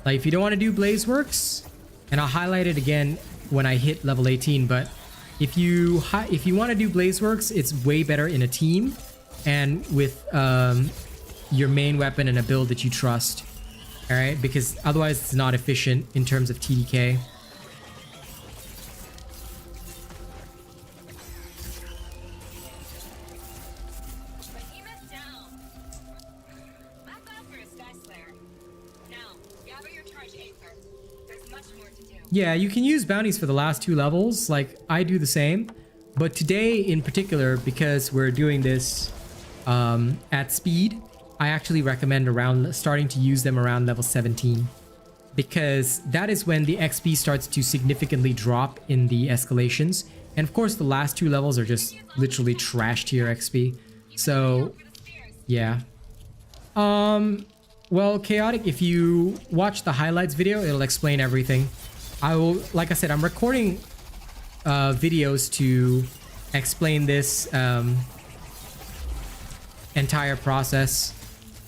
Like if you don't want to do blaze works, and I'll highlight it again when I hit level 18, but if you want to do blaze works, it's way better in a team and with your main weapon and a build that you trust. All right, because otherwise it's not efficient in terms of TDK. Yeah, you can use bounties for the last 2 levels, like I do the same. But today in particular, because we're doing this at speed, I actually recommend starting to use them around level 17. Because that is when the XP starts to significantly drop in the escalations. And of course the last 2 levels are just literally trash tier XP. So, yeah. Well, Chaotic, if you watch the highlights video, it'll explain everything. Like I said, I'm recording videos to explain this entire process,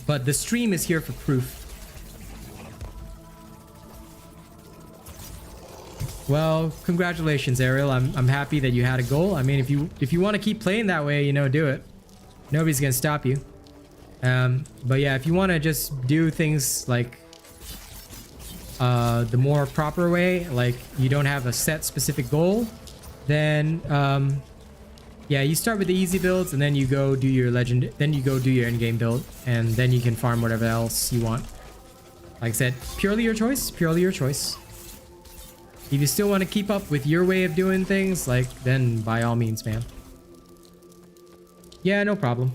but the stream is here for proof. Well, congratulations, Ariel. I'm happy that you had a goal. I mean, if you want to keep playing that way, you know, do it. Nobody's gonna stop you. But yeah, if you want to just do things like the more proper way, like you don't have a set specific goal, then yeah, you start with the easy builds and then you go do your endgame build, and then you can farm whatever else you want. Like I said, purely your choice, purely your choice. If you still want to keep up with your way of doing things, like, then by all means, man. Yeah, no problem.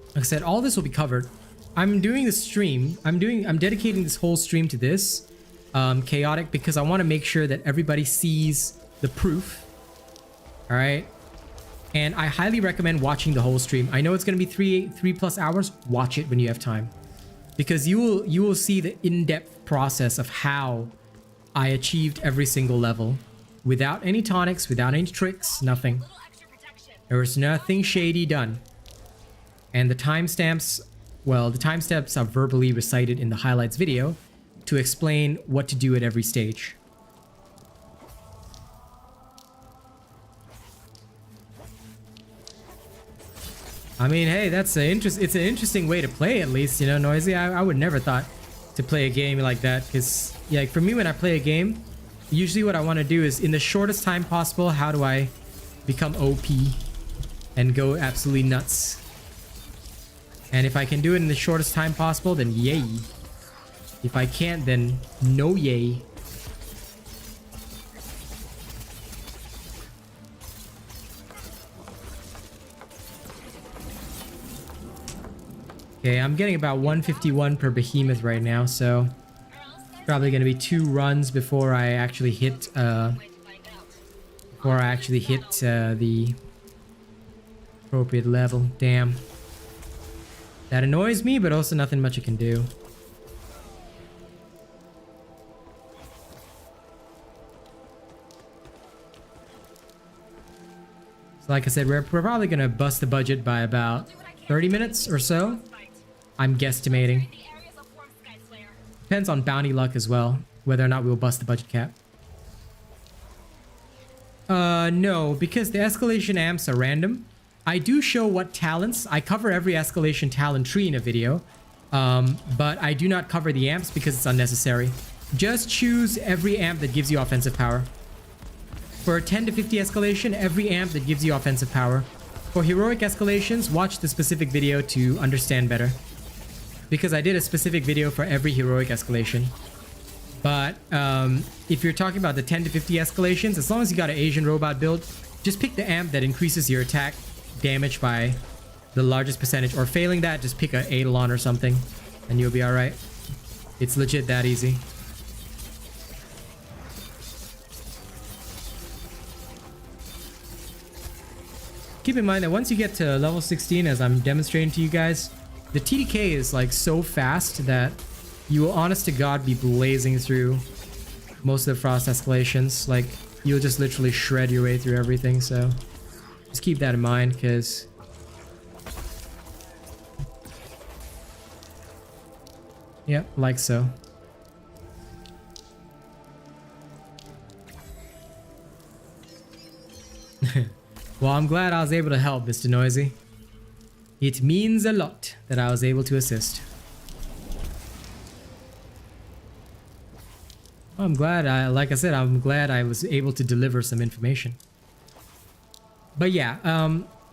Like I said, all this will be covered. I'm doing the stream. I'm dedicating this whole stream to this, Chaotic, because I want to make sure that everybody sees the proof. All right. And I highly recommend watching the whole stream. I know it's going to be 3+ hours. Watch it when you have time, because you will see the in-depth process of how I achieved every single level without any tonics, without any tricks, nothing. There was nothing shady done. And the timestamps, well, the timestamps are verbally recited in the highlights video to explain what to do at every stage. I mean, hey, it's an interesting way to play, at least, you know, Noisy. I would never thought to play a game like that, because yeah, for me, when I play a game, usually what I want to do is, in the shortest time possible, how do I become OP and go absolutely nuts? And if I can do it in the shortest time possible, then yay. If I can't, then no yay. Okay, I'm getting about 151 per behemoth right now, so probably gonna be 2 runs before I actually hit the appropriate level. Damn. That annoys me, but also nothing much I can do. So like I said, we're probably gonna bust the budget by about 30 minutes or so. I'm guesstimating. Depends on bounty luck as well, whether or not we'll bust the budget cap. No, because the escalation amps are random. I do show what talents. I cover every escalation talent tree in a video, but I do not cover the amps because it's unnecessary. Just choose every amp that gives you offensive power. For 10 to 50 escalation, every amp that gives you offensive power. For heroic escalations, watch the specific video to understand better, because I did a specific video for every heroic escalation. But if you're talking about the 10 to 50 escalations, as long as you got an Asian robot build, just pick the amp that increases your attack damage by the largest percentage, or failing that, just pick a Eidolon or something, and you'll be all right. It's legit that easy. Keep in mind that once you get to level 16, as I'm demonstrating to you guys, the TDK is like so fast that you will honest to God be blazing through most of the frost escalations. Like, you'll just literally shred your way through everything, so just keep that in mind, because yep, like so. Well, I'm glad I was able to help, Mr. Noisy. It means a lot that I was able to assist. Well, I'm glad like I said, I'm glad I was able to deliver some information. But yeah,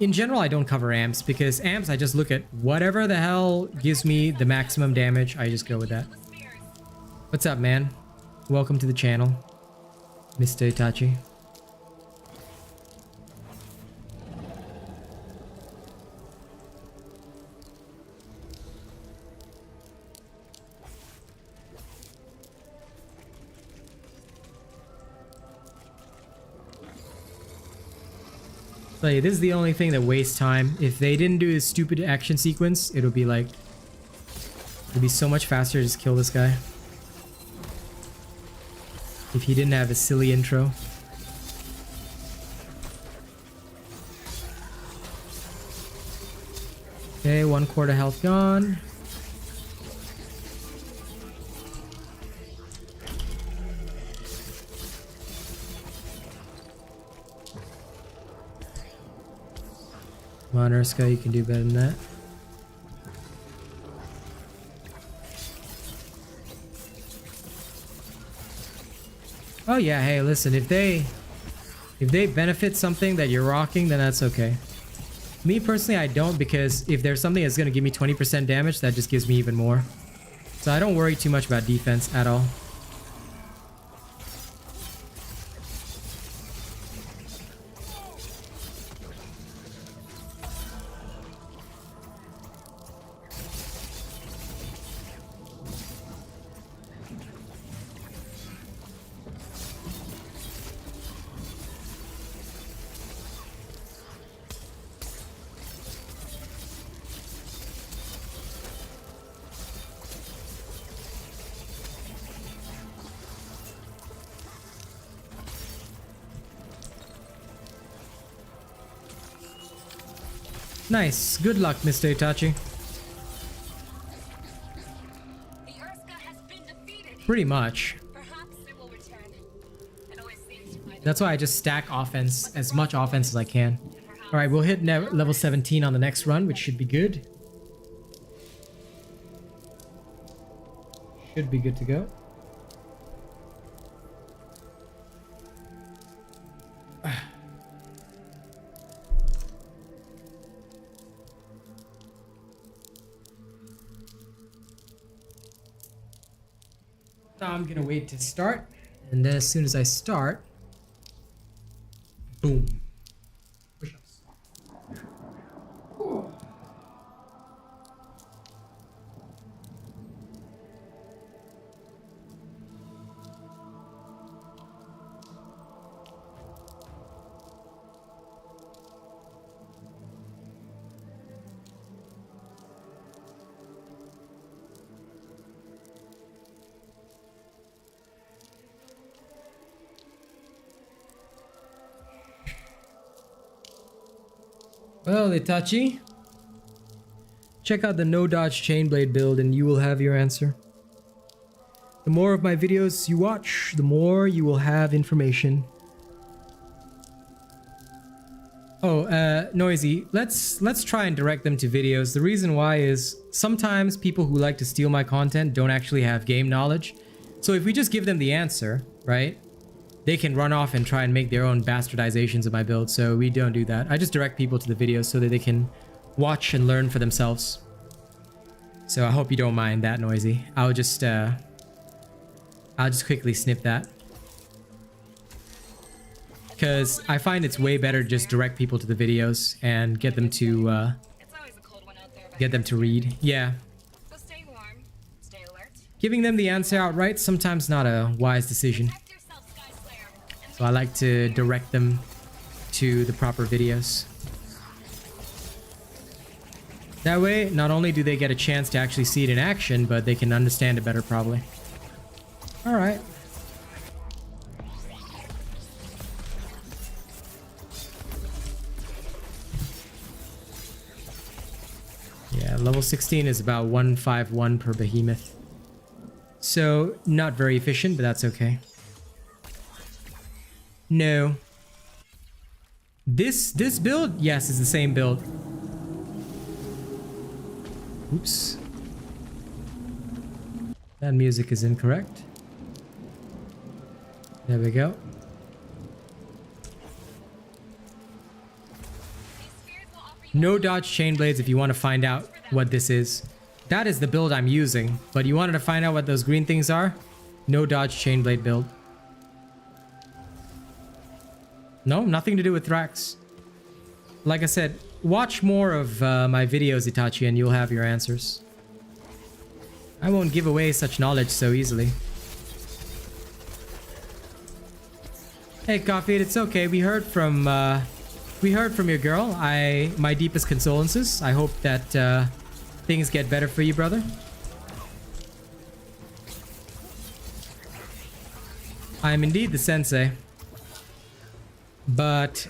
in general, I don't cover amps, because amps, I just look at whatever the hell gives me the maximum damage. I just go with that. What's up, man? Welcome to the channel, Mr. Itachi. Like, this is the only thing that wastes time. If they didn't do this stupid action sequence, it would be like, it'd be so much faster to just kill this guy. If he didn't have a silly intro. Okay, 1/4 health gone. Come on, Urska, you can do better than that. Oh yeah, hey, listen, if they benefit something that you're rocking, then that's okay. Me personally, I don't, because if there's something that's gonna give me 20% damage, that just gives me even more. So I don't worry too much about defense at all. Nice. Good luck, Mr. Itachi. The Urska has been defeated. Pretty much. Perhaps it will return. It always seems to find a That's why I just stack offense, as much offense as I can. Alright, we'll hit level 17 on the next run, which should be good. Should be good to go. Now I'm gonna wait to start, and then as soon as I start, boom. Push-ups. Well, Itachi, check out the no dodge chainblade build and you will have your answer. The more of my videos you watch, the more you will have information. Oh, Noisy, let's try and direct them to videos. The reason why is sometimes people who like to steal my content don't actually have game knowledge. So if we just give them the answer, right? They can run off and try and make their own bastardizations of my build, so we don't do that. I just direct people to the videos so that they can watch and learn for themselves. So I hope you don't mind that, Noisy. I'll just quickly snip that. Because I find it's way better to just direct people to the videos and get them to Get them to read. Yeah. So stay warm, stay alert. Giving them the answer outright, sometimes not a wise decision. Protect yourself, Sky Slayer. And So I like to direct them to the proper videos. That way, not only do they get a chance to actually see it in action, but they can understand it better probably. Alright. Yeah, level 16 is about 151 per behemoth. So, not very efficient, but that's okay. No. This build? Yes, is the same build. Oops. That music is incorrect. There we go. these spheres will offer you No dodge chain blades if you want to find out what this is. That is the build I'm using, but you wanted to find out what those green things are? No dodge chain blade build. No, nothing to do with Thrax. Like I said, watch more of my videos, Itachi, and you'll have your answers. I won't give away such knowledge so easily. Hey, Coffee, it's okay. We heard from your girl. My deepest condolences. I hope that things get better for you, brother. I am indeed the sensei. But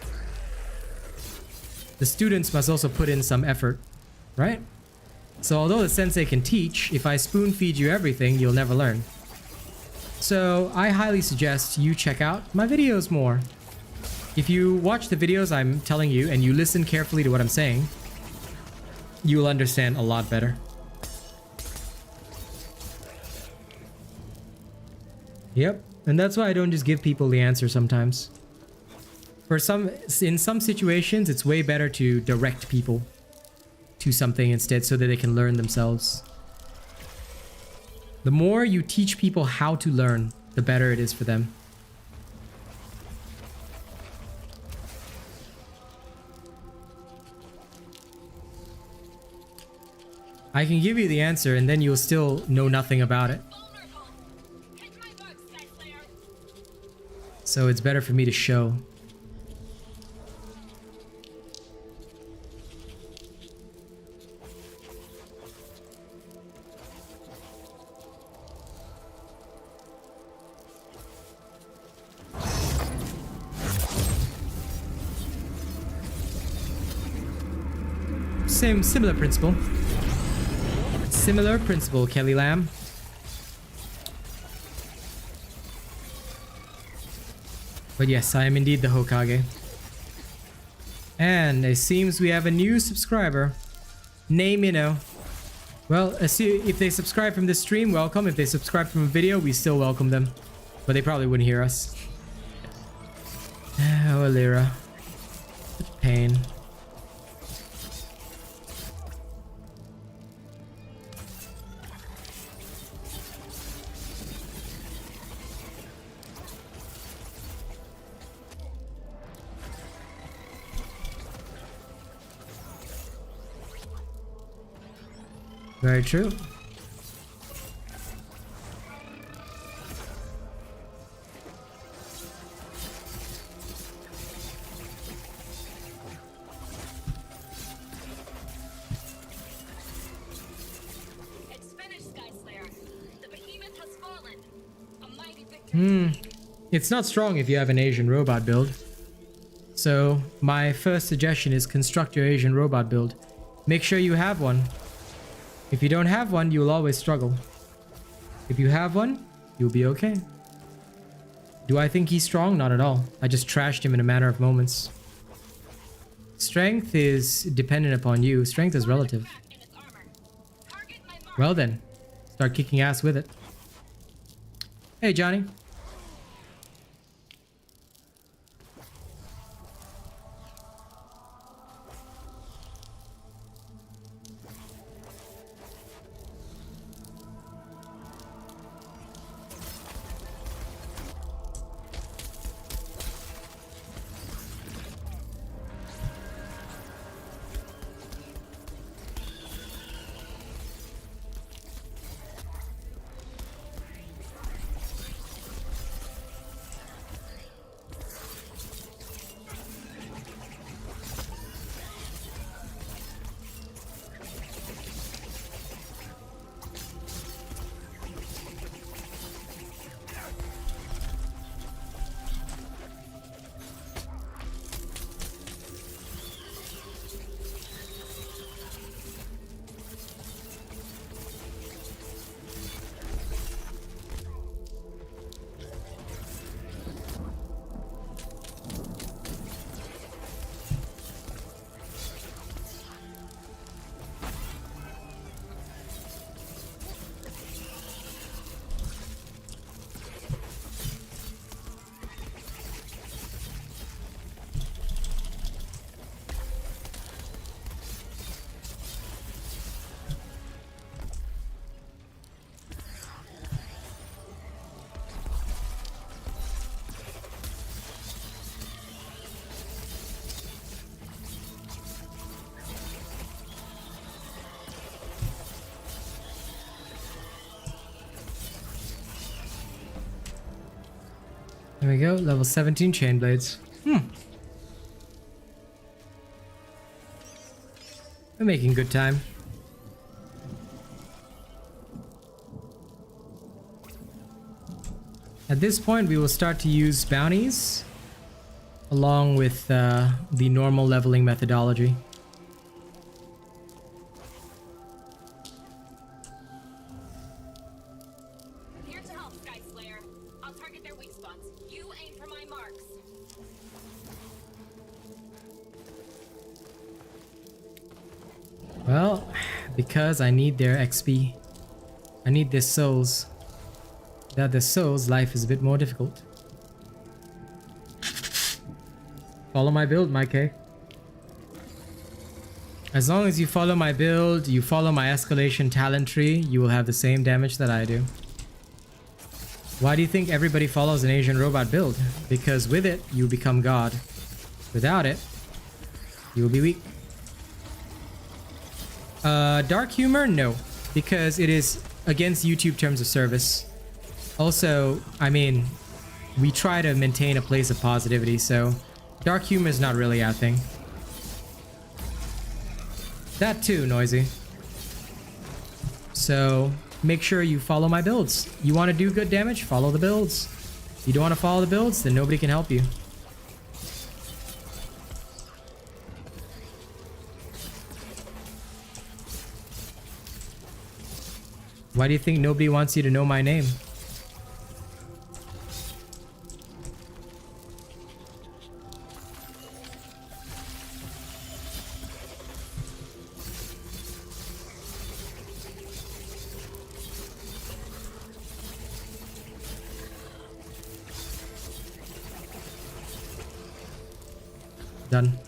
the students must also put in some effort, right? So although the sensei can teach, if I spoon feed you everything, you'll never learn. So I highly suggest you check out my videos more. If you watch the videos I'm telling you and you listen carefully to what I'm saying, you'll understand a lot better. Yep, and that's why I don't just give people the answer sometimes. In some situations, it's way better to direct people to something instead so that they can learn themselves. The more you teach people how to learn, the better it is for them. I can give you the answer and then you'll still know nothing about it. vulnerable. Hit my mark, Sky Slayer. So it's better for me to show. Similar principle. Similar principle, Kelly Lamb. But yes, I am indeed the Hokage. And it seems we have a new subscriber. Name you know. Well, if they subscribe from this stream, welcome. If they subscribe from a video, we still welcome them. But they probably wouldn't hear us. Oh, Alira. Such pain. Very true. It's finished, Sky Slayer. The behemoth has fallen. A mighty victory. It's not strong if you have an Asian robot build. So my first suggestion is construct your Asian robot build. Make sure you have one. If you don't have one, you will always struggle. If you have one, you'll be okay. Do I think he's strong? Not at all. I just trashed him in a matter of moments. Strength is dependent upon you. Strength is relative. In its armor. Target my mark. Well then, start kicking ass with it. Hey, Johnny. There we go, level 17 chain blades. We're making good time. At this point, we will start to use bounties along with the normal leveling methodology. Here to help, Sky Slayer. I'll target their weak spots. You aim for my marks. Well, because I need their XP. I need their souls. Without their souls, life is a bit more difficult. Follow my build, Mike. As long as you follow my build, you follow my escalation talent tree, you will have the same damage that I do. Why do you think everybody follows an Asian robot build? Because with it, you become God. Without it, you will be weak. Dark humor? No. Because it is against YouTube terms of service. Also, I mean, we try to maintain a place of positivity, so dark humor is not really our thing. That too, Noisy. So, make sure you follow my builds. You want to do good damage? Follow the builds. You don't want to follow the builds? Then nobody can help you. Why do you think nobody wants you to know my name? Done.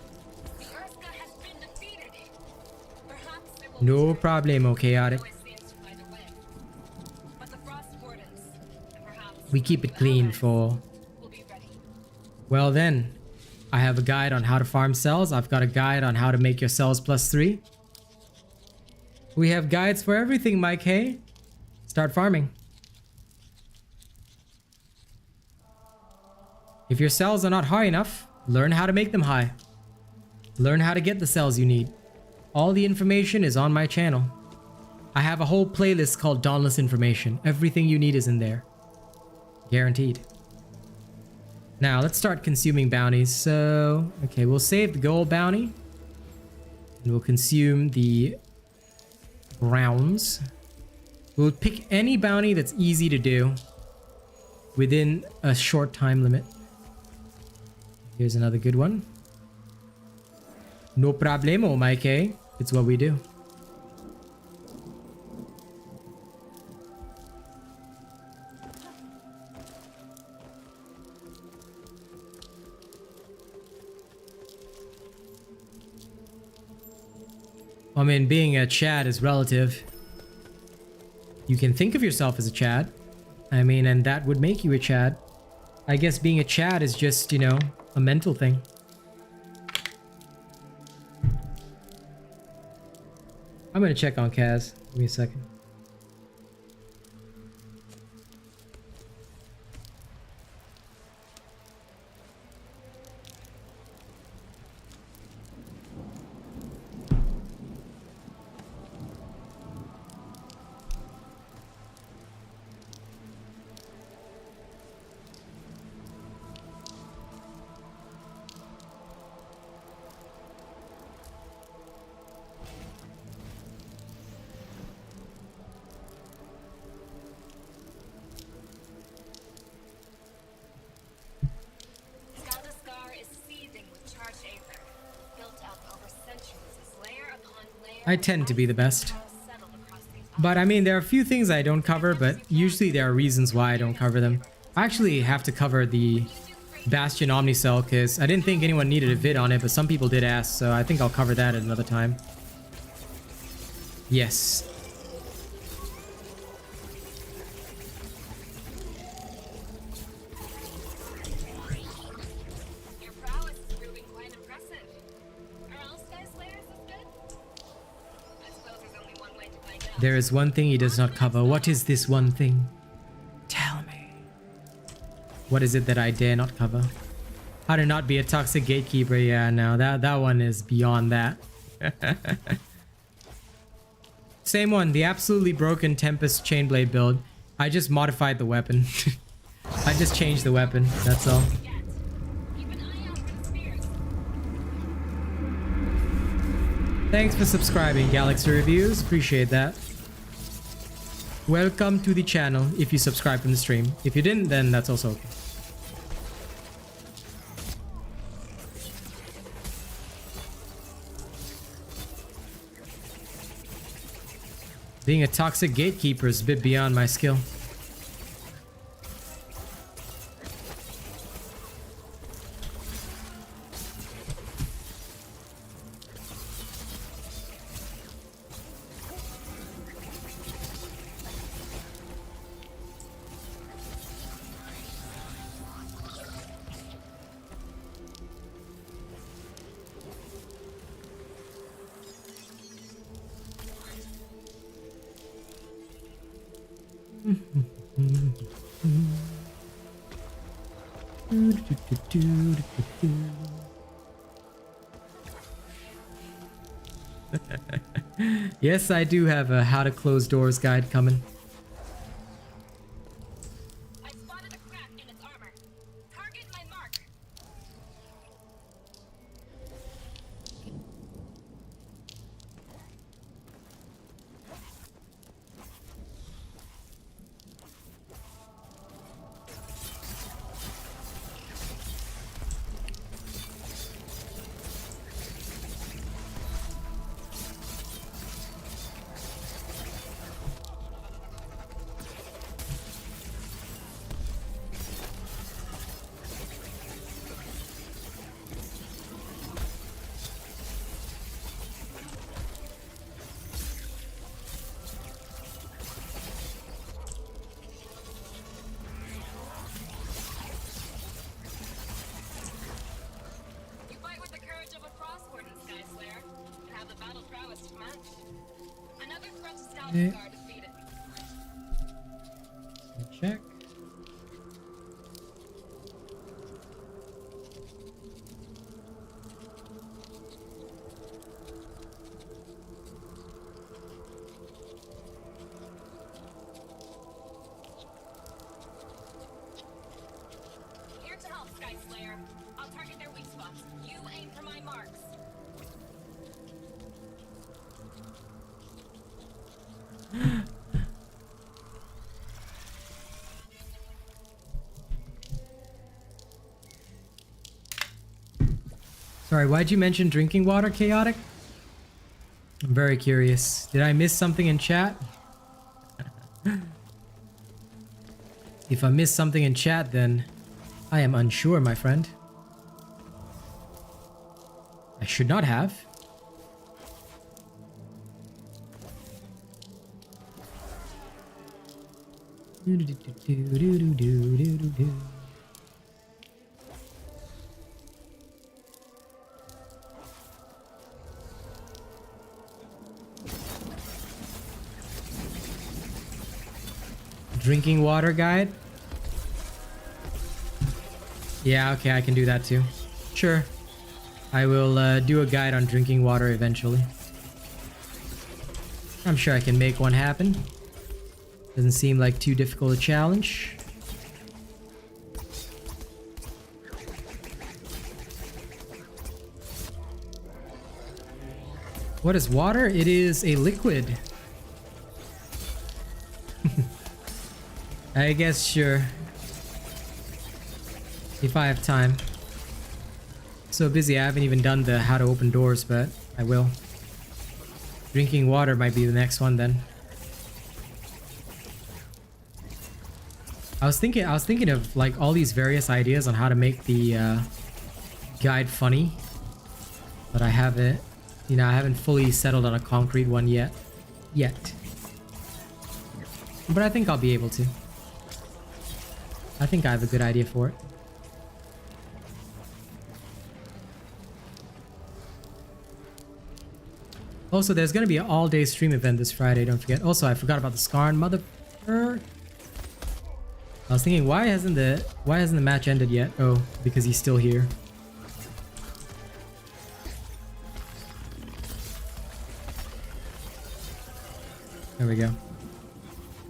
No problemo, chaotic. We keep it clean for... Well then, I have a guide on how to farm cells. I've got a guide on how to make your cells +3. We have guides for everything, Mike. Hey, start farming. If your cells are not high enough, learn how to make them high. Learn how to get the cells you need. All the information is on my channel. I have a whole playlist called Dauntless Information. Everything you need is in there. Guaranteed. Now, let's start consuming bounties. So, okay, we'll save the gold bounty. And we'll consume the browns. We'll pick any bounty that's easy to do within a short time limit. Here's another good one. No problemo, Mike. It's what we do. I mean, being a Chad is relative. You can think of yourself as a Chad. I mean, and that would make you a Chad. I guess being a Chad is just, you know, a mental thing. I'm gonna check on Kaz. Give me a second. I tend to be the best. But I mean, there are a few things I don't cover, but usually there are reasons why I don't cover them. I actually have to cover the Bastion Omnicell because I didn't think anyone needed a vid on it, but some people did ask, so I think I'll cover that at another time. Yes. There is one thing he does not cover. What is this one thing? Tell me. What is it that I dare not cover? How to not be a toxic gatekeeper. Yeah, no, that one is beyond that. Same one, the absolutely broken Tempest Chainblade build. I just modified the weapon. I just changed the weapon, that's all. Thanks for subscribing, Galaxy Reviews. Appreciate that. Welcome to the channel if you subscribe from the stream. If you didn't, then that's also okay. Being a toxic gatekeeper is a bit beyond my skill. Yes, I do have a how to close doors guide coming. I spotted a crack in its armor. Target my mark. Check. Here to help, Sky Slayer. I'll target their weak spots. You aim for my marks. Sorry, why'd you mention drinking water, Chaotic? I'm very curious. Did I miss something in chat? If I missed something in chat, then I am unsure, my friend. I should not have. Drinking water guide? Yeah, okay, I can do that too. Sure. I will do a guide on drinking water eventually. I'm sure I can make one happen. Doesn't seem like too difficult a challenge. What is water? It is a liquid. I guess sure. If I have time. So busy I haven't even done the how to open doors, but I will. Drinking water might be the next one then. I was thinking of like all these various ideas on how to make the guide funny, but I haven't, I haven't fully settled on a concrete one yet. But I think I'll be able to. I think I have a good idea for it. Also, there's gonna be an all-day stream event this Friday, don't forget. Also, I forgot about the Skarn, mother... I was thinking, why hasn't the match ended yet? Oh, because he's still here. There we go.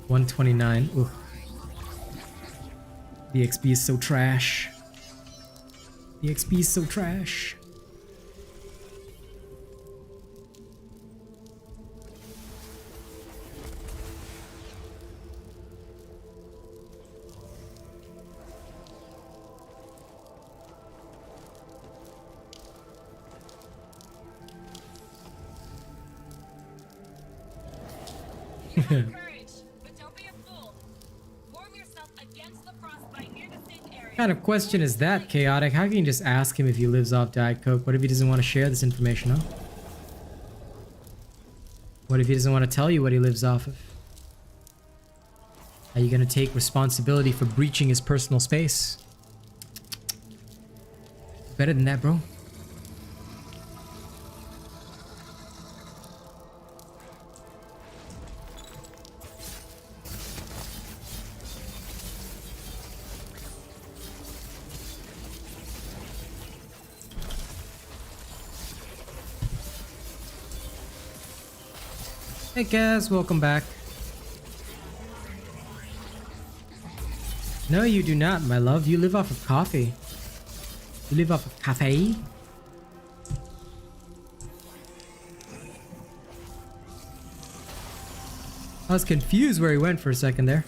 129. Ooh. The XP is so trash. The XP is so trash. Courage, but don't be a fool. Warm yourself against the frostbite near the safe area. What kind of question is that, Chaotic? How can you just ask him if he lives off Diet Coke? What if he doesn't want to share this information, huh? What if he doesn't want to tell you what he lives off of? Are you gonna take responsibility for breaching his personal space? Better than that, bro. Hey guys, welcome back. No, you do not, my love. You live off of coffee. You live off of cafe. I was confused where he went for a second there.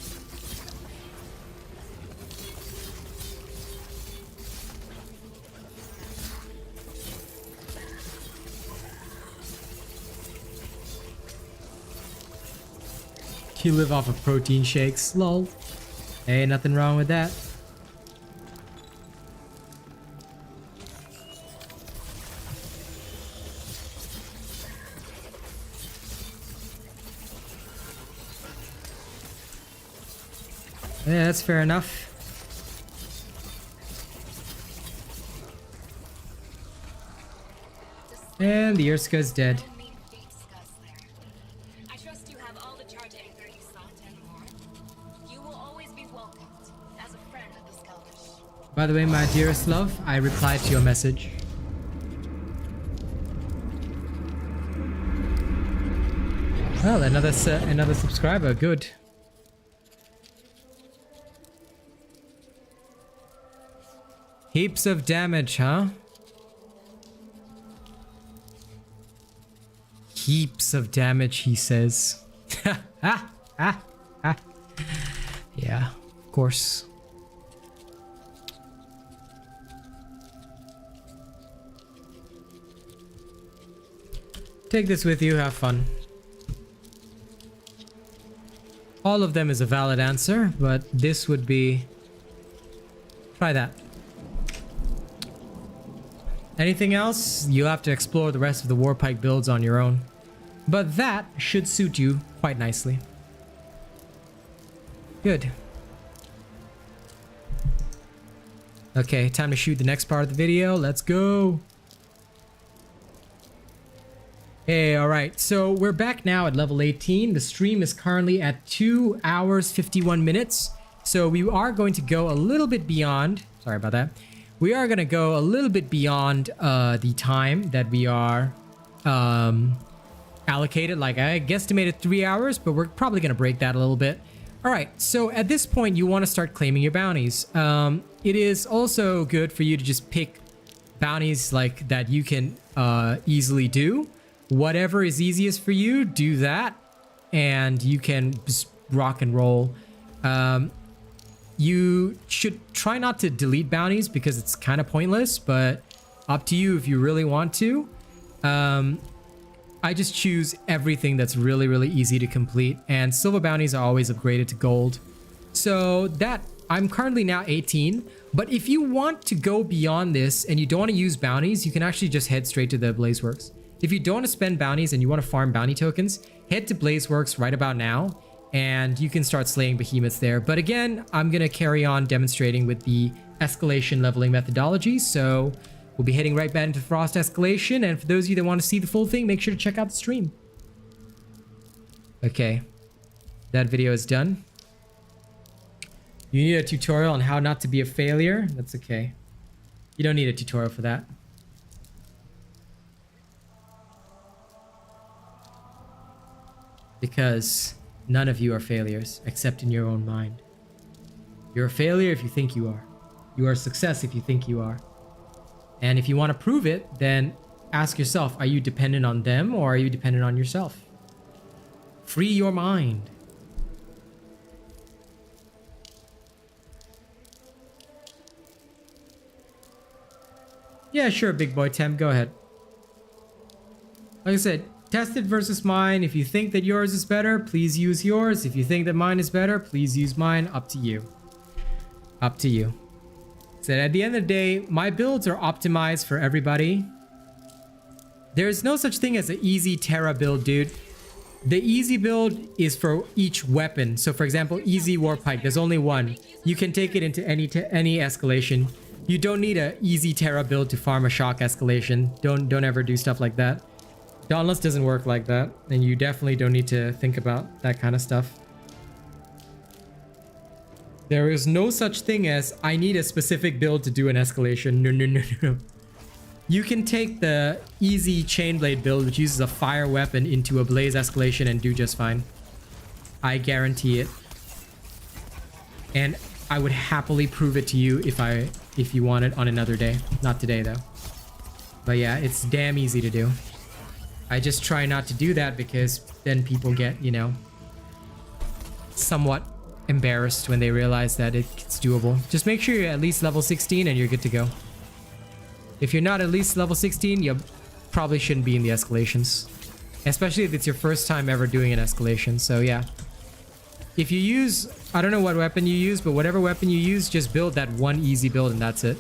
You live off of protein shakes, lol. Hey, nothing wrong with that. Yeah, that's fair enough. And the Urska's dead. I trust you have all the charge anchor you sought and more. You will always be welcomed as a friend of the Scottish. By the way, my dearest love, I replied to your message. Well, another subscriber. Good. Heaps of damage, huh? Heaps of damage, he says. Yeah, of course. Take this with you, have fun. All of them is a valid answer, but this would be... Try that. Anything else? You'll have to explore the rest of the Warpike builds on your own. But that should suit you quite nicely. Good. Okay, time to shoot the next part of the video. Let's go. Hey, alright. So we're back now at level 18. The stream is currently at 2 hours 51 minutes. So we are going to go a little bit beyond. Sorry about that. We are going to go a little bit beyond the time that we are allocated. Like I guesstimated 3 hours, but we're probably going to break that a little bit. All right, so at this point, you want to start claiming your bounties. It is also good for you to just pick bounties like that you can easily do. Whatever is easiest for you, do that, and you can just rock and roll. You should try not to delete bounties because it's kind of pointless, but up to you if you really want to. I just choose everything that's really, really easy to complete, and silver bounties are always upgraded to gold. So that, I'm currently now 18, but if you want to go beyond this and you don't want to use bounties, you can actually just head straight to the Blazeworks. If you don't want to spend bounties and you want to farm bounty tokens, head to Blazeworks right about now, and you can start slaying behemoths there. But again, I'm going to carry on demonstrating with the escalation leveling methodology, so we'll be heading right back into Frost Escalation, and for those of you that want to see the full thing, make sure to check out the stream. Okay, that video is done. You need a tutorial on how not to be a failure? That's okay. You don't need a tutorial for that. Because none of you are failures, except in your own mind. You're a failure if you think you are. You are a success if you think you are. And if you want to prove it, then ask yourself, are you dependent on them or are you dependent on yourself? Free your mind. Yeah, sure, big boy Tem, go ahead. Like I said, test it versus mine. If you think that yours is better, please use yours. If you think that mine is better, please use mine. Up to you. Up to you. So at the end of the day, my builds are optimized for everybody. There's no such thing as an easy Terra build, dude. The easy build is for each weapon. So for example, easy Warpike, there's only one. You can take it into any escalation. You don't need an easy Terra build to farm a shock escalation. Don't ever do stuff like that. Dauntless doesn't work like that, and you definitely don't need to think about that kind of stuff. There is no such thing as, I need a specific build to do an escalation. No, no, no, no. You can take the easy Chainblade build, which uses a fire weapon, into a blaze escalation and do just fine. I guarantee it. And I would happily prove it to you if you want it on another day. Not today, though. But yeah, it's damn easy to do. I just try not to do that because then people get, you know, somewhat embarrassed when they realize that it's doable. Just make sure you're at least level 16 and you're good to go. If you're not at least level 16, you probably shouldn't be in the escalations. Especially if it's your first time ever doing an escalation, so yeah. If you use, I don't know what weapon you use, but whatever weapon you use, just build that one easy build and that's it.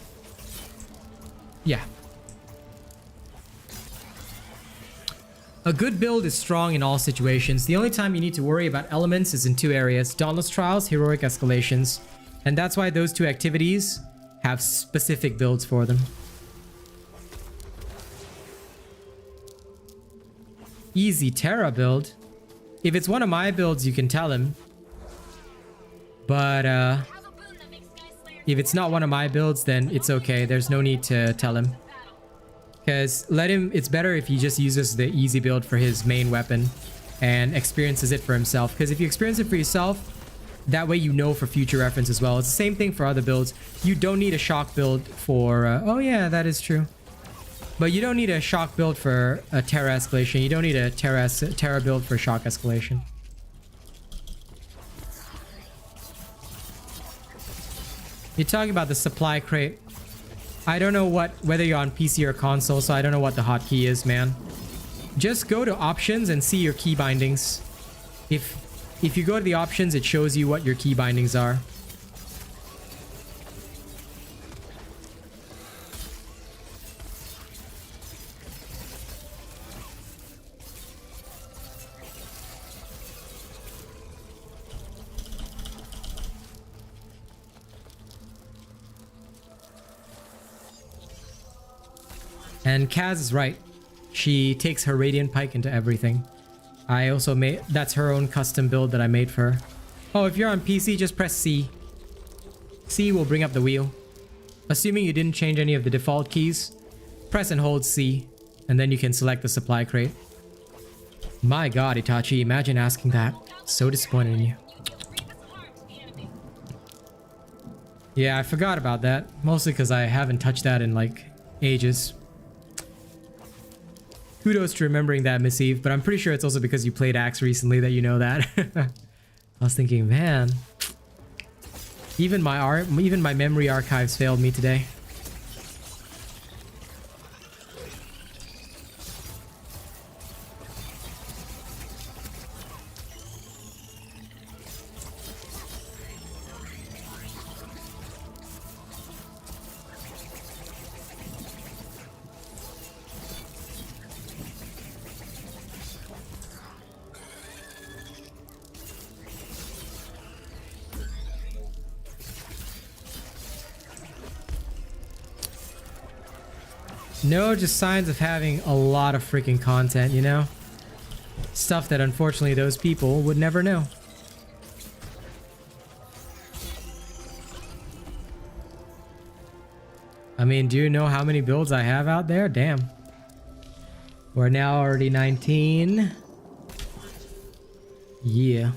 Yeah. A good build is strong in all situations. The only time you need to worry about elements is in two areas: Dauntless Trials, Heroic Escalations. And that's why those two activities have specific builds for them. Easy Terra build. If it's one of my builds, you can tell him. But if it's not one of my builds, then it's okay. There's no need to tell him. Because it's better if he just uses the easy build for his main weapon and experiences it for himself. Because if you experience it for yourself, that way you know for future reference as well. It's the same thing for other builds. You don't need a shock build for... oh yeah, that is true. But you don't need a shock build for a Terra escalation. You don't need a Terra build for shock escalation. You're talking about the supply crate. I don't know whether you're on PC or console, so I don't know what the hotkey is, man. Just go to options and see your key bindings. If you go to the options, it shows you what your key bindings are. And Kaz is right. She takes her Radiant Pike into everything. I also made... That's her own custom build that I made for her. Oh, if you're on PC, just press C. C will bring up the wheel. Assuming you didn't change any of the default keys, press and hold C, and then you can select the supply crate. My god, Itachi, imagine asking that. So disappointed in you. Yeah, I forgot about that. Mostly because I haven't touched that in, like, ages. Kudos to remembering that, Miss Eve, but I'm pretty sure it's also because you played Axe recently that you know that. I was thinking, man, even my memory archives failed me today. No, just signs of having a lot of freaking content, you know? Stuff that unfortunately those people would never know. I mean, do you know how many builds I have out there? Damn. We're now already 19. Yeah.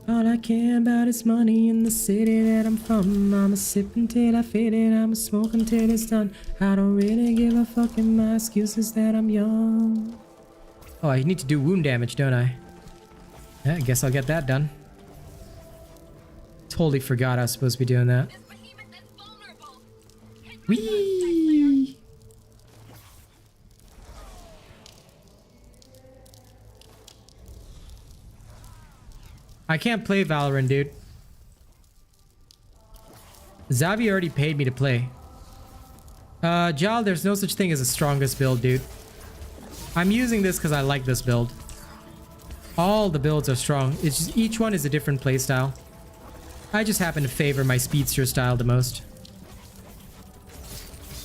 All I care about is money in the city that I'm from. I'ma sip until I fit it, I'ma smoke until it's done. I don't really give a fuck, and my excuse is that I'm young. Oh, I need to do wound damage, don't I? Yeah, I guess I'll get that done. Totally forgot I was supposed to be doing that. Whee! I can't play Valorant, dude. Zavi already paid me to play. Jal, there's no such thing as a strongest build, dude. I'm using this because I like this build. All the builds are strong. It's just each one is a different playstyle. I just happen to favor my speedster style the most.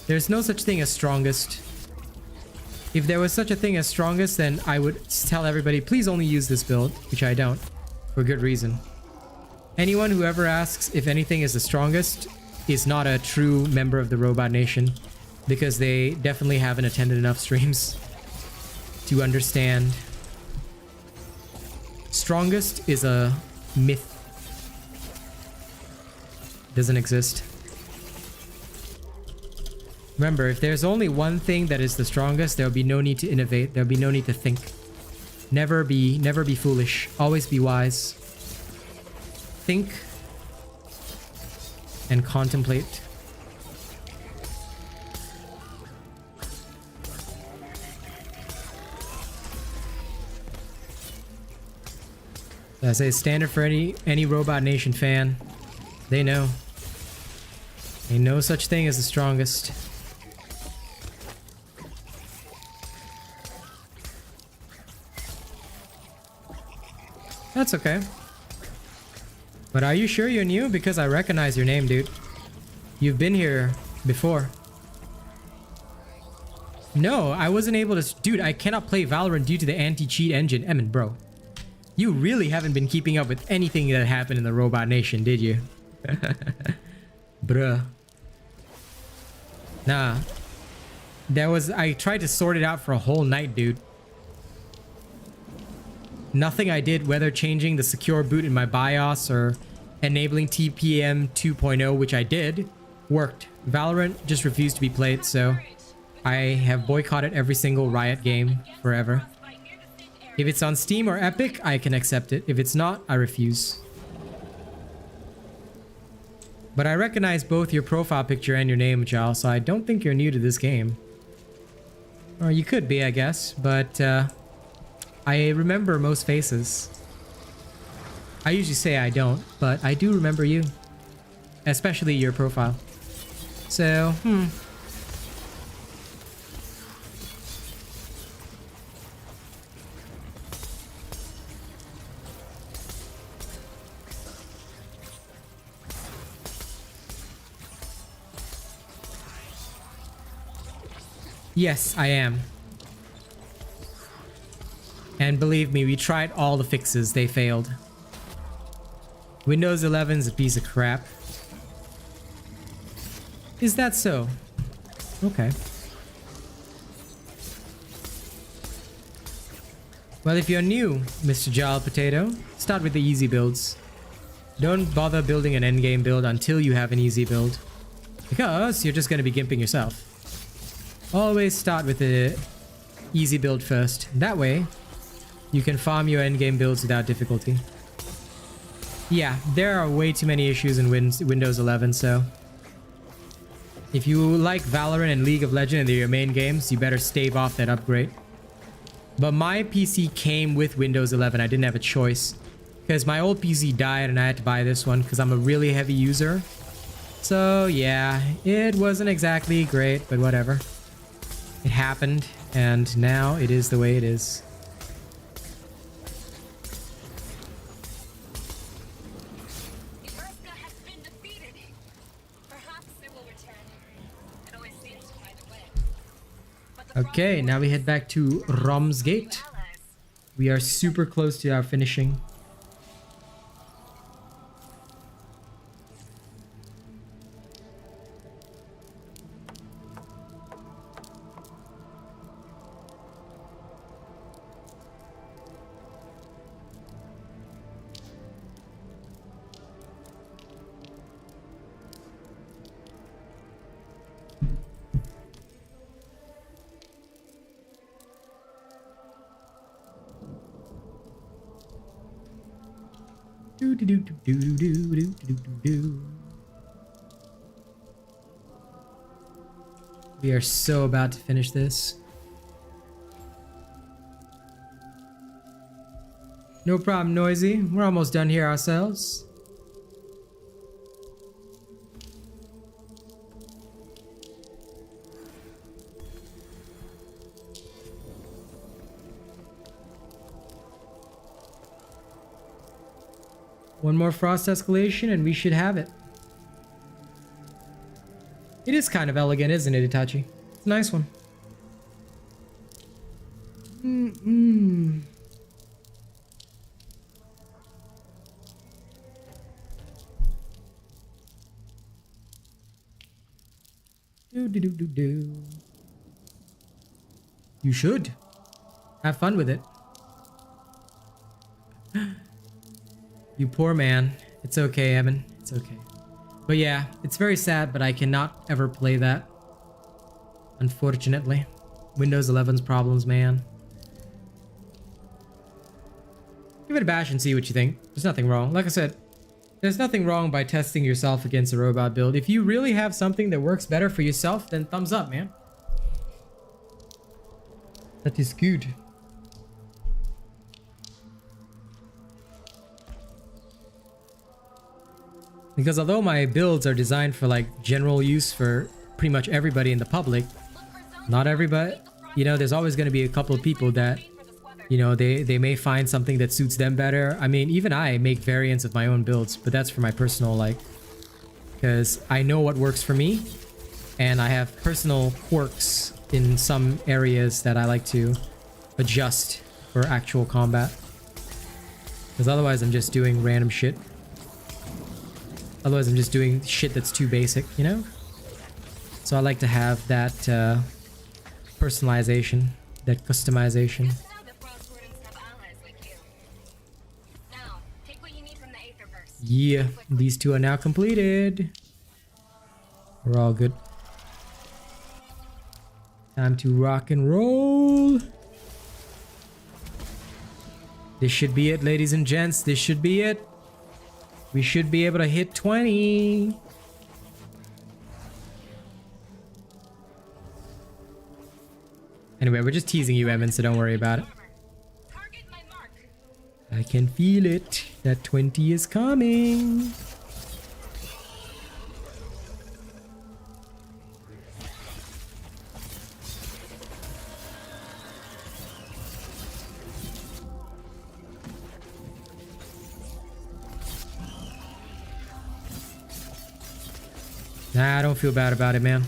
There's no such thing as strongest. If there was such a thing as strongest, then I would tell everybody, please only use this build, which I don't. For good reason. Anyone who ever asks if anything is the strongest is not a true member of the Robot Nation, because they definitely haven't attended enough streams to understand. Strongest is a myth. Doesn't exist. Remember, if there's only one thing that is the strongest, there'll be no need to innovate. There'll be no need to think. Never be foolish. Always be wise. Think and contemplate. I say standard for any Robot Nation fan. They know. Ain't no such thing as the strongest. That's okay. But are you sure you're new? Because I recognize your name, dude. You've been here before. No, I wasn't able to... Dude, I cannot play Valorant due to the anti-cheat engine. Emin, bro. You really haven't been keeping up with anything that happened in the Robot Nation, did you? Bruh. Nah. I tried to sort it out for a whole night, dude. Nothing I did, whether changing the secure boot in my BIOS or enabling TPM 2.0, which I did, worked. Valorant just refused to be played, so I have boycotted every single Riot game forever. If it's on Steam or Epic, I can accept it. If it's not, I refuse. But I recognize both your profile picture and your name, Giles, so I don't think you're new to this game. Or you could be, I guess, but I remember most faces. I usually say I don't, but I do remember you. Especially your profile. So, Yes, I am. And believe me, we tried all the fixes. They failed. Windows 11's a piece of crap. Is that so? Okay. Well, if you're new, Mr. Jal Potato, start with the easy builds. Don't bother building an endgame build until you have an easy build, because you're just going to be gimping yourself. Always start with the easy build first. That way, you can farm your endgame builds without difficulty. Yeah, there are way too many issues in Windows 11, so if you like Valorant and League of Legends and they're your main games, you better stave off that upgrade. But my PC came with Windows 11. I didn't have a choice because my old PC died and I had to buy this one because I'm a really heavy user. So yeah, it wasn't exactly great, but whatever. It happened, and now it is the way it is. Okay, now we head back to Ramsgate. We are super close to our finishing. Do, do, do, do, do, do, do, do, do, do. We are so about to finish this. No problem, Noisy. We're almost done here ourselves. One more frost escalation and we should have it. It is kind of elegant, isn't it, Itachi? It's a nice one. Do. You should. Have fun with it. You poor man. It's okay, Evan. It's okay. But yeah, it's very sad, but I cannot ever play that. Unfortunately. Windows 11's problems, man. Give it a bash and see what you think. There's nothing wrong. Like I said, there's nothing wrong by testing yourself against a robot build. If you really have something that works better for yourself, then thumbs up, man. That is good. Because although my builds are designed for like general use for pretty much everybody in the public, not everybody, you know, there's always going to be a couple of people that, you know, they may find something that suits them better. I mean, even I make variants of my own builds, but that's for my personal, like, because I know what works for me and I have personal quirks in some areas that I like to adjust for actual combat. Because otherwise I'm just doing random shit. Otherwise I'm just doing shit that's too basic, you know? So I like to have that personalization, that customization. Yeah, these two are now completed. We're all good. Time to rock and roll. This should be it, ladies and gents. This should be it. We should be able to hit 20. Anyway, we're just teasing you, Evan, so don't worry about it. I can feel it. That 20 is coming. Nah, I don't feel bad about it, man.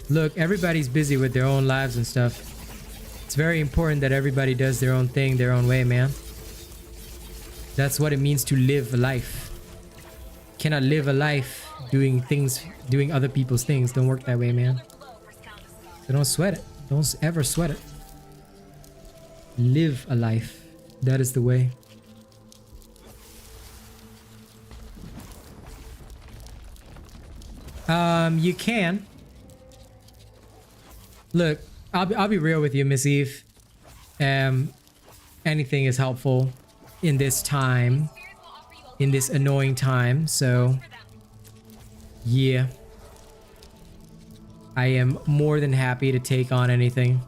Look, everybody's busy with their own lives and stuff. It's very important that everybody does their own thing, their own way, man. That's what it means to live a life. You cannot live a life doing things, doing other people's things. Don't work that way, man. So don't sweat it. Don't ever sweat it. Live a life. That is the way. You can. Look, I'll be real with you, Miss Eve. Anything is helpful in this time, in this annoying time, so yeah. I am more than happy to take on anything.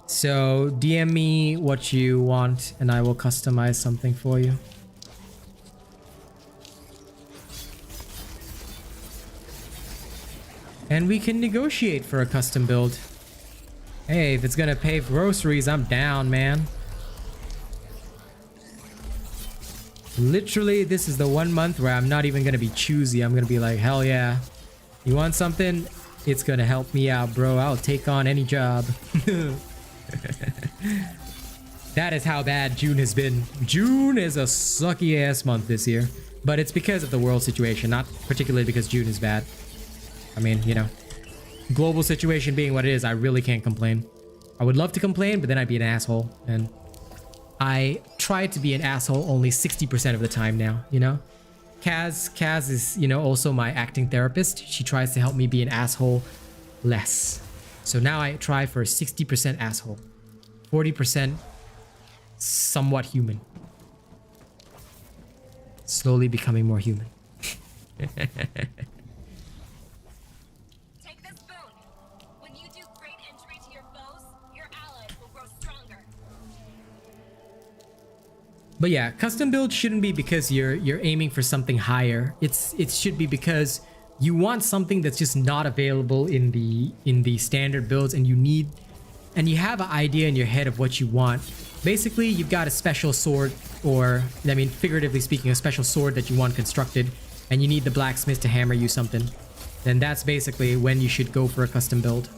So DM me what you want and I will customize something for you. And we can negotiate for a custom build. Hey, if it's gonna pay for groceries, I'm down, man. Literally, this is the 1 month where I'm not even gonna be choosy. I'm gonna be like, hell yeah. You want something? It's gonna help me out, bro. I'll take on any job. That is how bad June has been. June is a sucky ass month this year. But it's because of the world situation, not particularly because June is bad. I mean, you know, global situation being what it is, I really can't complain. I would love to complain, but then I'd be an asshole. And I try to be an asshole only 60% of the time now, you know? Kaz is, you know, also my acting therapist. She tries to help me be an asshole less. So now I try for 60% asshole. 40% somewhat human. Slowly becoming more human. Take this boon. When you do great injury to your foes, your allies will grow stronger. But yeah, custom build shouldn't be because you're aiming for something higher. It should be because you want something that's just not available in the standard builds, and you have an idea in your head of what you want. Basically, you've got a special sword, or I mean, figuratively speaking, a special sword that you want constructed, and you need the blacksmith to hammer you something. Then that's basically when you should go for a custom build.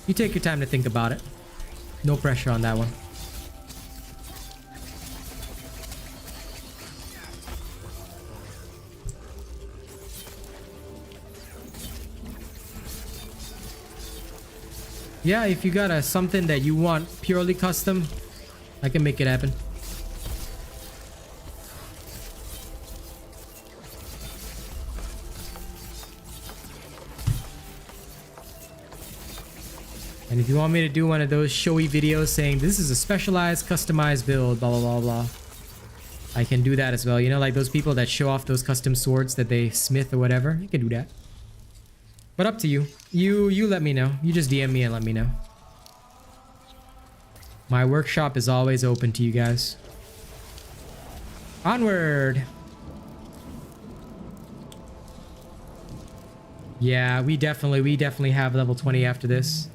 You take your time to think about it. No pressure on that one. Yeah, if you got something that you want purely custom, I can make it happen. And if you want me to do one of those showy videos saying this is a specialized customized build, blah blah blah blah, I can do that as well. You know, like those people that show off those custom swords that they smith or whatever, you can do that. But up to you. You let me know. You just DM me and let me know. My workshop is always open to you guys. Onward. Yeah, we definitely have level 20 after this.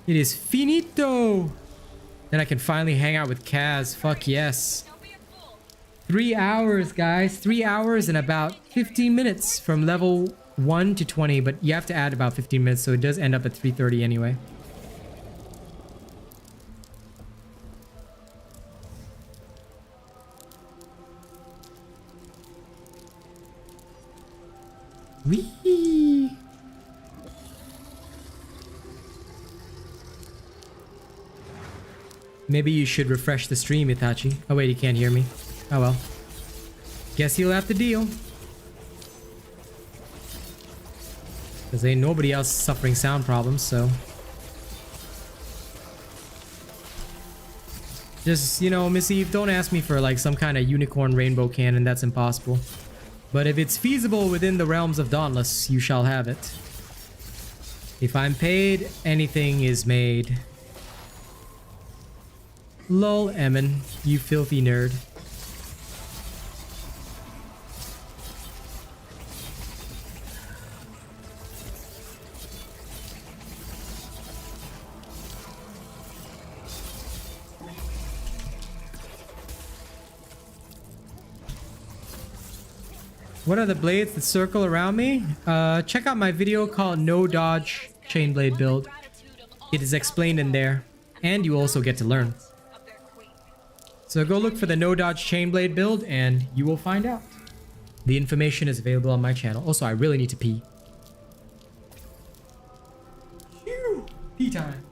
It is finito. Then I can finally hang out with Kaz. Fuck yes. 3 hours, guys. 3 hours and about 15 minutes from level 1 to 20, but you have to add about 15 minutes, so it does end up at 3:30 anyway. Wee. Maybe you should refresh the stream, Itachi. Oh wait, he can't hear me. Oh well. Guess he'll have to deal. Because ain't nobody else suffering sound problems, so... Just, you know, Miss Eve, don't ask me for like some kind of unicorn rainbow cannon. That's impossible. But if it's feasible within the realms of Dauntless, you shall have it. If I'm paid, anything is made. Lol, Emin, you filthy nerd. What are the blades that circle around me? Check out my video called No Dodge Chainblade Build. It is explained in there, and you also get to learn. So go look for the No Dodge Chainblade build and you will find out. The information is available on my channel. Also, I really need to pee. Phew, pee time.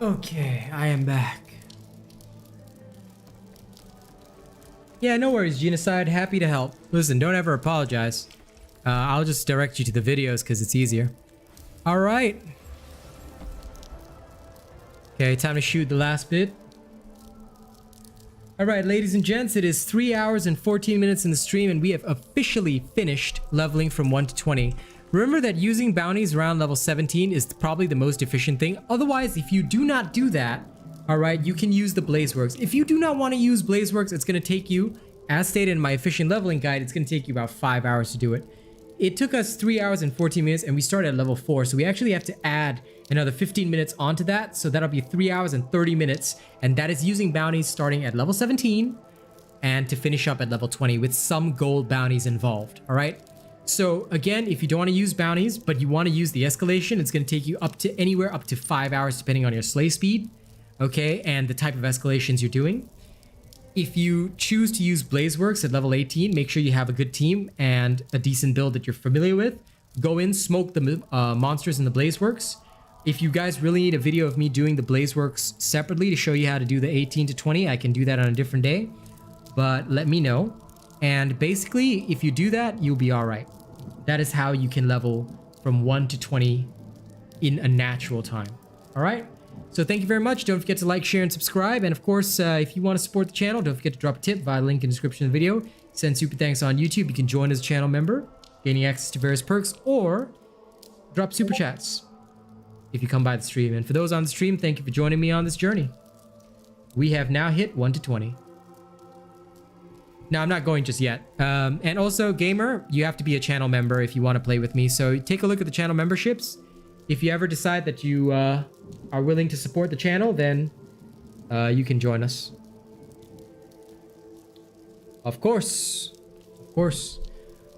Okay, I am back. Yeah, no worries, Genocide. Happy to help. Listen, don't ever apologize. I'll just direct you to the videos because it's easier. All right. Okay, time to shoot the last bit. All right, ladies and gents, it is 3 hours and 14 minutes in the stream, and we have officially finished leveling from 1 to 20. Remember that using bounties around level 17 is probably the most efficient thing. Otherwise, if you do not do that, all right, you can use the Blazeworks. If you do not want to use Blazeworks, it's going to take you, as stated in my efficient leveling guide, it's going to take you about 5 hours to do it. It took us 3 hours and 14 minutes, and we started at level 4, so we actually have to add another 15 minutes onto that, so that'll be 3 hours and 30 minutes, and that is using bounties starting at level 17 and to finish up at level 20 with some gold bounties involved. All right, so again, if you don't want to use bounties but you want to use the escalation, it's going to take you up to anywhere up to 5 hours depending on your slay speed, okay, and the type of escalations you're doing. If you choose to use Blazeworks at level 18, make sure you have a good team and a decent build that you're familiar with. Go in, smoke the monsters in the Blazeworks. If you guys really need a video of me doing the Blazeworks separately to show you how to do the 18 to 20, I can do that on a different day, but let me know. And basically, if you do that, you'll be all right. That is how you can level from 1 to 20 in a natural time. All right? So thank you very much. Don't forget to like, share, and subscribe. And of course, if you want to support the channel, don't forget to drop a tip via the link in the description of the video. Send super thanks on YouTube. You can join as a channel member, gaining access to various perks, or drop super chats if you come by the stream. And for those on the stream, thank you for joining me on this journey. We have now hit 1 to 20. Now, I'm not going just yet. And also, gamer, you have to be a channel member if you want to play with me. So take a look at the channel memberships. If you ever decide that you are willing to support the channel, then you can join us. Of course. Of course.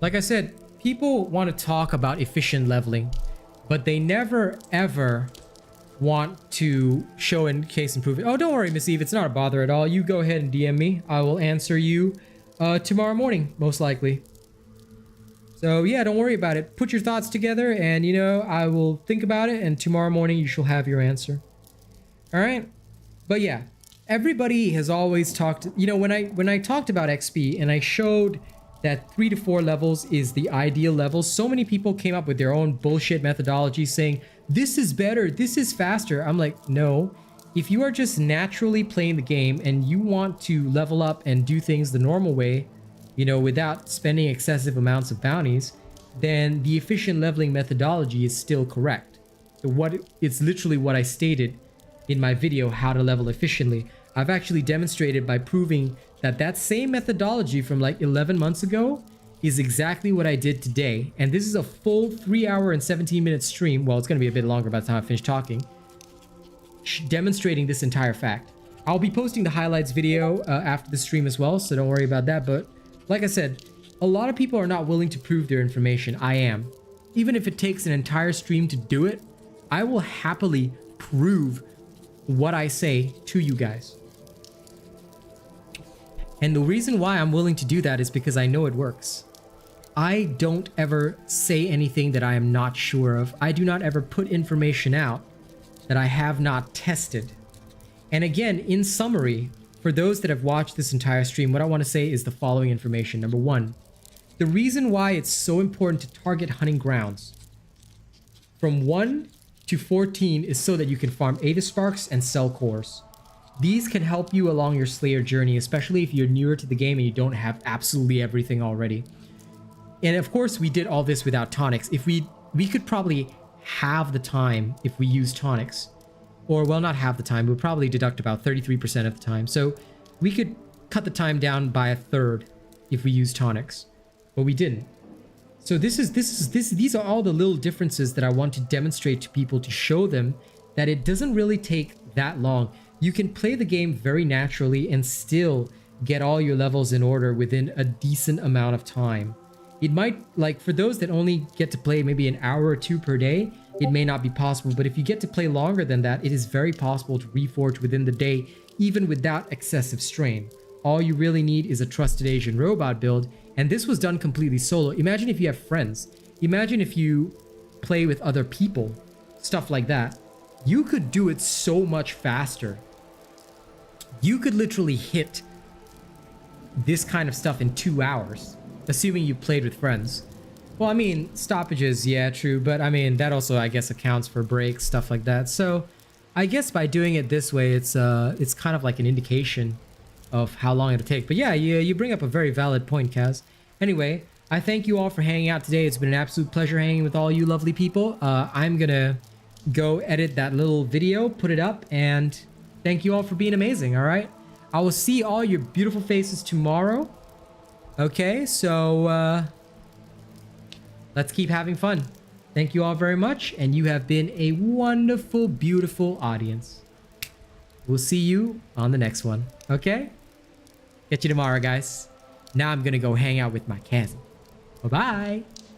Like I said, people want to talk about efficient leveling, but they never, ever want to show in case improvement. Oh, don't worry, Miss Eve. It's not a bother at all. You go ahead and DM me. I will answer you tomorrow morning, most likely. So yeah, don't worry about it. Put your thoughts together and, you know, I will think about it, and tomorrow morning you shall have your answer. All right? But yeah, everybody has always talked, you know, when I talked about XP and I showed that 3 to 4 levels is the ideal level, so many people came up with their own bullshit methodology saying, this is better, this is faster. I'm like, no. If you are just naturally playing the game and you want to level up and do things the normal way, you know, without spending excessive amounts of bounties, then the efficient leveling methodology is still correct. So it's literally what I stated in my video, how to level efficiently. I've actually demonstrated by proving that that same methodology from like 11 months ago is exactly what I did today. And this is a full 3 hour and 17 minute stream. Well, it's going to be a bit longer by the time I finish talking, demonstrating this entire fact. I'll be posting the highlights video after the stream as well, so don't worry about that. But like I said, a lot of people are not willing to prove their information. I am. Even if it takes an entire stream to do it, I will happily prove what I say to you guys. And the reason why I'm willing to do that is because I know it works. I don't ever say anything that I am not sure of. I do not ever put information out that I have not tested. And again, in summary, for those that have watched this entire stream, what I want to say is the following information. Number one, the reason why it's so important to target hunting grounds from 1 to 14 is so that you can farm Aether Sparks and sell cores. These can help you along your Slayer journey, especially if you're newer to the game and you don't have absolutely everything already. And of course, we did all this without tonics. If we could probably halve the time if we use tonics. Or, well, not half the time, we'll probably deduct about 33% of the time. So we could cut the time down by a third if we use tonics, but we didn't. So these are all the little differences that I want to demonstrate to people, to show them that it doesn't really take that long. You can play the game very naturally and still get all your levels in order within a decent amount of time. It might, like, for those that only get to play maybe an hour or two per day, it may not be possible, but if you get to play longer than that, it is very possible to reforge within the day, even without excessive strain. All you really need is a trusted Asian robot build, and this was done completely solo. Imagine if you have friends. Imagine if you play with other people, stuff like that. you could do it so much faster. You could literally hit this kind of stuff in 2 hours, assuming you played with friends. Well, I mean, stoppages, yeah, true, but I mean, that also, I guess, accounts for breaks, stuff like that. So I guess by doing it this way, it's kind of like an indication of how long it'll take. But yeah, you bring up a very valid point, Kaz. Anyway, I thank you all for hanging out today. It's been an absolute pleasure hanging with all you lovely people. I'm gonna go edit that little video, put it up, and thank you all for being amazing, all right? I will see all your beautiful faces tomorrow. Okay, so let's keep having fun. Thank you all very much, and you have been a wonderful, beautiful audience. We'll see you on the next one, okay? Catch you tomorrow, guys. Now I'm gonna go hang out with my cousin. Bye-bye.